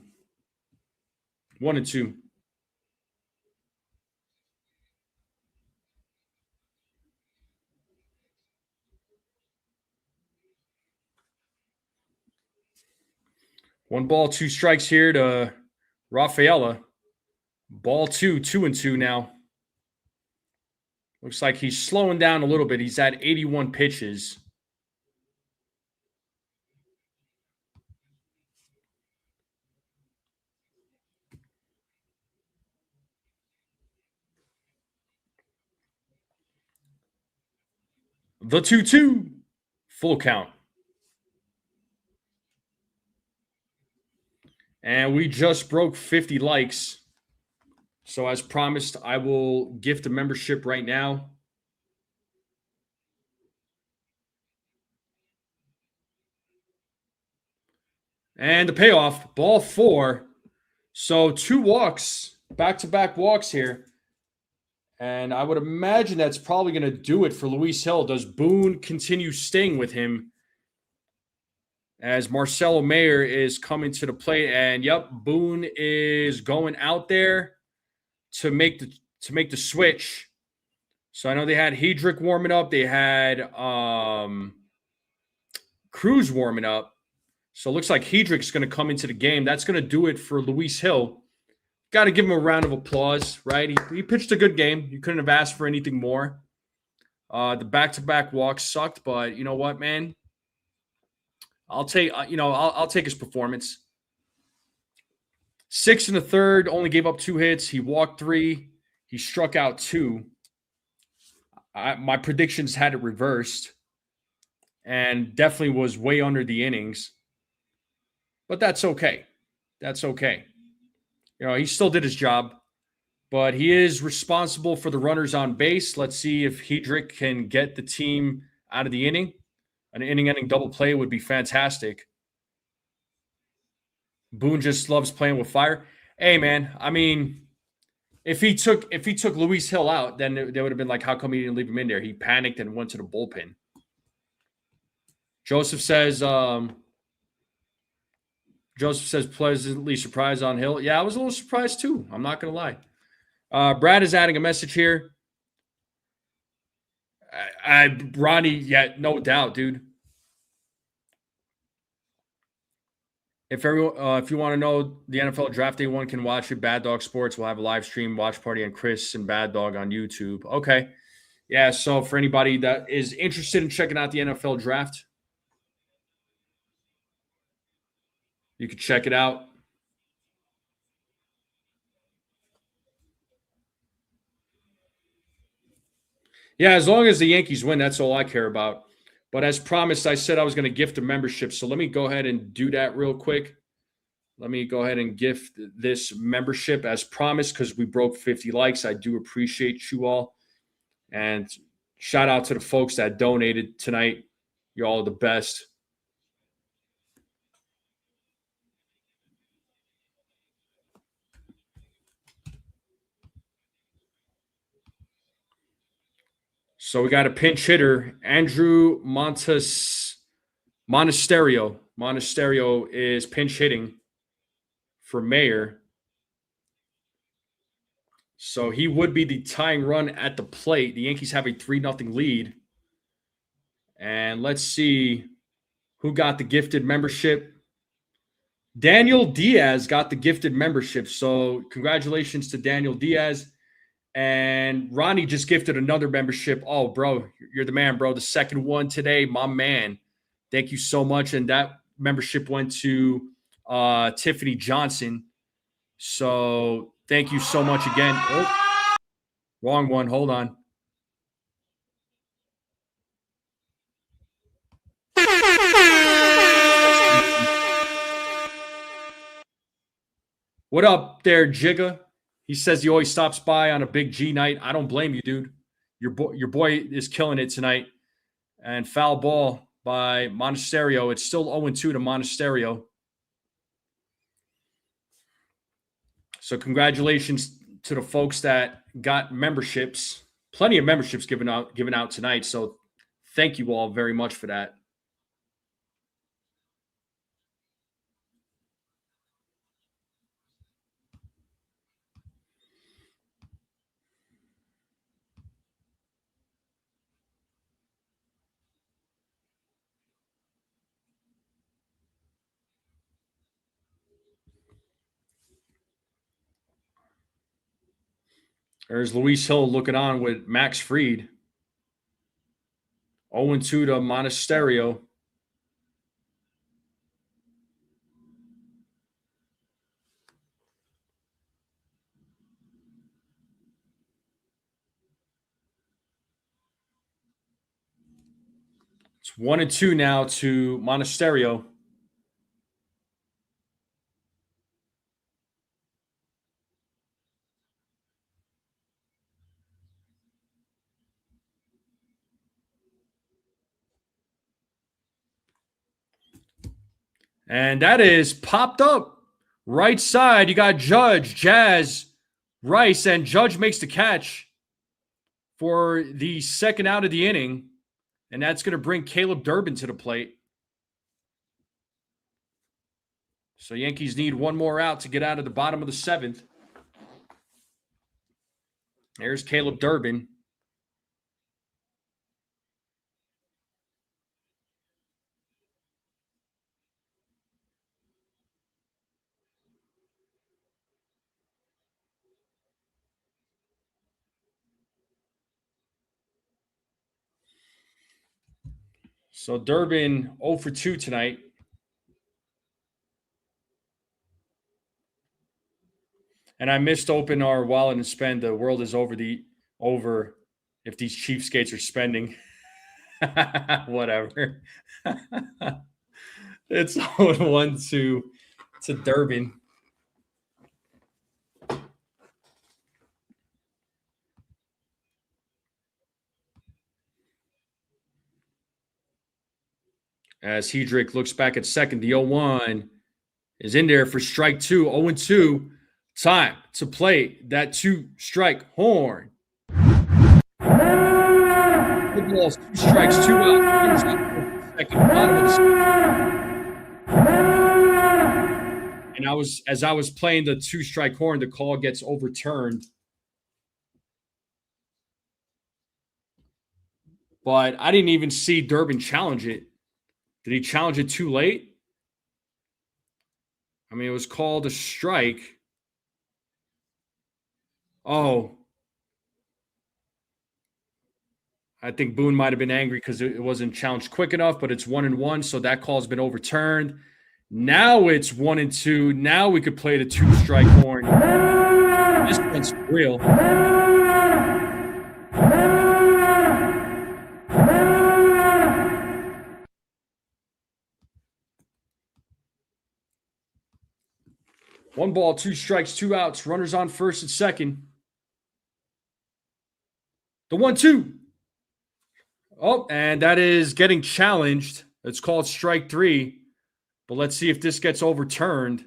1-2. One ball, two strikes here to Rafaela. Ball 2, 2-2 now. Looks like he's slowing down a little bit. He's at 81 pitches. The 2-2. Full count. And we just broke 50 likes. So as promised, I will gift a membership right now. And the payoff, ball 4. So 2 walks, back-to-back walks here. And I would imagine that's probably going to do it for Luis Gil. Does Boone continue staying with him as Marcelo Mayer is coming to the plate? And yep, Boone is going out there to make the switch. So I know they had Hedrick warming up. They had Cruz warming up. So it looks like Hedrick's going to come into the game. That's going to do it for Luis Gil. Got to give him a round of applause, right? He pitched a good game. You couldn't have asked for anything more. The back-to-back walks sucked, but you know what, man? I'll take his performance. 6 1/3, only gave up 2 hits. He walked 3. He struck out 2. My predictions had it reversed, and definitely was way under the innings. But that's okay. That's okay. You know, he still did his job, but he is responsible for the runners on base. Let's see if Hedrick can get the team out of the inning. An inning-ending double play would be fantastic. Boone just loves playing with fire. Hey, man, I mean, if he took Luis Gil out, then they would have been like, how come he didn't leave him in there? He panicked and went to the bullpen. Joseph says pleasantly surprised on Gil. Yeah, I was a little surprised too. I'm not going to lie. Brad is adding a message here. Ronnie, yeah, no doubt, dude. If you want to know the NFL Draft Day 1 can watch it, Bad Dog Sports will have a live stream watch party on Chris and Bad Dog on YouTube. Okay. Yeah, so for anybody that is interested in checking out the NFL Draft, you can check it out. Yeah, as long as the Yankees win, that's all I care about. But as promised, I said I was going to gift a membership. So let me go ahead and do that real quick. Let me go ahead and gift this membership as promised because we broke 50 likes. I do appreciate you all. And shout out to the folks that donated tonight. You're all the best. So we got a pinch hitter, Andrew Monasterio. Monasterio is pinch hitting for Mayer. So he would be the tying run at the plate. The Yankees have a 3-0 lead. And let's see who got the gifted membership. Daniel Diaz got the gifted membership. So congratulations to Daniel Diaz. And Ronnie just gifted another membership. Oh, bro, you're the man, bro. The second one today, my man. Thank you so much. And that membership went to Tiffany Johnson. So thank you so much again. Oh, wrong one. Hold on. What up there, Jigga? He says he always stops by on a big G night. I don't blame you, dude. Your boy is killing it tonight. And foul ball by Monasterio. It's still 0-2 to Monasterio. So congratulations to the folks that got memberships. Plenty of memberships given out tonight. So thank you all very much for that. There's Luis Gil looking on with Max Fried. 0-2 to Monasterio. It's 1-2 now to Monasterio. And that is popped up. Right side, you got Judge, Jazz, Rice, and Judge makes the catch for the second out of the inning. And that's going to bring Caleb Durbin to the plate. So Yankees need one more out to get out of the bottom of the seventh. There's Caleb Durbin. So Durbin 0 for 2 tonight. And I missed open our wallet and spend. The world is over if these cheapskates are spending. Whatever. It's 0-1 to Durbin. As Hedrick looks back at second, the 0-1 is in there for strike two. 0-2. Time to play that 2-strike horn. Good balls, 2 strikes, 2 out. Second, bottom of the second. And as I was playing the 2-strike horn, the call gets overturned. But I didn't even see Durbin challenge it. Did he challenge it too late? I mean, it was called a strike. Oh. I think Boone might have been angry because it wasn't challenged quick enough, but it's 1-1, so that call's been overturned. Now it's 1-2. Now we could play the 2-strike horn. This one's real. One ball, 2 strikes, 2 outs. Runners on first and second. The 1-2. Oh, and that is getting challenged. It's called strike 3. But let's see if this gets overturned.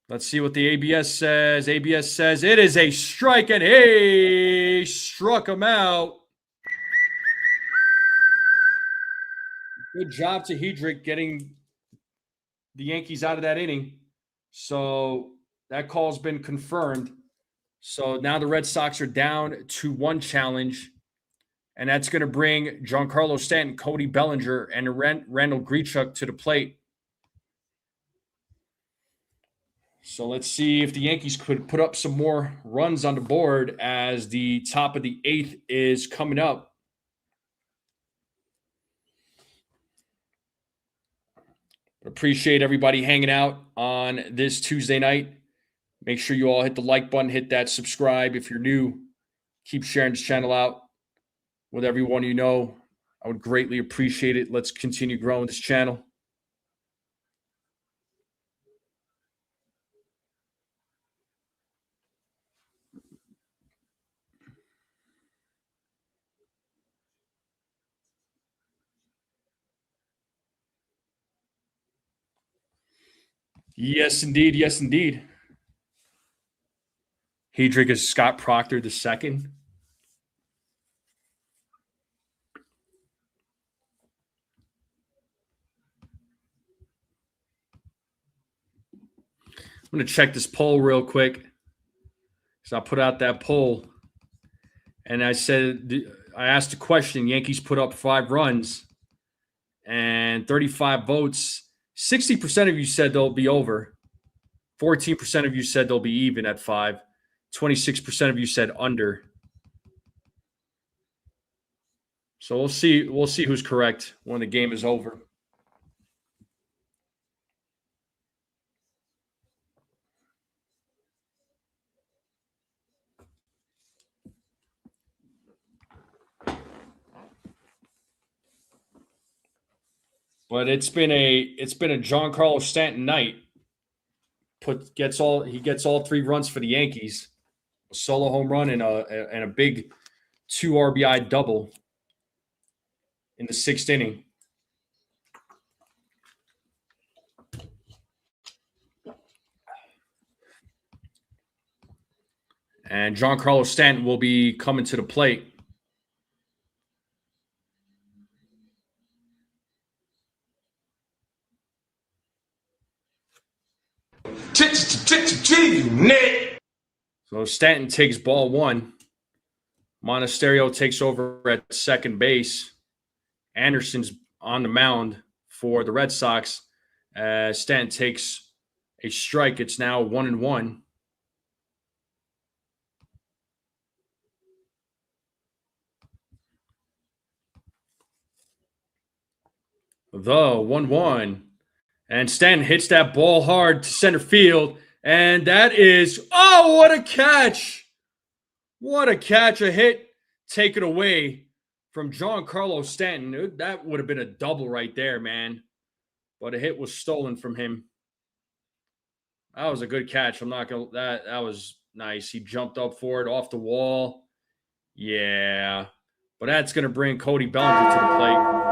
Let's see what the ABS says. ABS says it is a strike, and hey, struck him out. Good job to Hedrick getting the Yankees out of that inning. So That call's been confirmed. So now the Red Sox are down to 1 challenge, and that's going to bring Giancarlo Stanton, Cody Bellinger, and Randall Grichuk to the plate. So let's see if the Yankees could put up some more runs on the board as the top of the 8th is coming up. Appreciate everybody hanging out on this Tuesday night. Make sure you all hit the like button, hit that subscribe. If you're new, keep sharing this channel out with everyone you know. I would greatly appreciate it. Let's continue growing this channel. Yes, indeed. Yes, indeed. Hedrick is Scott Proctor II. I'm going to check this poll real quick. So I put out that poll, and I asked a question. Yankees put up 5 runs and 35 votes. 60% of you said they'll be over. 14% of you said they'll be even at 5. 26% of you said under. So we'll see. We'll see who's correct when the game is over. But it's been a Giancarlo Stanton night. He gets all 3 runs for the Yankees. A solo home run and a big 2 RBI double in the 6th inning. And Giancarlo Stanton will be coming to the plate. So Stanton takes ball 1. Monasterio takes over at second base. Anderson's on the mound for the Red Sox. Stanton takes a strike. It's now 1-1. The 1-1. And Stanton hits that ball hard to center field. And that is, oh, what a catch. What a catch. A hit taken away from Giancarlo Stanton. That would have been a double right there, man. But a hit was stolen from him. That was a good catch. I'm not going to, that was nice. He jumped up for it off the wall. Yeah. But that's going to bring Cody Bellinger to the plate.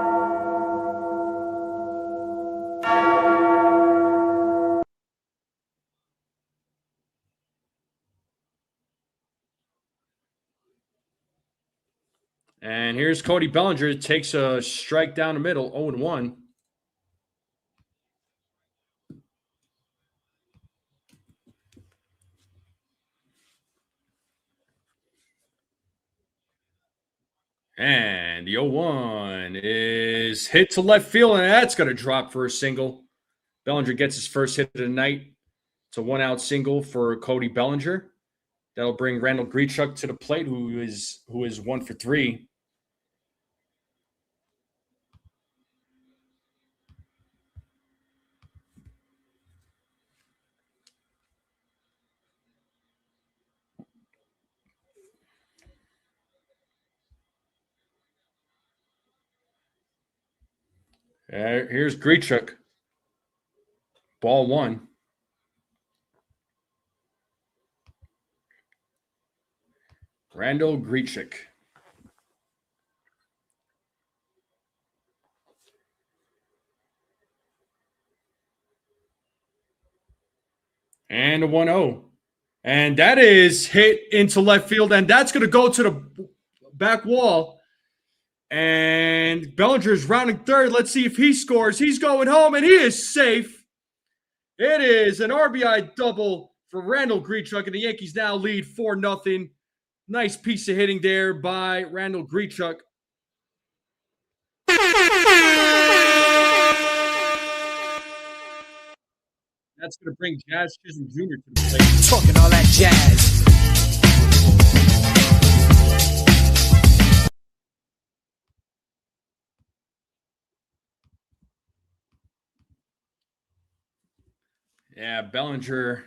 And here's Cody Bellinger. Takes a strike down the middle, 0-1. And the 0-1 is hit to left field, and that's going to drop for a single. Bellinger gets his first hit of the night. It's a 1-out single for Cody Bellinger. That'll bring Randall Grichuk to the plate, who is 1 for 3. Here's Grichuk. Ball 1. Randall Grichuk. And a 1-0. And that is hit into left field, and that's going to go to the back wall. And Bellinger's rounding third. Let's see if he scores. He's going home, and he is safe. It is an RBI double for Randall Grichuk, and the Yankees now lead 4-0. Nice piece of hitting there by Randall Grichuk. That's going to bring Jazz Chisholm Jr. to the plate. Talking all that jazz. Yeah, Bellinger.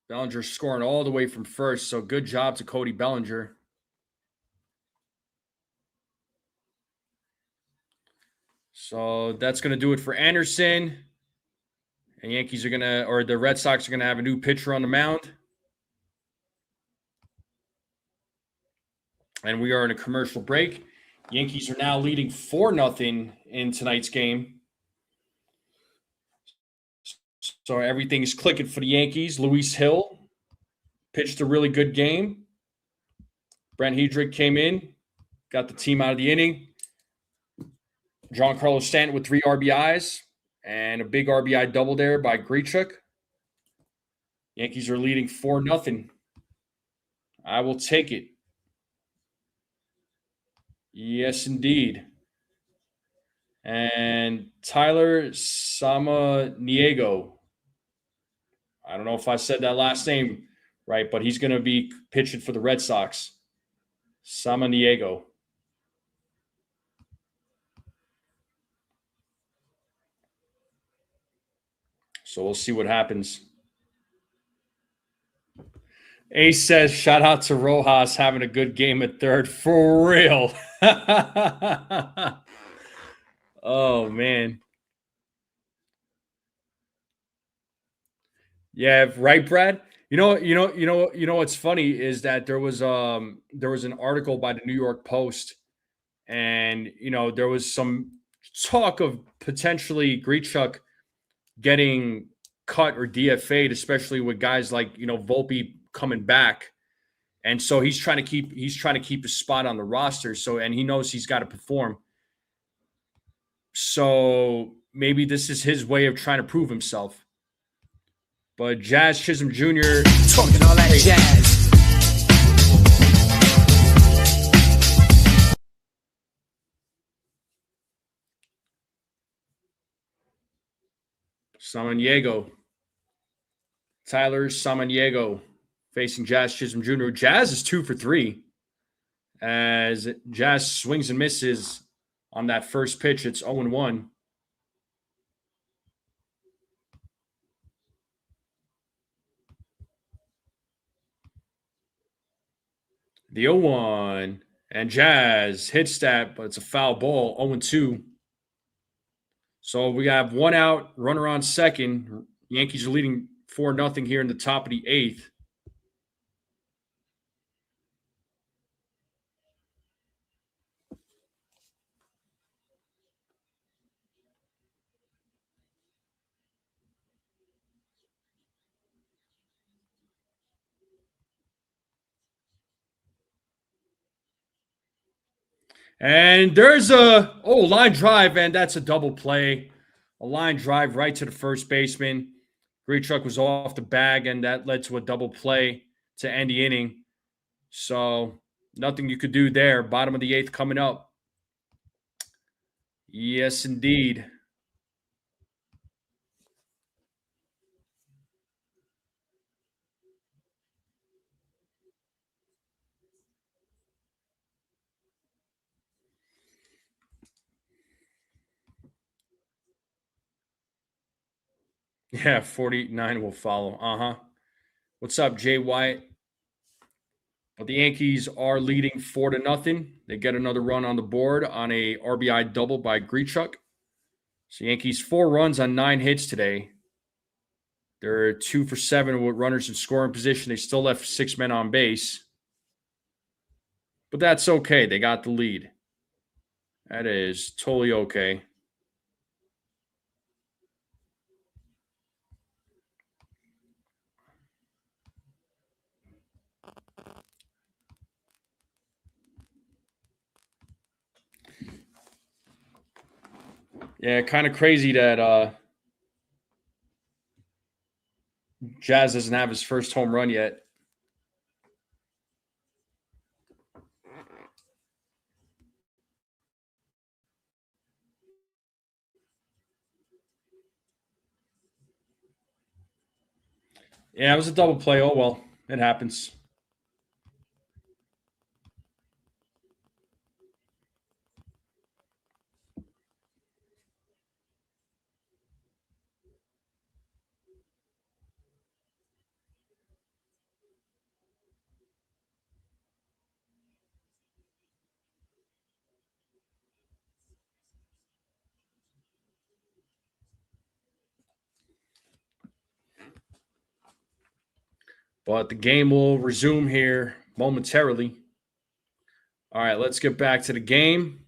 Bellinger scoring all the way from first, so good job to Cody Bellinger. So that's going to do it for Anderson. And Yankees are going to, or the Red Sox are going to have a new pitcher on the mound. And we are in a commercial break. Yankees are now leading 4-0 in tonight's game. So everything's clicking for the Yankees. Luis Gil pitched a really good game. Brent Hedrick came in, got the team out of the inning. Giancarlo Stanton with 3 RBIs and a big RBI double there by Grichuk. Yankees are leading 4-0. I will take it. Yes, indeed. And Tyler Samaniego. I don't know if I said that last name right, but he's going to be pitching for the Red Sox. Samaniego. So we'll see what happens. Ace says, shout out to Rojas having a good game at third. For real. Oh, man. Yeah, right, Brad. You know what's funny is that there was an article by the New York Post, and there was some talk of potentially Grichuk getting cut or DFA'd, especially with guys like Volpe coming back, and so he's trying to keep his spot on the roster. So, and he knows he's got to perform. So maybe this is his way of trying to prove himself. But Jazz Chisholm Jr. Talking all that jazz. Samaniego. Tyler Samaniego facing Jazz Chisholm Jr. Jazz is 2 for 3 as Jazz swings and misses on that first pitch. It's 0-1. The 0-1. And Jazz hits that, but it's a foul ball. 0-2. So we have 1 out, runner on second. Yankees are leading 4-0 here in the top of the 8th. And there's a line drive, and that's a double play. A line drive right to the first baseman. Grichuk was off the bag, and that led to a double play to end the inning. So nothing you could do there. Bottom of the 8th coming up. Yes, indeed. Yeah, 49 will follow. What's up, Jay White? But the Yankees are leading 4-0. They get another run on the board on a RBI double by Grichuk. So Yankees 4 runs on 9 hits today. They're 2 for 7 with runners in scoring position. They still left 6 men on base. But that's okay. They got the lead. That is totally okay. Yeah, kind of crazy that Jazz doesn't have his first home run yet. Yeah, it was a double play. Oh, well, it happens. But the game will resume here momentarily. All right, let's get back to the game.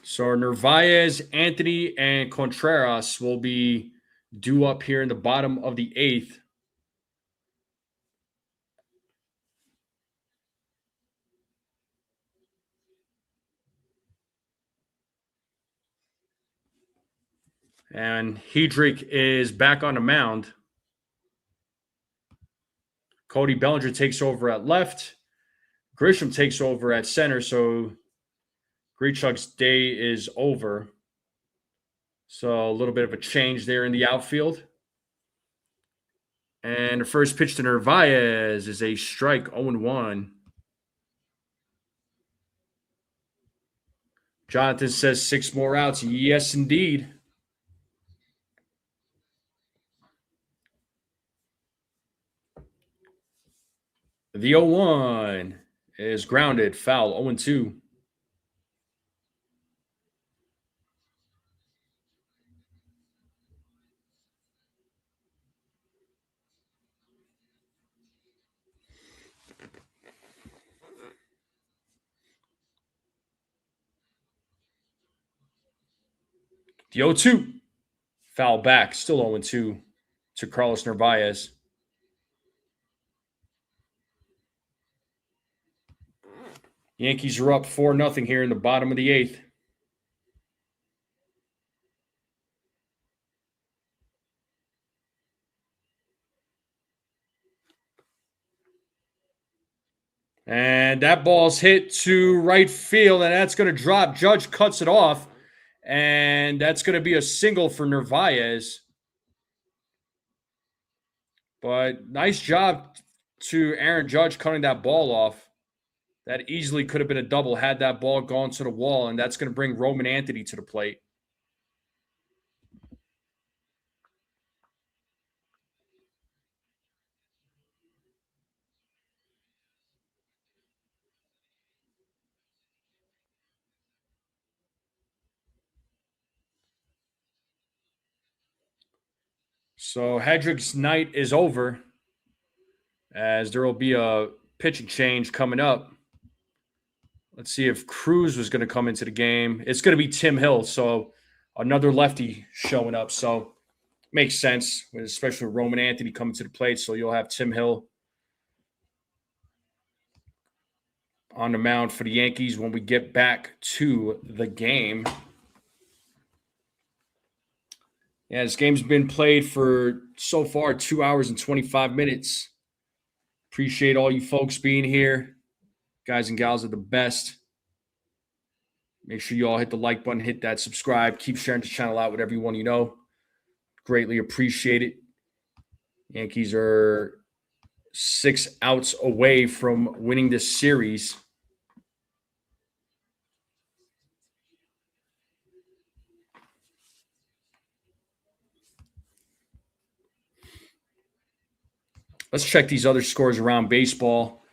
So Narvaez, Anthony, and Contreras will be due up here in the bottom of the 8th. And Hedrick is back on the mound. Cody Bellinger takes over at left. Grisham takes over at center. So Grichuk's day is over. So a little bit of a change there in the outfield. And the first pitch to Narvaez is a strike, 0-1. Jonathan says 6 more outs. Yes, indeed. The 0-1 is grounded, foul, 0-2. The 0-2, foul back, still 0-2 to Carlos Narvaez. Yankees are up 4-0 here in the bottom of the 8th. And that ball's hit to right field, and that's going to drop. Judge cuts it off, and that's going to be a single for Narvaez. But nice job to Aaron Judge cutting that ball off. That easily could have been a double had that ball gone to the wall, and that's going to bring Roman Anthony to the plate. So Hedrick's night is over, as there will be a pitching change coming up. Let's see if Cruz was going to come into the game. It's going to be Tim Hill, so another lefty showing up. So makes sense, especially with Roman Anthony coming to the plate. So you'll have Tim Hill on the mound for the Yankees when we get back to the game. Yeah, this game's been played for so far 2 hours and 25 minutes. Appreciate all you folks being here. Guys and gals are the best. Make sure you all hit the like button, hit that subscribe. Keep sharing the channel out with everyone you know. Greatly appreciate it. Yankees are 6 outs away from winning this series. Let's check these other scores around baseball.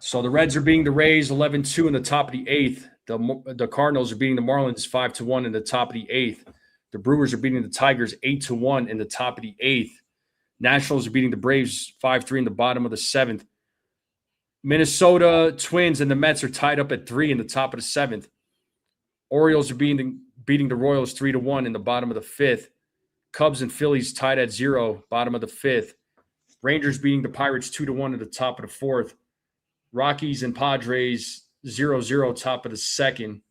So the Reds are beating the Rays 11-2 in the top of the 8th. The Cardinals are beating the Marlins 5-1 in the top of the 8th. The Brewers are beating the Tigers 8-1 in the top of the 8th. Nationals are beating the Braves 5-3 in the bottom of the 7th. Minnesota Twins and the Mets are tied up at 3 in the top of the 7th. Orioles are beating the Royals 3-1 in the bottom of the 5th. Cubs and Phillies tied at 0, bottom of the 5th. Rangers beating the Pirates 2-1 at the top of the 4th. Rockies and Padres 0-0, top of the 2nd.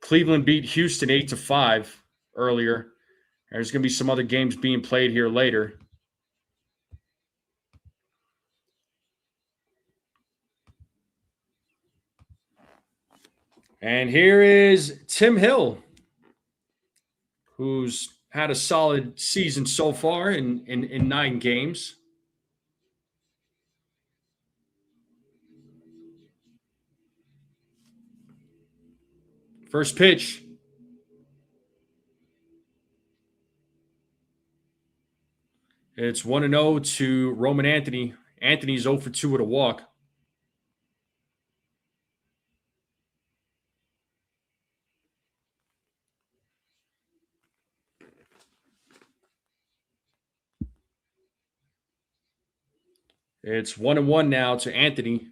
Cleveland beat Houston 8-5 earlier. There's going to be some other games being played here later. And here is Tim Hill, who's had a solid season so far in 9 games. First pitch. It's 1-0 to Roman Anthony. Anthony's 0 for 2 with a walk. It's 1-1 now to Anthony.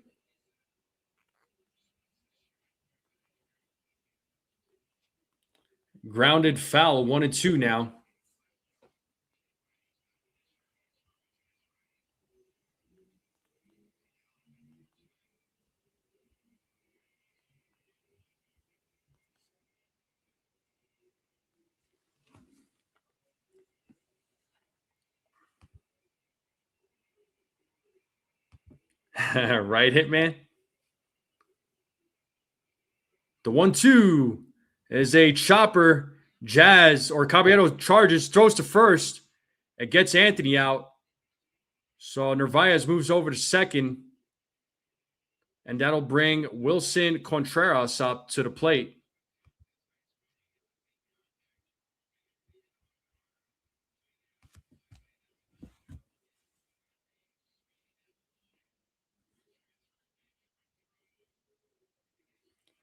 Grounded foul, 1-2 now. Right, Hitman? The 1-2 is a chopper. Jazz or Caballero charges, throws to first. It gets Anthony out. So Narvaez moves over to second. And that'll bring Wilson Contreras up to the plate.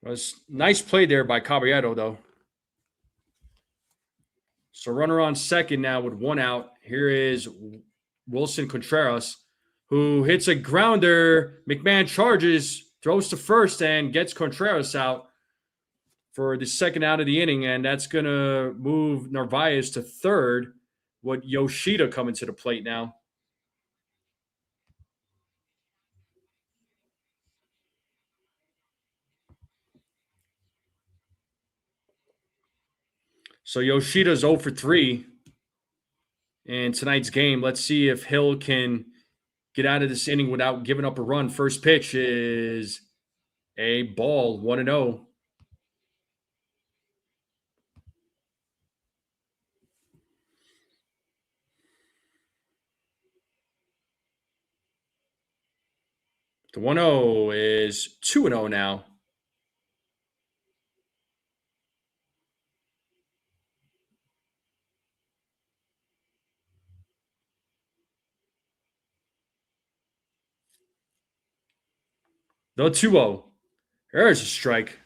It was nice play there by Caballero, though. So runner on second now with 1 out. Here is Wilson Contreras, who hits a grounder. McMahon charges, throws to first, and gets Contreras out for the second out of the inning. And that's going to move Narvaez to third with Yoshida coming to the plate now. So Yoshida's 0 for 3 in tonight's game. Let's see if Hill can get out of this inning without giving up a run. First pitch is a ball, 1-0. The 1-0 is 2-0 now. The 2-0. There's a strike.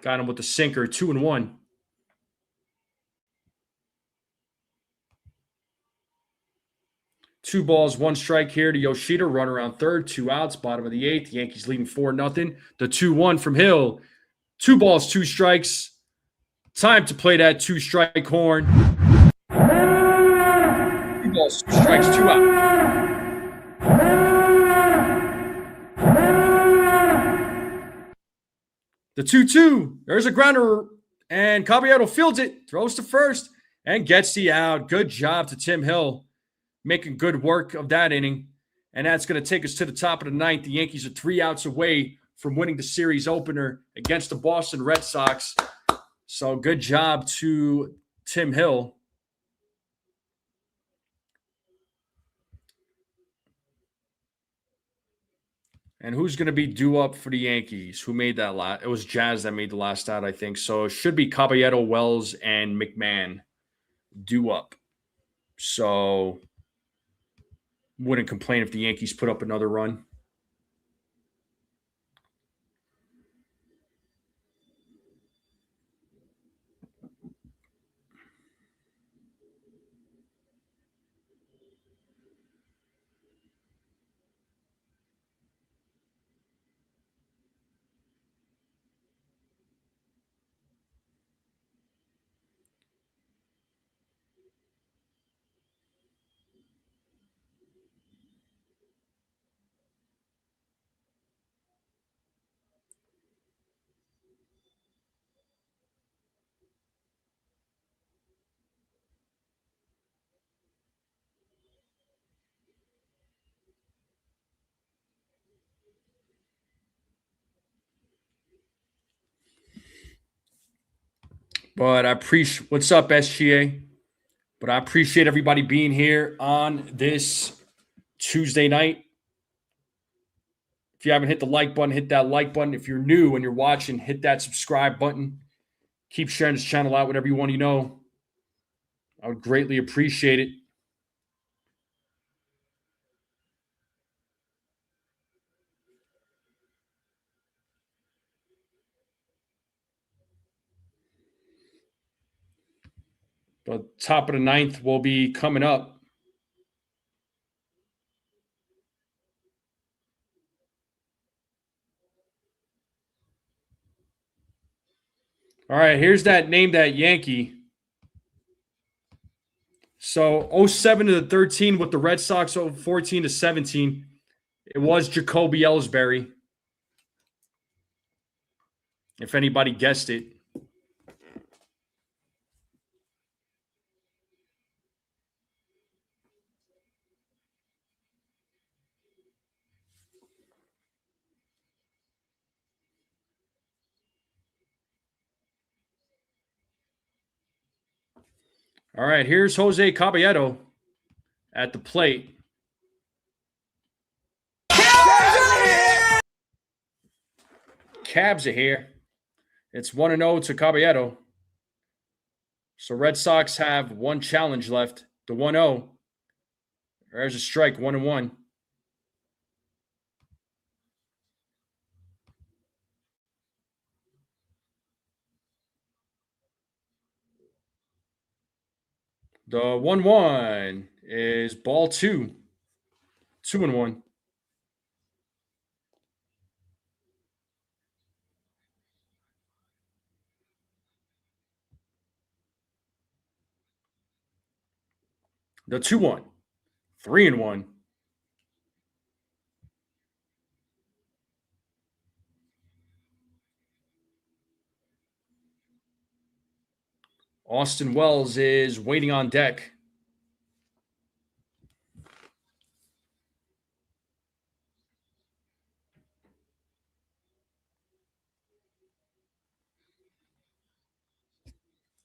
Got him with the sinker, 2-1. Two balls, 1 strike here to Yoshida. Runner on third, 2 outs, bottom of the 8th. The Yankees leading 4-0. The 2-1 from Hill. 2 balls, 2 strikes. Time to play that 2-strike horn. 2 balls, 2 strikes, 2 outs. The 2-2. There's a grounder, and Caballero fields it, throws to first, and gets the out. Good job to Tim Hill, making good work of that inning. And that's going to take us to the top of the 9th. The Yankees are 3 outs away from winning the series opener against the Boston Red Sox. So good job to Tim Hill. And who's going to be due up for the Yankees? Who made that last? It was Jazz that made the last out, I think. So it should be Caballero, Wells, and McMahon due up. So wouldn't complain if the Yankees put up another run. But I appreciate what's up, SGA. But I appreciate everybody being here on this Tuesday night. If you haven't hit the like button, hit that like button. If you're new and you're watching, hit that subscribe button. Keep sharing this channel out with everyone you know. I would greatly appreciate it. The top of the ninth will be coming up. All right, here's that name, that Yankee. So 07 to 13 with the Red Sox, 14 to 17. It was Jacoby Ellsbury. If anybody guessed it. All right, here's Jose Caballero at the plate. Cabs are here. It's 1-0 to Caballero. So Red Sox have one challenge left. The 1-0. There's a strike, 1-1. The 1-1 is ball 2. 2-1. The 2-1. 3-1. Austin Wells is waiting on deck.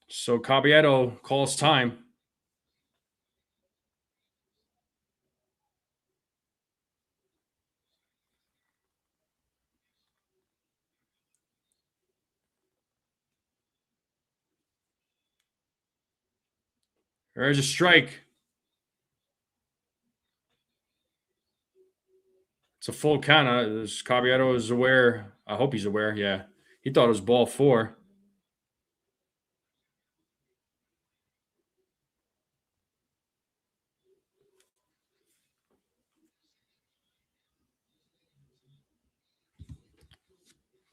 So Caballero calls time. There's a strike. It's a full count. Caballero is aware. I hope he's aware. Yeah. He thought it was ball 4.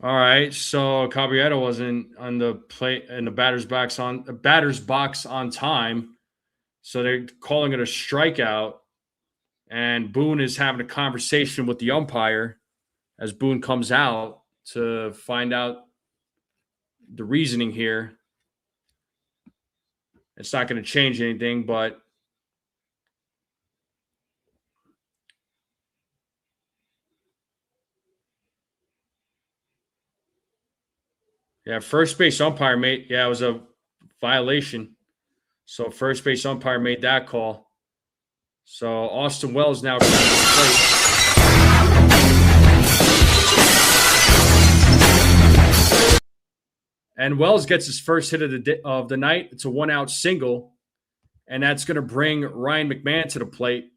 All right. So Caballero wasn't on the plate in the batter's box on time. So they're calling it a strikeout. And Boone is having a conversation with the umpire as Boone comes out to find out the reasoning here. It's not going to change anything, but yeah, first base umpire it was a violation. So first base umpire made that call. So Austin Wells now comes to the plate. And Wells gets his first hit of the night. It's a 1-out single, and that's going to bring Ryan McMahon to the plate.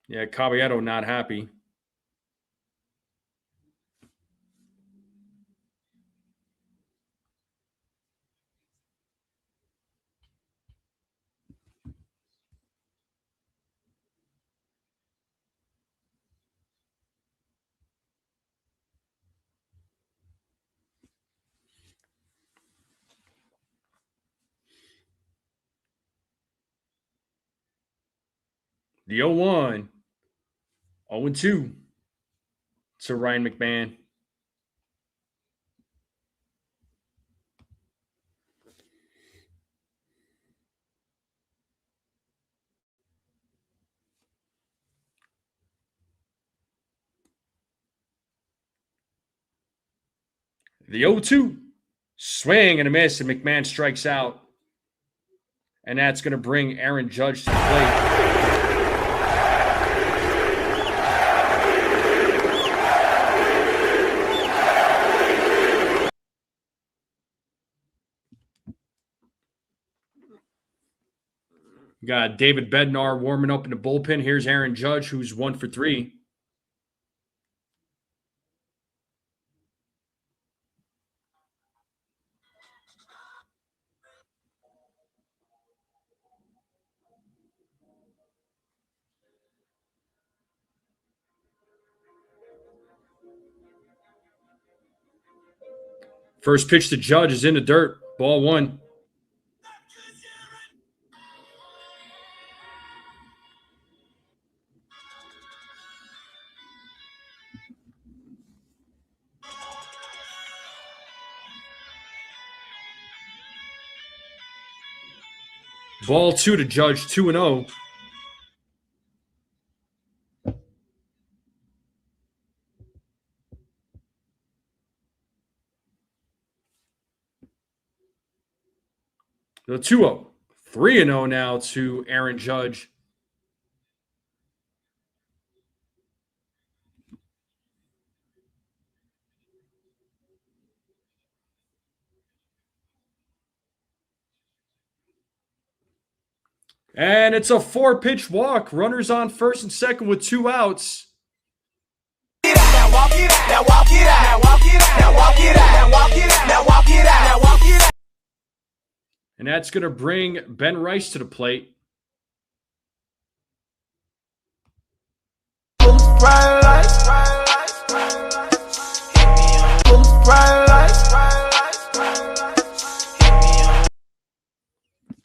Yeah, Caballero not happy. The 0-1. 0-2 to Ryan McMahon. The 0-2. Swing and a miss, and McMahon strikes out. And that's going to bring Aaron Judge to the plate. Got David Bednar warming up in the bullpen. Here's Aaron Judge, who's 1 for 3. First pitch to Judge is in the dirt. Ball 1. Ball 2 to Judge, 2-0. The 2-0. 3-0 now to Aaron Judge. And it's a 4-pitch walk. Runners on first and second with 2 outs. Now walk it out. Now walk it out. Now walk it out. Now walk it out. Now walk it out. Now walk it out. Now walk it out. And that's going to bring Ben Rice to the plate.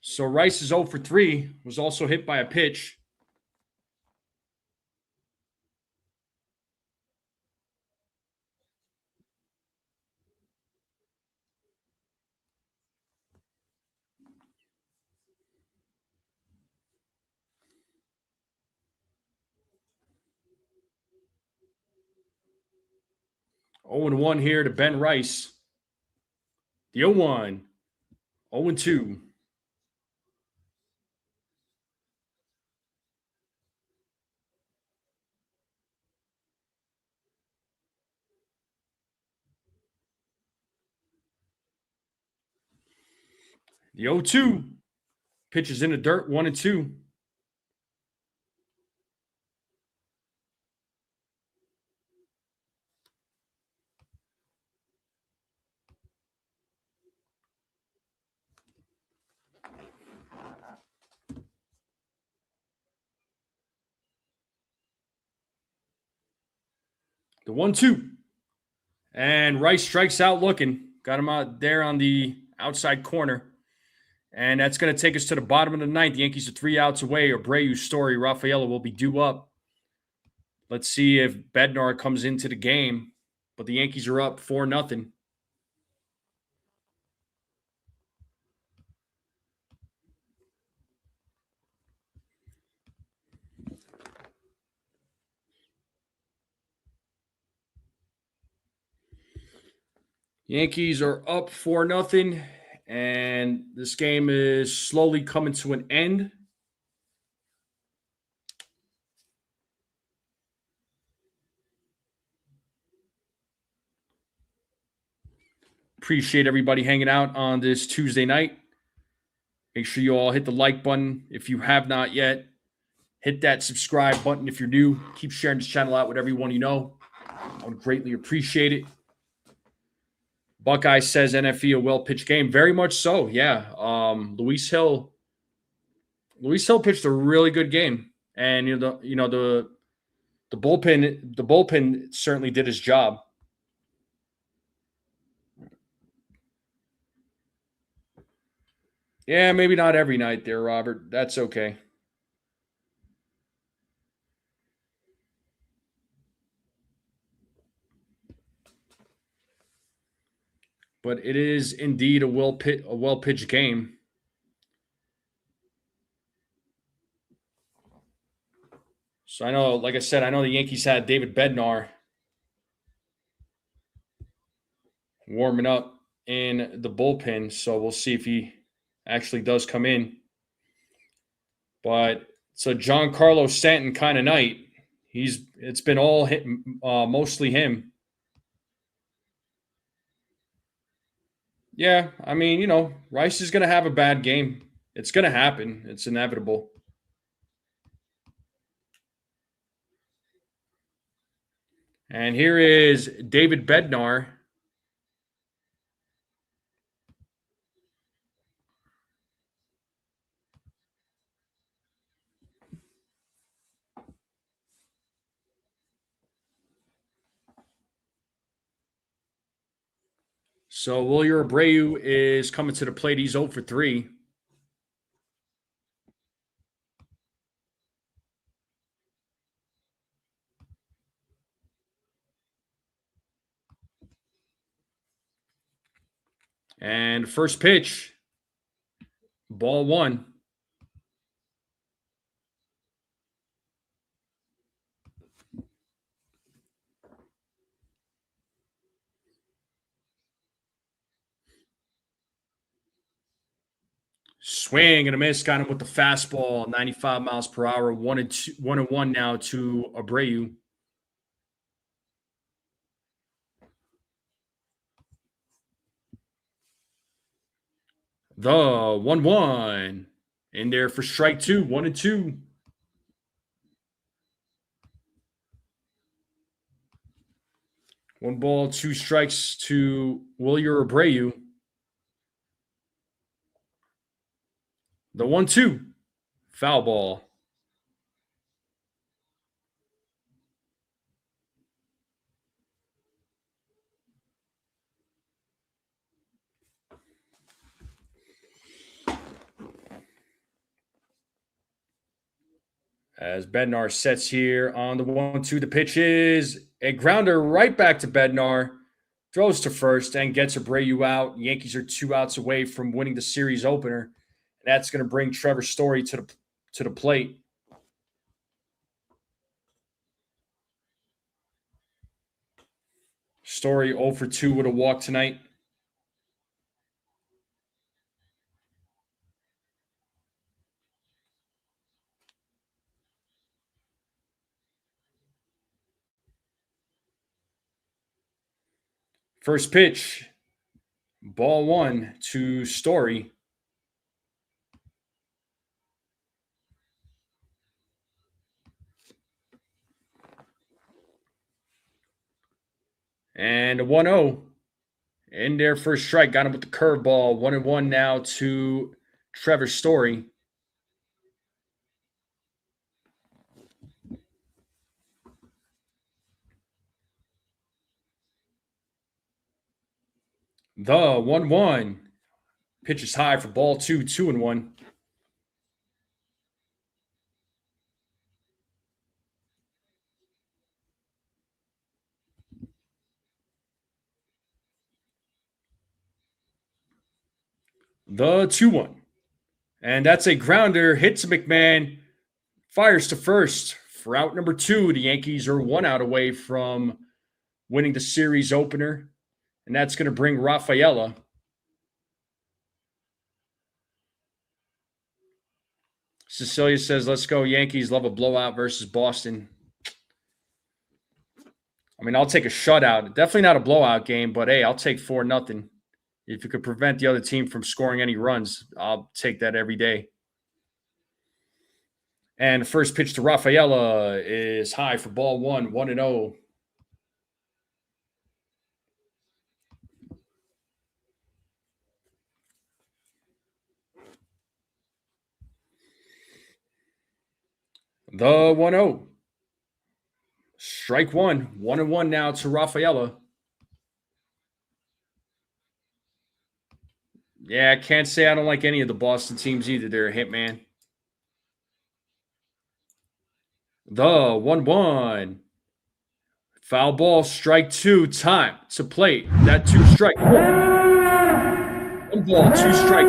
So Rice is 0 for 3. Was also hit by a pitch. Oh and 1 here to Ben Rice. The 0-1. 0-2. The 0-2. Pitches in the dirt, 1-2. The 1-2. And Rice strikes out looking. Got him out there on the outside corner. And that's going to take us to the bottom of the ninth. The Yankees are 3 outs away. Abreu, Story, Rafaela will be due up. Let's see if Bednar comes into the game. But the Yankees are up 4-0. Yankees are up 4-0, and this game is slowly coming to an end. Appreciate everybody hanging out on this Tuesday night. Make sure you all hit the like button if you have not yet. Hit that subscribe button if you're new. Keep sharing this channel out with everyone you know. I would greatly appreciate it. Buckeye says NFE a well-pitched game. Very much so, yeah. Luis Gil pitched a really good game. And the bullpen certainly did his job. Yeah, maybe not every night there, Robert. That's okay. But it is indeed a well-pitched game. So I know, like I said, I know the Yankees had David Bednar warming up in the bullpen. So we'll see if he actually does come in. But it's a Giancarlo Stanton kind of night. It's been all mostly him. Yeah, I mean, Rice is going to have a bad game. It's going to happen. It's inevitable. And here is David Bednar. So Wilyer Abreu is coming to the plate. He's 0 for 3. And first pitch, ball 1. Swing and a miss. Got him with the fastball, 95 miles per hour. 1-1 now to Abreu. The 1-1 in there for strike 2. 1-2. One ball, 2 strikes to Wilyer Abreu. The 1-2, foul ball. As Bednar sets here on the 1-2, the pitch is a grounder right back to Bednar. Throws to first and gets Abreu out. Yankees are 2 outs away from winning the series opener. That's going to bring Trevor Story to the plate. Story 0 for 2 with a walk tonight. First pitch, ball 1 to Story. And a 1-0 in there for a strike. Got him with the curveball. 1-1 now to Trevor Story. The 1-1. Pitch is high for ball 2, 2-1. The 2-1. And that's a grounder. Hits McMahon. Fires to first. For out number 2, the Yankees are 1 out away from winning the series opener. And that's going to bring Rafaela. Cecilia says, let's go Yankees. Love a blowout versus Boston. I mean, I'll take a shutout. Definitely not a blowout game, but hey, I'll take 4-0. If you could prevent the other team from scoring any runs, I'll take that every day. And the first pitch to Rafaela is high for ball 1, 1-0. The 1-0. Strike 1. 1-1 now to Rafaela. Yeah, I can't say I don't like any of the Boston teams either. They're a hit, man. The 1-1. Foul ball, strike 2. Time to plate. That 2 strike. 1 ball, 2 strike.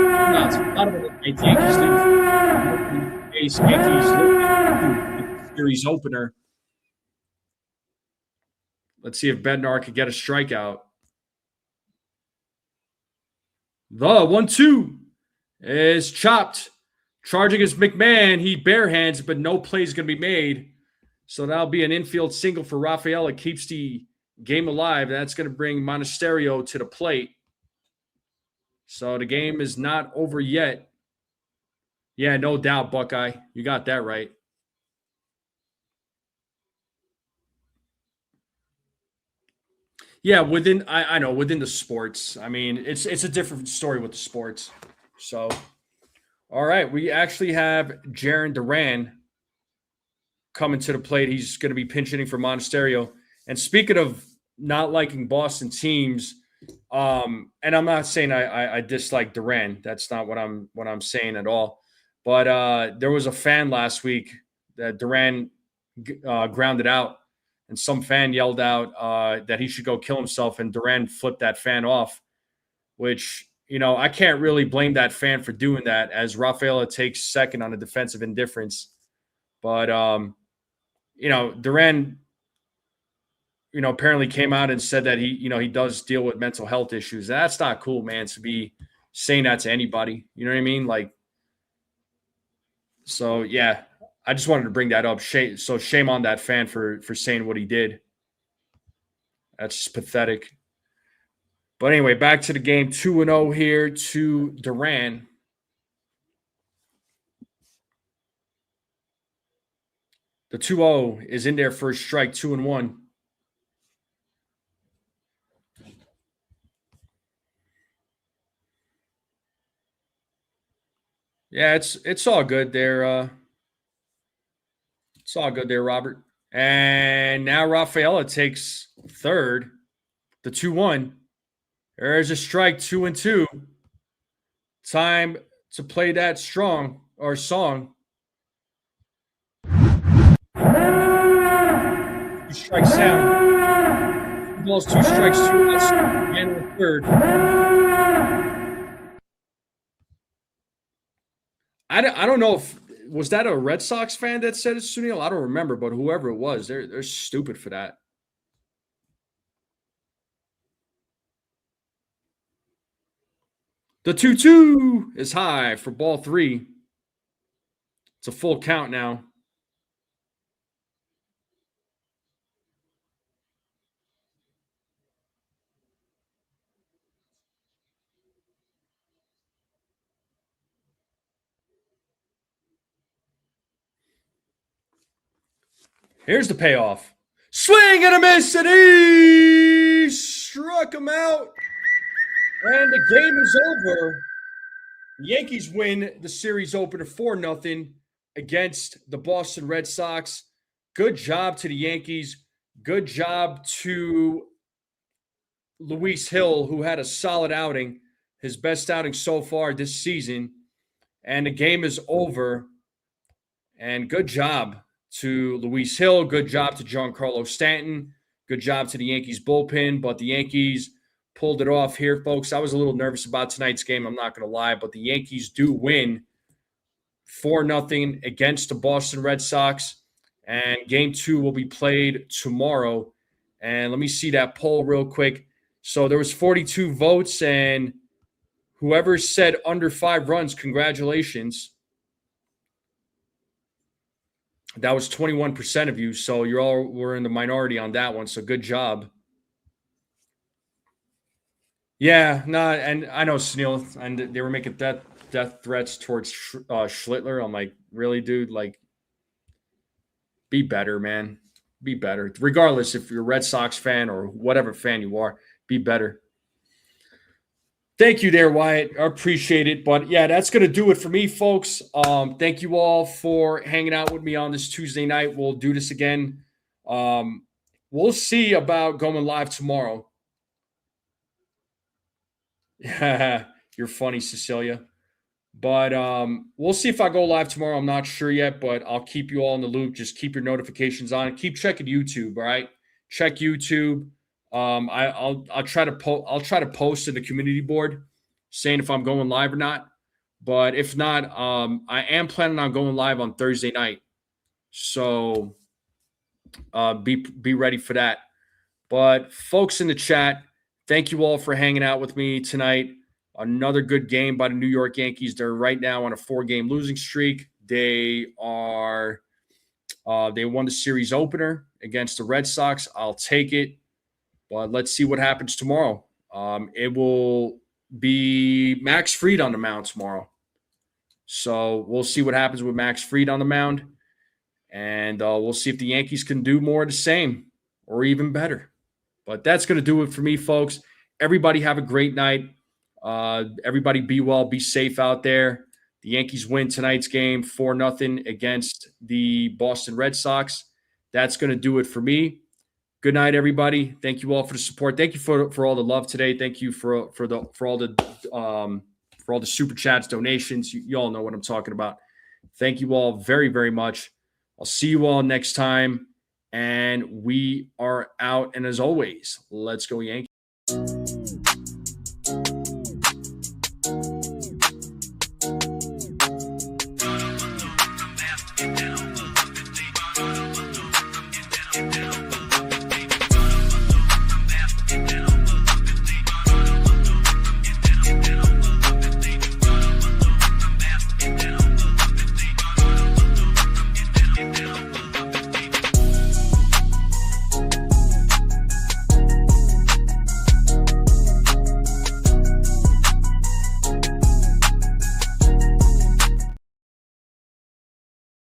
Bottom of the 8th, Yankees lead. Yankees lead. Series opener. Let's see if Bednar could get a strikeout. The 1-2 is chopped. Charging is McMahon. He barehands, but no play is going to be made. So that'll be an infield single for Rafael. It keeps the game alive. That's going to bring Monasterio to the plate. So the game is not over yet. Yeah, no doubt, Buckeye. You got that right. Yeah, I know within the sports. I mean, it's a different story with the sports. So, all right, we actually have Jarren Duran coming to the plate. He's going to be pinch hitting for Monasterio. And speaking of not liking Boston teams, and I'm not saying I dislike Duran. That's not what I'm saying at all. But there was a fan last week that Duran grounded out. And some fan yelled out that he should go kill himself, and Duran flipped that fan off, which, I can't really blame that fan for doing that, as Rafaela takes second on a defensive indifference. But, Duran, apparently came out and said that he does deal with mental health issues. And that's not cool, man, to be saying that to anybody. You know what I mean? So, yeah. I just wanted to bring that up. So shame on that fan for saying what he did. That's just pathetic. But anyway, back to the game. 2-0 here to Duran. The 2-0 is in there for a strike, 2-1. Yeah, it's all good there. It's all good there, Robert. And now Rafaela takes third, the 2-1. There's a strike, 2-2. Time to play that song. Two strike sound. 2 balls, 2 strikes, 2 outs, and a third. I don't know if was that a Red Sox fan that said it, Sunil? I don't remember, but whoever it was, they're stupid for that. The 2-2 is high for ball 3. It's a full count now. Here's the payoff. Swing and a miss, and he struck him out. And the game is over. The Yankees win the series opener 4-0 against the Boston Red Sox. Good job to the Yankees. Good job to Luis Gil, who had a solid outing, his best outing so far this season. And the game is over. And good job to Luis Gil. Good job to Giancarlo Stanton. Good job to the Yankees bullpen. But the Yankees pulled it off here, folks. I was a little nervous about tonight's game, I'm not going to lie. But the Yankees do win 4-0 against the Boston Red Sox. And Game 2 will be played tomorrow. And let me see that poll real quick. So there was 42 votes, and whoever said under 5 runs, congratulations. That was 21% of you, so you all were in the minority on that one, so good job. Yeah, no, and I know Snell, and they were making death threats towards Schlittler. I'm like, really, dude? Be better, man. Be better. Regardless if you're a Red Sox fan or whatever fan you are, be better. Thank you there, Wyatt. I appreciate it. But yeah, that's going to do it for me, folks. Thank you all for hanging out with me on this Tuesday night. We'll do this again. We'll see about going live tomorrow. You're funny, Cecilia. But we'll see if I go live tomorrow. I'm not sure yet, but I'll keep you all in the loop. Just keep your notifications on. Keep checking YouTube, all right? Check YouTube. I'll try to post in the community board saying if I'm going live or not. But if not, I am planning on going live on Thursday night. So be ready for that. But folks in the chat, thank you all for hanging out with me tonight. Another good game by the New York Yankees. They're right now on a 4-game losing streak. They won the series opener against the Red Sox. I'll take it, but let's see what happens tomorrow. It will be Max Fried on the mound tomorrow. So we'll see what happens with Max Fried on the mound, and we'll see if the Yankees can do more of the same or even better. But that's going to do it for me, folks. Everybody have a great night. Everybody be well, be safe out there. The Yankees win tonight's game 4-0 against the Boston Red Sox. That's going to do it for me. Good night, everybody. Thank you all for the support. Thank you for all the love today. Thank you for all the super chats, donations. You all know what I'm talking about. Thank you all very, very much. I'll see you all next time. And we are out. And as always, let's go Yankees.